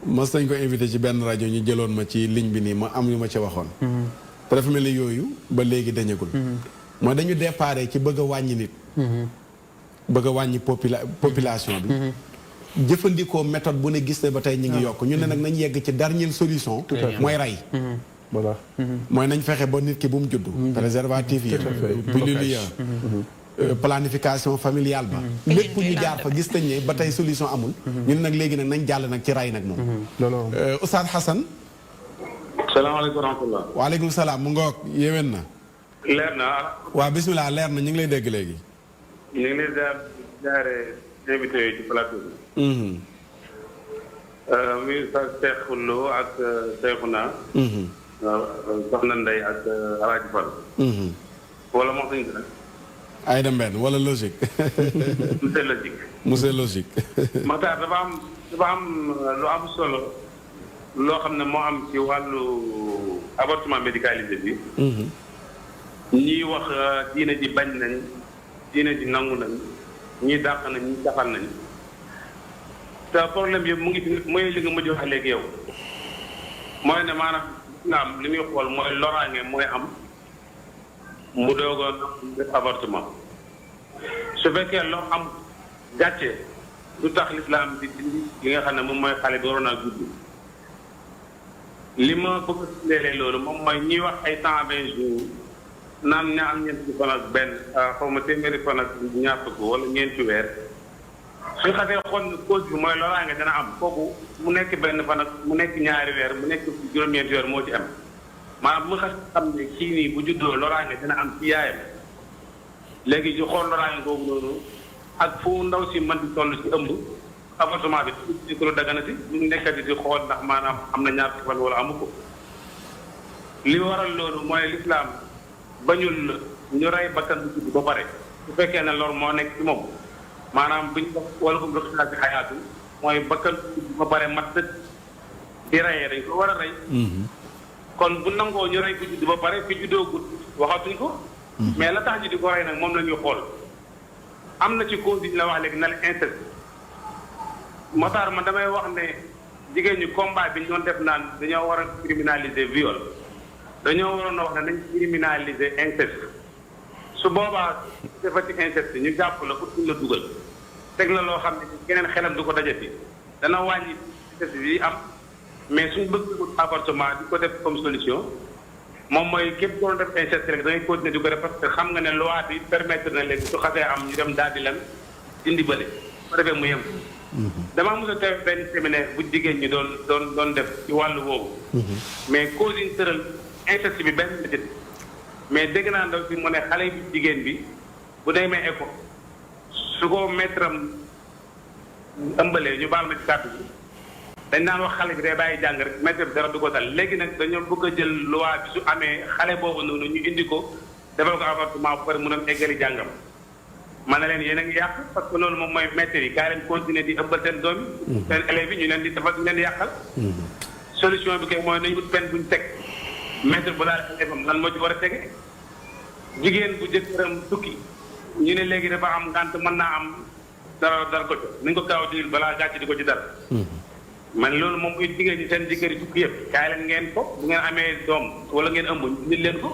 mos nañ ko invité ci benn rajo ñu jëloon ma ci ligne bi nii ma am yu ma ci waxoon. te dafa mel ni yooyu ba léegi dañagul. mooy dañu déparé ci bëgg a wàññi nit. bëgg a wàññi population bi. jëfandikoo méthode bu ne gis ne ba tey ñu ngi yokk ñu ne nag nañ yegg ci dernière solution. mooy rey. voilà. mooy nañ fexe ba nit ki bu mu judd. préservatif yi. pilule ya planification familiale ba. lépp ñu jaar fa gis nañ ne ba tey solution amul. ñu ne nag léegi nag nañ jàll nag ci rey nag moom. Oustaz Hassan. salaamaaleykum wa rahmatulah. waaleykum salaam mu ngoog yéwén na. leer na. waaw bisimilah leer na ñu ngi lay dégg léegi. ñu ngi lay jaare invité yi ci plateau bi. muy sa Cheikh Lo ak Cheikhouna. soxna Ndeye ak Alaaji Fall. wala moo xam ne. Aïda Mbène wala logique. monsieur logique. monsieur logique. Makhtar dafa am lu am solo loo xam ne moo am ci wàllu avortement médicalisé bi. ñii wax diine ji bañ nañ diine ji nangu nañ ñii dàq nañ ñii saxal nañ te problème yëpp mu ngi fi mooy li nga mujj wax léegi yow mooy ne maanaam nga am li muy xool mooy loraange mooy am mu doogoon def avortement su fekkee loo am gàcce du tax lislaam di dindi li nga xam ne moom mooy xale bi waroon a judd li ma bëgg a leelee loolu moom mooy ñuy wax ay 120 jours naan ña am ñeenti fan ak benn xaw ma téeméeri fan ak ñaar fukk wala ñeenti weer suñ xasee xool ne cause bi mooy loraange dana am kooku mu nekk benn fan ak mu nekk ñaari weer mu nekk juróom-ñeenti weer moo ci am maanaam mu xas xam ne kii nii bu juddoo loraange dana am ci yaayam léegi ñu xool loraange boobu noonu ak fu ndaw si mën di toll ci ëmb avortement bi ci ko dagana si ñu nekkati di xool ndax maanaam am na ñaar fan wala amu ko li waral loolu mooy lislaam bañul ñu rey bakkan bu judd ba pare su fekkee ne lor moo nekk ci moom maanaam buñ ko wala ko doxalaa ci xayaatu mooy bakkan bu judd ba pare mat dëkk di reyee dañ ko war a rey kon bu nangoo ñu rey bu judd ba pare fi juddoo gudd waxatuñ ko mais la tax ñu di ko rey nag moom la ñuy xool am na ci cause yi ñu la wax léegi na la inceste Matar man damay wax ne jigéen ñi combat bi ñu doon def naan dañoo war a criminaliser viol dañoo waroon a wax ne nañ criminaliser inceste su boobaa defati inceste ñu jàpp la pour la dugal teg la loo xam ne keneen xelam du ko dajati dana wàññi inceste bi am mais suñ bëgg avortement di ko def comme solution moom mooy képp doon def inceste rek da ngay continuer di ko def parce que xam nga ne loi bi permettre na léegi su xasee am ñu dem daal di lan dindi bële su ko defee mu yem. damaa mos a teew benn séminaire bu jigéen ñi doon def ci wàllu woowu. mais cause yi ñu tëral inceste bi benn la mais dégg naa ndaw si mu ne xale bi jigéen bi bu demee école su ko maître am ëmbalee ñu baal ma ci kàddu bi dañ naan wax xale bi day bàyyi jàng rek maître bi dara du ko dal léegi nag dañoo bëgg a jël loi bi su amee xale boobu noonu ñu indi ko defal ko avortement bu pare mu dem eggali jàngam. ma ne leen yéen a ngi yàq parce que loolu moom mooy maître yi kaa leen continuer di ëmbal seen doom yi seen élèves yi ñu leen di defal ñu leen di yàqal solution bi kay mooy nañu wut peine buñ teg maître bu daal élève am lan moo ci war a tege jigéen bu jëkkëram tukki ñu ne léegi dafa am ngànt mën naa am dara ko ci nañ ko gaaw a digil balaa gàcc di ko ci dara man loolu moom muy jigéen ñi seen jëkkër yi tukki yëpp kaay leen ngeen ko bu ngeen amee doom wala ngeen ëmb nit leen ko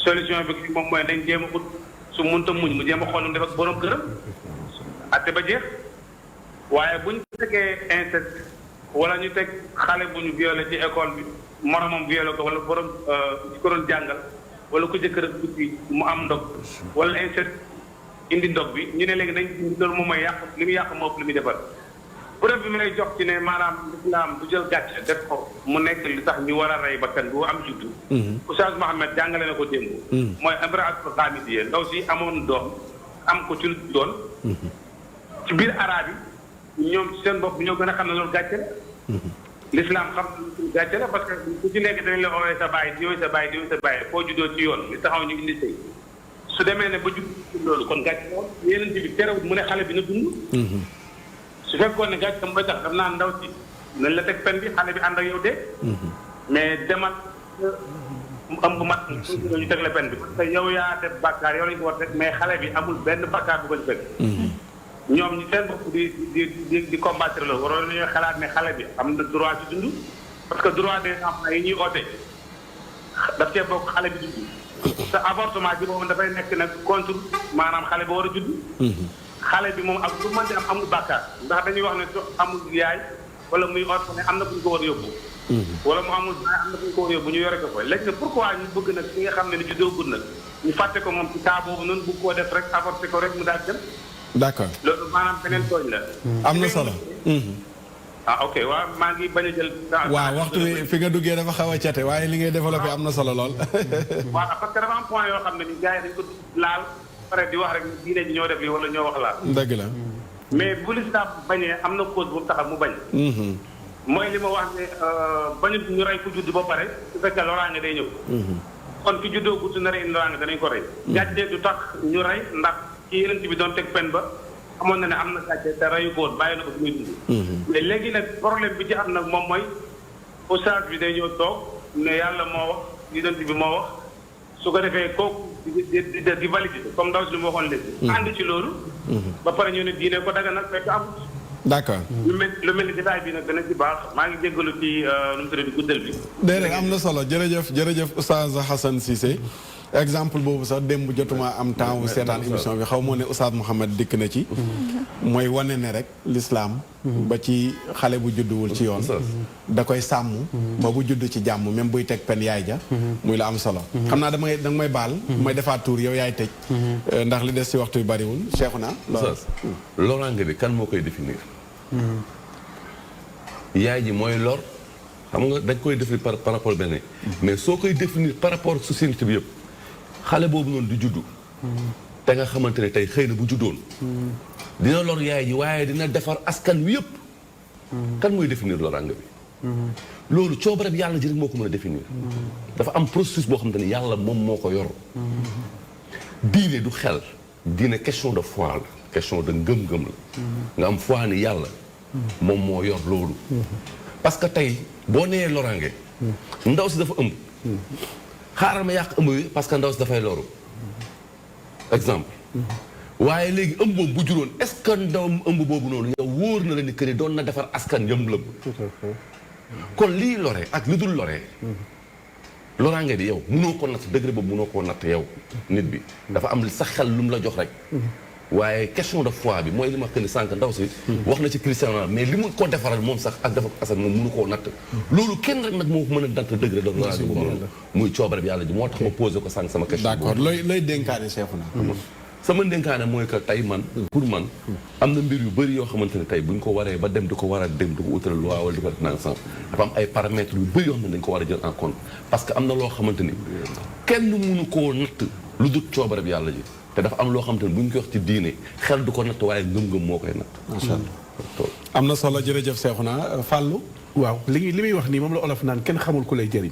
solution bi moom mooy dañ jéem a ut su mënta muñ mu jéem a xool def ak borom këram atte ba jeex waaye buñ tegee inceste wala ñu teg xale bu ñu violé ci école bi moromam violé ko wala borom ci ko doon jàngal wala ku jëkkër tukki mu am ndog wala inceste indi ndog bi ñu ne léegi nañ loolu moom mooy yàq li muy yàq moo ëpp li muy defar preuve bi may jox ci ne maanaam lislaam du jël gàcce def ko mu nekk li tax ñu war a rey bakkan bu am juddu. Oustaz Mohamed jàngale na ko démb. mooy imra'atul xaamidiyya ndaw si amoon doom am ko ci lu doon. ci biir araab yi ñoom ci seen bopp ñoo gën a xam ne loolu gàcce la. l'islam xam ne gàcce la parce que ku ci nekk dañ la oowee sa baay diwee sa baay diwee sa baay foo juddoo ci yoon li taxaw ñu indi sëy su demee ne ba judd loolu kon gàcce la yeneen bi terewul mu ne xale bi na dund. su fekkoon ne gàcce mooy tax dam naa ndaw si nañ la teg pen bi xale bi ànd ak yow de. mais demal mu am bu mat ñu teg la pen bi parce que yow yaa def bàkkaar yow lañu ko war rek mais xale bi amul benn bàkkaar bu ko ci fekk. ñoom ñu seen bopp di combattre loolu waroon nañoo xalaat ne xale bi am na droit ci dund parce que droit des enfants yi ñuy oote daf cee bokk xale bi dund. te avortement bi boobu dafay nekk nag contre maanaam xale ba war a judd. xale bi moom ak lu mën di am amul bàkkaar ndax dañuy wax ne amul yaay wala muy orphelin am na fu ñu ko war a yóbbu. wala mu amul baay am na fu ñu ko war a yóbbu ñu yore ko fa léegi nag pourquoi ñu bëgg nag ki nga xam ne ni juddoo nag ñu fàtte ko moom ci cas boobu noonu bëgg koo def rek avorté ko rek mu daal dem. d'accord loolu maanaam beneen tooñ la. am na solo. ah ok waaw maa ngi bañ a jël. waaw waxtu wi fi nga duggee dafa xaw a cate waaye li ngay développé am na solo lool. voilà parce que dafa am point yoo xam ne ni gars yi dañ ko laal pare di wax rek diine ji ñoo def lii wala ñoo wax laal. dëgg la. mais bu lislaam bañee am na cause bu taxaw mu bañ. mooy li ma wax ne bañu ñu rey ku judd ba pare su fekkee loraange day ñëw. kon ki juddoo gudd na rey loraange danañ ko rey. gàcce du tax ñu rey ndax ci yeneen bi doon teg pen ba amoon na ne am na gàcce te reyu ko woon bàyyi na ko fi muy dund. mais léegi nag problème bi ci am nag moom mooy oustaz bi day ñëw toog ne yàlla moo wax yeneen bi moo wax su ko defee kooku di valider comme ndaw si lu ma waxoon léegi. ànd ci loolu. ba pare ñu ne diine ko daga nag fekk amul. d'accord. lu mel ni détail bi nag dana ci baax maa ngi jéggalu ci nu mu tudd guddal bi. déedéet am na solo jërëjëf Oustaz Hassan Cissé exemple boobu sax démb jotuma am temps wu seetaan émission bi xaw moo ne Oustaz Mouhamed dikk na ci. mooy wane ne rek l'islam ba ci xale bu judduwul ci yoon. da koy sàmm. ba bu judd ci jàmm même buy teg pen yaay ja. muy la am solo. xam naa danga may baal. may defaat tuur yow yaay tëj. ndax li des ci waxtu yu bariwul Cheikhouna. loraange bi kan moo koy définir. yaay ji mooy lor xam nga dañ koy définir par rapport benn mais soo koy définir par rapport ak société bi yëpp xale boobu noonu di juddu. te nga xamante ne tey xëy na bu juddoon. dina lor yaay ji waaye dina defar askan wi yëpp. kan mooy définir loraange bi. loolu coobare bi yàlla ji rek moo ko mën a définir. dafa am processus boo xamante ne yàlla moom moo ko yor. diine du xel. diine question de foi la question de ngëm-ngëm la. nga am foi ni yàlla. moom moo yor loolu. parce que tey boo nee loraange. ndaw si dafa ëmb. xaaral ma yàq ëmb bi parce que ndaw si dafay loru. exemple. waaye léegi ëmb boobu bu juróon est-ce que ndaw ëmb boobu noonu yow wóor na la ni que doon na defar askan yëm lëmb. kon lii lore ak li dul lore. loraange bi yow mënoo ko natt degré boobu mënoo koo natt yow nit bi. dafa am sa xel lu mu la jox rek. waaye question de foi bi mooy li ma xëy sànq ndaw si. wax na ci Cristiano mais li mu ko defaral moom sax ak dafa askan moom mënu koo natt. loolu kenn rek nag moo mën a natt degré de loraange boobu noonu. muy coobare bi yàlla ji moo tax ma posé ko sànq sama question. d'accord looy dénkaane Cheikhouna. sama dénkaane mooy que tey man pour man am na mbir yu bëri yoo xamante ne tey buñ ko waree ba dem di ko war a dem di ko utal loi wala di ko def naan sens dafa am ay paramètres yu bëri yoo xam ne dañ ko war a jël en compte parce que am na loo xamante ni kenn mënu koo natt lu dul coobare bi yàlla ji te dafa am loo xamante ni buñ ko wax ci diine xel du ko natt waaye ngëm-ngëm moo koy natt. macha allah am na solo jërëjëf Cheikhouna Fallou. waaw li muy wax nii moom la olof naan kenn xamul ku lay jëriñ.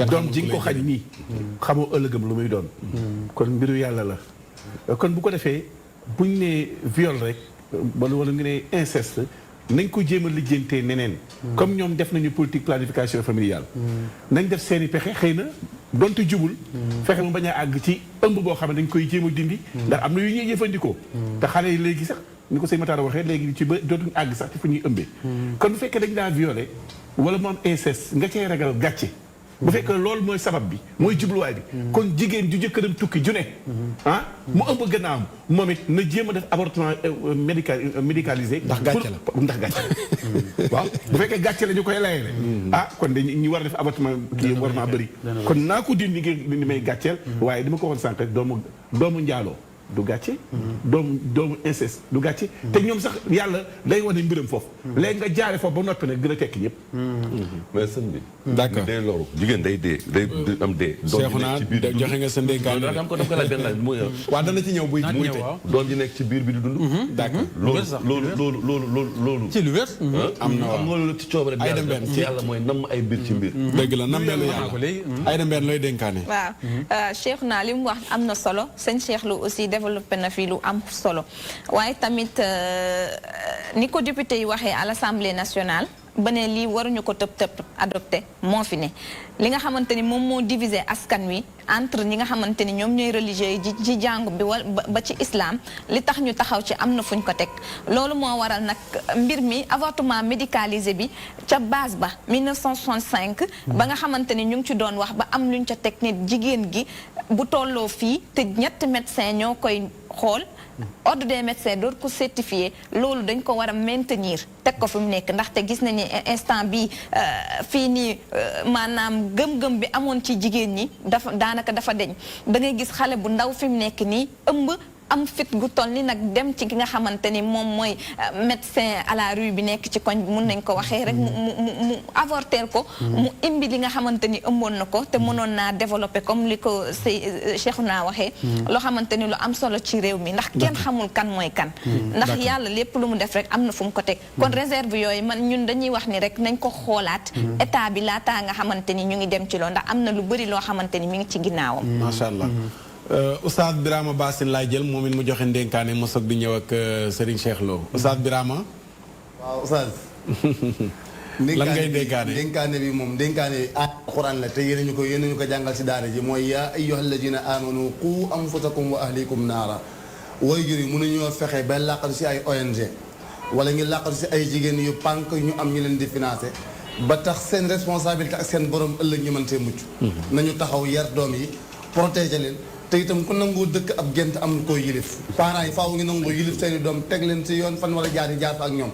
doom ji nga ko xañ nii. xamoo ëllëgam lu muy doon. kon mbiru yàlla la. kon bu ko defee buñ ne viol rek wala nga ne inceste nañ ko jéem a lijjantee neneen. comme ñoom def nañu politique planification familiale. nañ def seeni pexe xëy na donte jubul. fexe mu bañ a àgg ci ëmb boo xam ne dañ koy jéem a dindi. ndax am na yu ñuy jëfandikoo. te xale yi léegi sax ni ko sëñ Matar waxee léegi ci ba dootuñu àgg sax ci fu ñuy ëmbee. kon bu fekkee dañ daa violé wala mu am inceste nga cay ragal gàcce. bu fekkee loolu mooy sabab bi mooy jubluwaay bi. kon jigéen ju jëkkëram tukki ju ne. mu ëmb gannaawam moom it na jéem a def avortement médicalisé. ndax gàcce la ndax gàcce la. waaw bu fekkee gàcce la ñu koy layee kon dañu ñu war a def avortement kii war naa bëri. kon naa ko dindi ngir ni may gàcceel. waaye dama ko waxoon sànq doomu njaaloo du gàcce. doomu inceste du gàcce. te ñoom sax yàlla day wane mbiram foofu. léegi nga jaare foofu ba noppi nag dina tekki ñëpp. mais sëñ bi. d'accord day loru jigéen day dee day am dee. Seexuna joxe nga sa ndénkaan da am ko daf ko laaj benn laaj muy. waaw dana ci ñëw buy doom ji nekk ci biir bi di dund. d'accord loolu. ci lu wér. am na waaw xam nga loolu ci coobare bi yàlla mooy nam ay mbir ci mbir. dëgg la nammeelu yàlla Aïda Mbène looy dénkaane. waaw Cheikhouna li mu wax am na solo sëñ Cheikh Lo aussi développé na fi lu am solo waaye tamit ni ko député yi waxee à l'Assemblée nationale ba ne lii waruñu ko tëb adopté moo fi ne li nga xamante ni moom moo divisé askan wi entre ñi nga xamante ni ñoom ñooy religieux yi ci jàngu bi ba ci islam li tax ñu taxaw ci am na fuñ ko teg loolu moo waral nag mbir mi avortement médicalisé bi ca base ba 1965 ba nga xamante ni ñu ngi ci doon wax ba am luñ ca teg nit jigéen gi bu tolloo fii te ñetti médecin ñoo koy xool ordre des médecins door ko certifié loolu dañ ko war a maintenir teg ko fi mu nekk ndaxte gis nañu instant bi fii nii maanaam gëm-gëm bi amoon ci jigéen ñi daanaka dafa deñ da ngay gis xale bu ndaw fi mu nekk nii ëmb am fit gu toll ni nag dem ci ki nga xamante ni moom mooy médecin à la rue bi nekk ci koñ bi mun nañ ko waxee rek mu avorter ko mu imbi li nga xamante ni ëmboon na ko te mënoon naa développer comme li ko Cheikhouna waxee loo xamante ni lu am solo ci réew mi ndax kenn xamul kan mooy kan ndax yàlla lépp lu mu def rek am na fu mu ko teg kon réserve yooyu man ñun dañuy wax ni rek nañ ko xoolaat état bi laataa nga xamante ni ñu ngi dem ci loolu ndax am na lu bëri loo xamante ni mi ngi ci ginnaawam macha allah Oustaz Birama Bassine laay jël moom it mu joxe ndénkaane mo soog di ñëw ak Serigne Cheikh Lo Oustaz Birama. waaw Oustaz. lan ngay dénkaane dénkaane bi moom dénkaane bi alxuraan la te yéen ñu ko jàngal si daara ji mooy yaa ayyuhal ladina amanu qu anfusakum wa ahlikum naara waajur yi mënuñoo fexe ba làqatu si ay ONG wala ñu làqatu si ay jigéen yu pànk ñu am ñu leen di financé ba tax seen responsabilité ak seen borom ëllëg ñu mën see mucc. nañu taxaw yar doom yi protéger leen. te itam ku nangoo dëkk ab gent am koy yilif parents yi faaw ngi nangoo yilif seeni doom teg leen ci yoon fan war a jaar yi jaar fa ak ñoom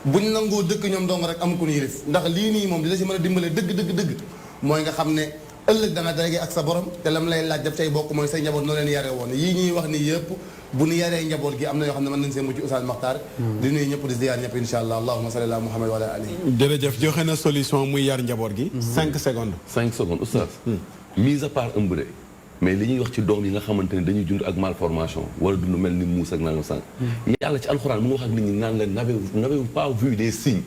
buñ nangoo dëkk ñoom dong rek am ku ñu yilif ndax lii nii moom li la si mën a dimbale dëgg mooy nga xam ne ëllëg da nga dagee ak sa borom te lam lay laaj daf tey bokk mooy say njaboot noo leen yare woon yii ñuy wax ni yëpp bu ñu yaree njaboot gi am na yoo xam ne mën nañ see mucc Oustaz Makhtar di nuyu ñëpp di ziyaar ñëpp insha allah allahumma salli ala muhammad wa ala alihi jërëjëf joxe na solution muy yar njaboot gi 5 secondes 5 secondes Oustaz mise à part ëmb de mais li ñuy wax ci doom yi nga xamante ne dañuy dund ak malformation wala dund mel ni muus ak nangam sànq yàlla ci alxuraan mu ngi wax ak nit ñi naan leen n'avez-vous pas vu des signes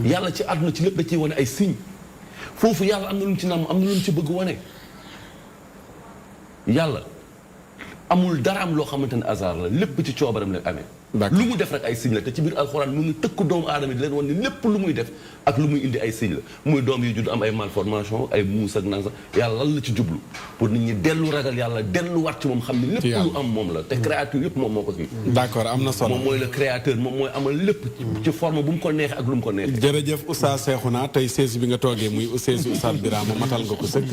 yàlla ci àdduna ci lépp da ciy wane ay signes foofu yàlla am na lu mu ci nam am na lu mu ci bëgg wane yàlla amul dara am loo xamante ne hasard la lépp ci coobaram la amee lu mu def rek ay signe la te ci biir alxuraan mu ngi tëkk doomu aadama di leen wan ni lépp lu muy def ak lu muy indi ay signe la muy doom yi judd am ay malformation ay muus ak nang sax yàlla lan la ci jublu pour nit ñi dellu ragal yàlla delluwaat ci moom xam ne lépp lu am moom la te créature yëpp moom moo ko fi d'accord am na solo moom mooy le créateur moom mooy amal lépp ci forme bu mu ko neexee ak lu mu ko neexee jërëjëf Oustaz Cheikhouna tey sees bi nga toogee muy Oustaz Birama matal nga ko sëkk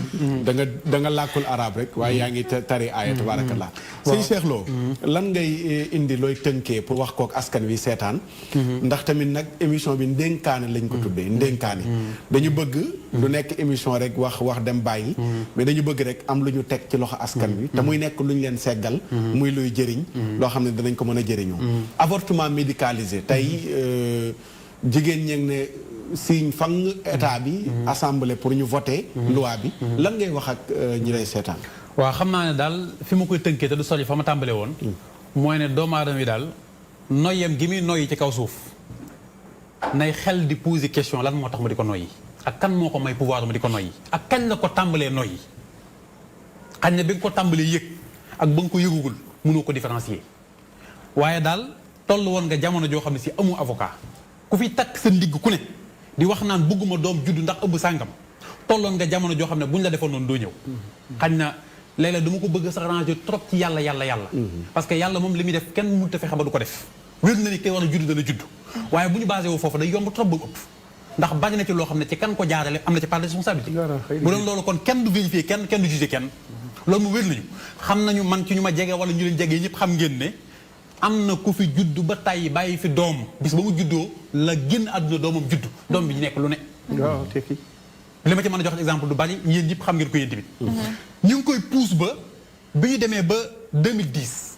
da nga làkkul arab rek waaye yaa ngi tari aaya tabarakallah sëñ Cheikh Lo lan ngay indi looy tënkee pour wax kook askan wi seetaan ndax tamit nag émission bi ndénkaane lañ ko tuddee ndénkaane dañu bëgg lu nekk émission rek wax dem bàyyi mais dañu bëgg rek am lu ñu teg ci loxo askan wi te muy nekk lu ñu leen seggal muy luy jëriñ loo xam ne danañ ko mën a jëriñoo avortement médicalisé tey jigéen ñi ne signe fang état bi assemblée pour ñu voter loi bi lan ngay wax ak ñi lay seetaan waaw xam naa ne daal fi ma koy tënkee te du sori fa ma tàmbalee woon mooy ne doomu aadama yi daal noyyam gi muy noyyi ci kaw suuf nay xel di poser question lan moo tax ma di ko noyyi ak kan moo ko may pouvoir ma di ko noyyi ak kañ la ko tàmbalee noyyi xañ ne bi nga ko tàmbalee yëg ak ba nga ko yëgugul mënoo ko différencier waaye daal toll woon nga jamono joo xam ne si amu avocat ku fi takk sa ndigg ku ne di wax naan bëgguma doom juddu ndax ëmb sàngam tolloon nga jamono joo xam ne buñ la defoon noonu doo ñëw xañ na léeg-léeg dama ko bëgg sax ranger trop ci yàlla parce que yàlla moom li muy def kenn mënut a fexe ba du ko def wér na ni kay war a judd dana judd waaye bu ñu basé wu foofu day yomb trop ba mu ëpp ndax bari na ci loo xam ne ci kan ko jaarale am na ci part de responsabilité bu doon loolu kon kenn du vérifier kenn du juger kenn loolu mu wér nañu xam nañu man ci ñu ma jege wala ñu leen jege ñëpp xam ngeen ne am na ku fi judd ba tàyyi bàyyi fi doom bis ba mu juddoo la génn àdduna doomam judd doom bi ñu nekk lu ne li ma ci mën a jox exemple du bari yéen ñëpp xam ngeen ko yéen tamit ñu ngi koy pousse ba bi ñu demee ba 2010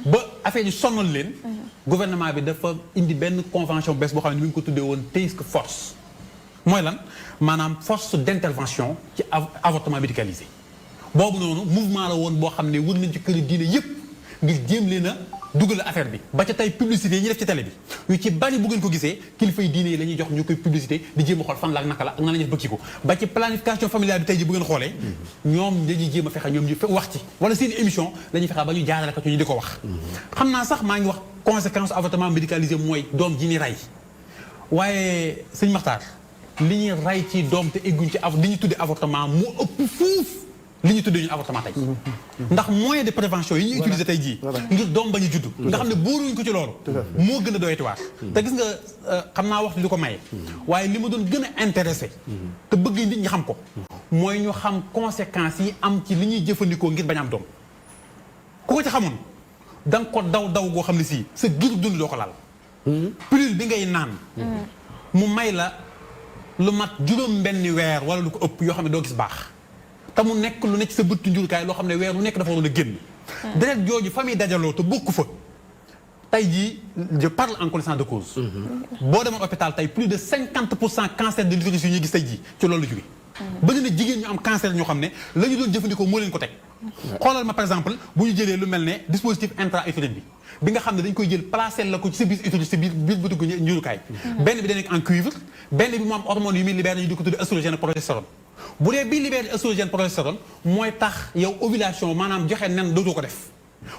ba affaire yi sonal leen gouvernement bi dafa indi benn convention bees boo xam ne mi ngi ko tuddee woon task force mooy lan maanaam force d'intervention ci avortement médicalisé boobu noonu mouvement la woon boo xam ne wër nañ ci kër diine yëpp ngir jéem leen a dugal affaire bi ba ca tey publicité yi ñu def ci télé bi yu ci bari bu ngeen ko gisee kilifa yi diine yi la ñuy jox ñu koy publicité di jéem a xool fan la ak naka la ak nan la ñuy def bëgg ko ba ci planification familiale bi tey ji bu ngeen xoolee ñoom dañuy jéem a fexe ñoom ñu wax ci wala seen émission dañuy fexe ba ñu jaarale ko ci ñu di ko wax xam naa sax maa ngi wax conséquence avortement médicalisé mooy doom ji ni rey waaye sëñ Maxtaar li ñuy rey ci doom te egguñ ci li ñuy tuddee avortement moo ëpp fuuf li ñu tuddee ñun avortement tey ndax moyen de prévention yi ñuy utiliser tey jii ngir doom bañu judd nga xam ne bóoruñ ko ci loolu moo gën a doyati waar te gis nga xam naa waxtu li ko maye waaye li ma doon gën a intéressé te bëgg nit ñi xam ko mooy ñu xam conséquences yi am ci li ñuy jëfandikoo ngir bañ am doom ku ko ci xamoon da nga ko daw goo xam ne sii sa giru dund doo ko laal pilule bi ngay naan mu may la lu mat juróom benni weer wala lu ko ëpp yoo xam ne doo gis baax te mu nekk lu nekk sa bëttu njurukaay loo xam ne weer lu nekk dafa waroon a génn deret jooju famille dajaloo te bokku fa tey jii je parle en connaissance de cause boo demoon hôpital tey plus de 50% cancer de l'utérus yi ñuy gis tey jii ci loolu la jóge bëgg na jigéen ñu am cancer ñoo xam ne la ñu doon jëfandikoo moo leen ko teg xoolal ma par exemple bu ñu jëlee lu mel ne dispositif intra-utérin bi nga xam ne dañ koy jël placé la ko ci sa biir utérus sa biir bëttu njurukaay benn bi da nekk en cuivre benn bi mu am hormone yu muy libéré ñu di ko tuddee oestrogène ak progestérone bu dee bii libéré oestrogène progestérone mooy tax yow ovulation maanaam joxe nen dootoo ko def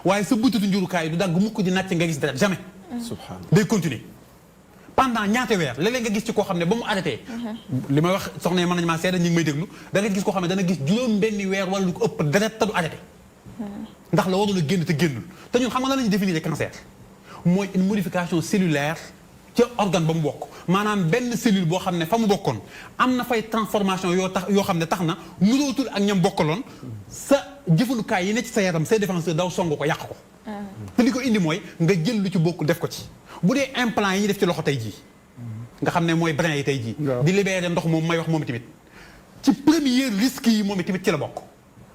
waaye sa bëttu njurukaay du dagg mukk di nàcc nga gis deret jamais subhanallah day continuer pendant ñaata weer léeg-léeg nga gis ci koo xam ne ba mu arrêté li may wax soxna yi mën nañu maa seede ñu ngi may déglu da nga gis koo xam ne dana gis juróom benni weer wala lu ko ëpp deret te du arrêté ndax la waroon a génn te génnul te ñun xam nga lan la ñuy définir cancer mooy une modification cellulaire ca organe ba mu bokk maanaam benn cellule boo xam ne fa mu bokkoon am na fay transformation yoo xam ne tax na nurootul ak ñam bokkaloon sa jëfandukaay yi ne ci sa yaram say défenseur daw song ko yàq ko te li ko indi mooy nga jël lu ci bokk def ko ci bu dee implant yi ñuy def ci loxo tey jii nga xam ne mooy brin yi tey jii di libéré ndox moom may wax moom tamit ci premier risque yi moom tamit ci la bokk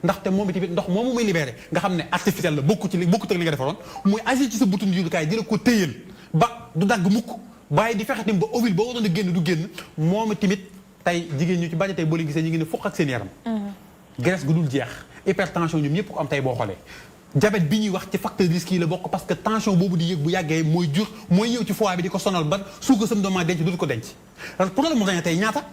ndaxte moom tamit ndox moomu muy libéré nga xam ne artificiel la bokkut ak li nga defaroon muy agir ci sa butun jurukaay di la ko téyal ba du dagg mukk bàyyi di fexe tamit ba ovule ba waroon a génn du génn moom tamit tey jigéen ñu ci bari tey boo leen gisee ñu ngi ne fukk ak seen yaram graisse gu dul jeex hypertension ñoom ñëpp ko am tey boo xoolee diabète bi ñuy wax ci facteur risque yi la bokk parce que tension boobu di yëg bu yàggee mooy ñëw ci foie bi di ko sonal ba suuka sam doomaa denc dootu ko denc problème mu rein tey ñaata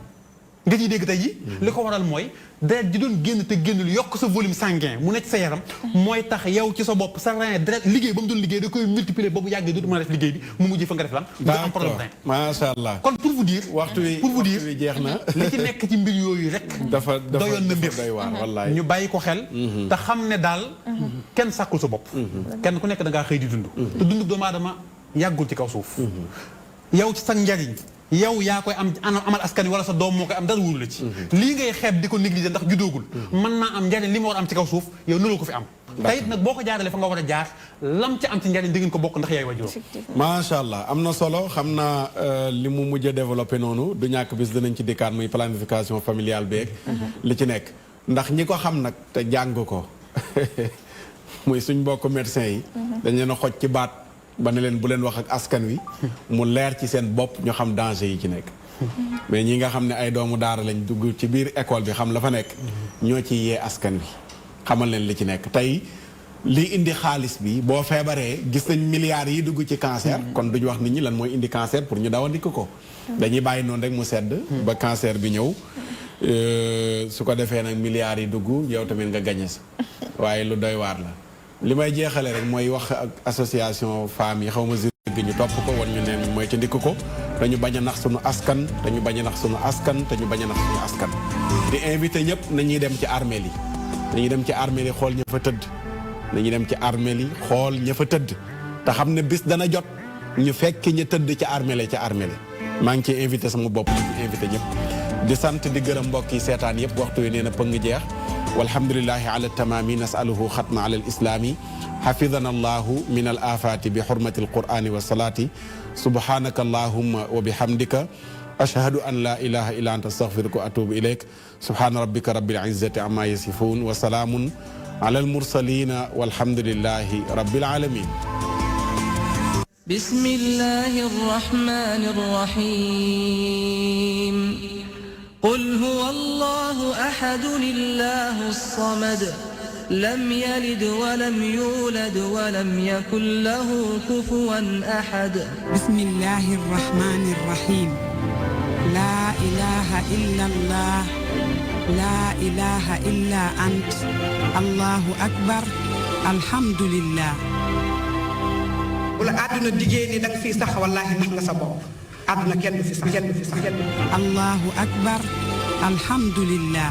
nga ciy dégg tey ji li ko waral mooy deret di doon génn te génnul yokk sa volume sanguin mu nekk sa yaram mooy tax yow ci sa bopp sa rein deret liggéey ba mu doon liggéey da koy multiplier ba bu yàggee dootu mën a def liggéey bi mu mujj fa nga def lan nga am problème rein macha allah kon pour vous dire waxtu wi jeex na li ci nekk ci mbir yooyu rek dafa doyoon na mbir doy waar wallaay ñu bàyyi ko xel te xam ne daal kenn sàkkul sa bopp kenn ku nekk da ngaa xëy di dund te dund doomu aadama yàggul ci kaw suuf yow ci sa njariñ yow yaa koy amal askan wi wala sa doom moo koy am dara wóolu la ci lii ngay xeeb di ko négliger ndax juddoogul mën naa am njariñ li ma war a am ci kaw suuf yow nuloo ko fi am te it nag boo ko jaaralee fa nga war a jaar lam ci am ci njariñ di ngeen ko bokk ndax yaay wajuroo macha allah am na solo xam naa li mu mujj a développé noonu du ñàkk bis dinañ ci dikkaat muy planification familiale beeg li ci nekk ndax ñi ko xam nag te jàng ko muy suñ mbokk médecin yi dañ leen a xoj ci baat ba ne leen bu leen wax ak askan wi mu leer ci seen bopp ñu xam danger yi ci nekk mais ñi nga xam ne ay doomu daara lañ dugg ci biir école bi xam la fa nekk ñoo ci yee askan wi xamal leen li ci nekk tey li indi xaalis bi boo feebaree gis nañ milliards yi dugg ci cancer kon duñu wax nit ñi lan mooy indi cancer pour ñu dawandiku ko dañuy bàyyi noonu rek mu sedd ba cancer bi ñëw su ko defee nag milliards yi dugg yow tamit nga gañe sa waaye lu doy waar la li may jeexale rek mooy wax ak association femmes yi xaw ma gi ñu topp ko wan ñu neen mooy ca ndikk ko dañu bañ a nax suñu askan dañu bañ a nax suñu askan te ñu bañ a nax suñu askan di invité ñëpp nañuy dem ci armeel yi dañuy dem ci armeel yi xool ña fa tëdd dañuy dem ci armeel yi xool ña fa tëdd te xam ne bis dana jot ñu fekk ña tëdd ci armeel yi maa ngi ciy invité sama bopp di invité ñëpp di sant di gërëm mbokk yi seetaan yëpp waxtu wi nee na pëng jeex walhamdulillahi ala tamaami nasaluhu xatma ala al islaami xafidana allahu min al afaati bi xurmati al qurani wa salaati subhanaka allahumma wa bihamdika ashhadu an la ilaha illa anta astaghfiruka wa atubu ilayk subhana rabbika rabbil izzati amma yasifun wa salaamun ala almursalina walhamdulillahi rabbil alamin. بسم الله الرحمن الرحيم قل هو الله أحد الله الصمد لم يلد ولم يولد ولم يكن له كفوا أحد. بسم الله الرحمن الرحيم لا إله إلا الله لا إله إلا أنت الله أكبر الحمد لله. bu la àdduna diggée ni danga fii sax wallaahi nax nga sa bopp àdduna kenn du fi sax kenn du fi sax kenn du fi sax. Allahu akbar alhamdulillah.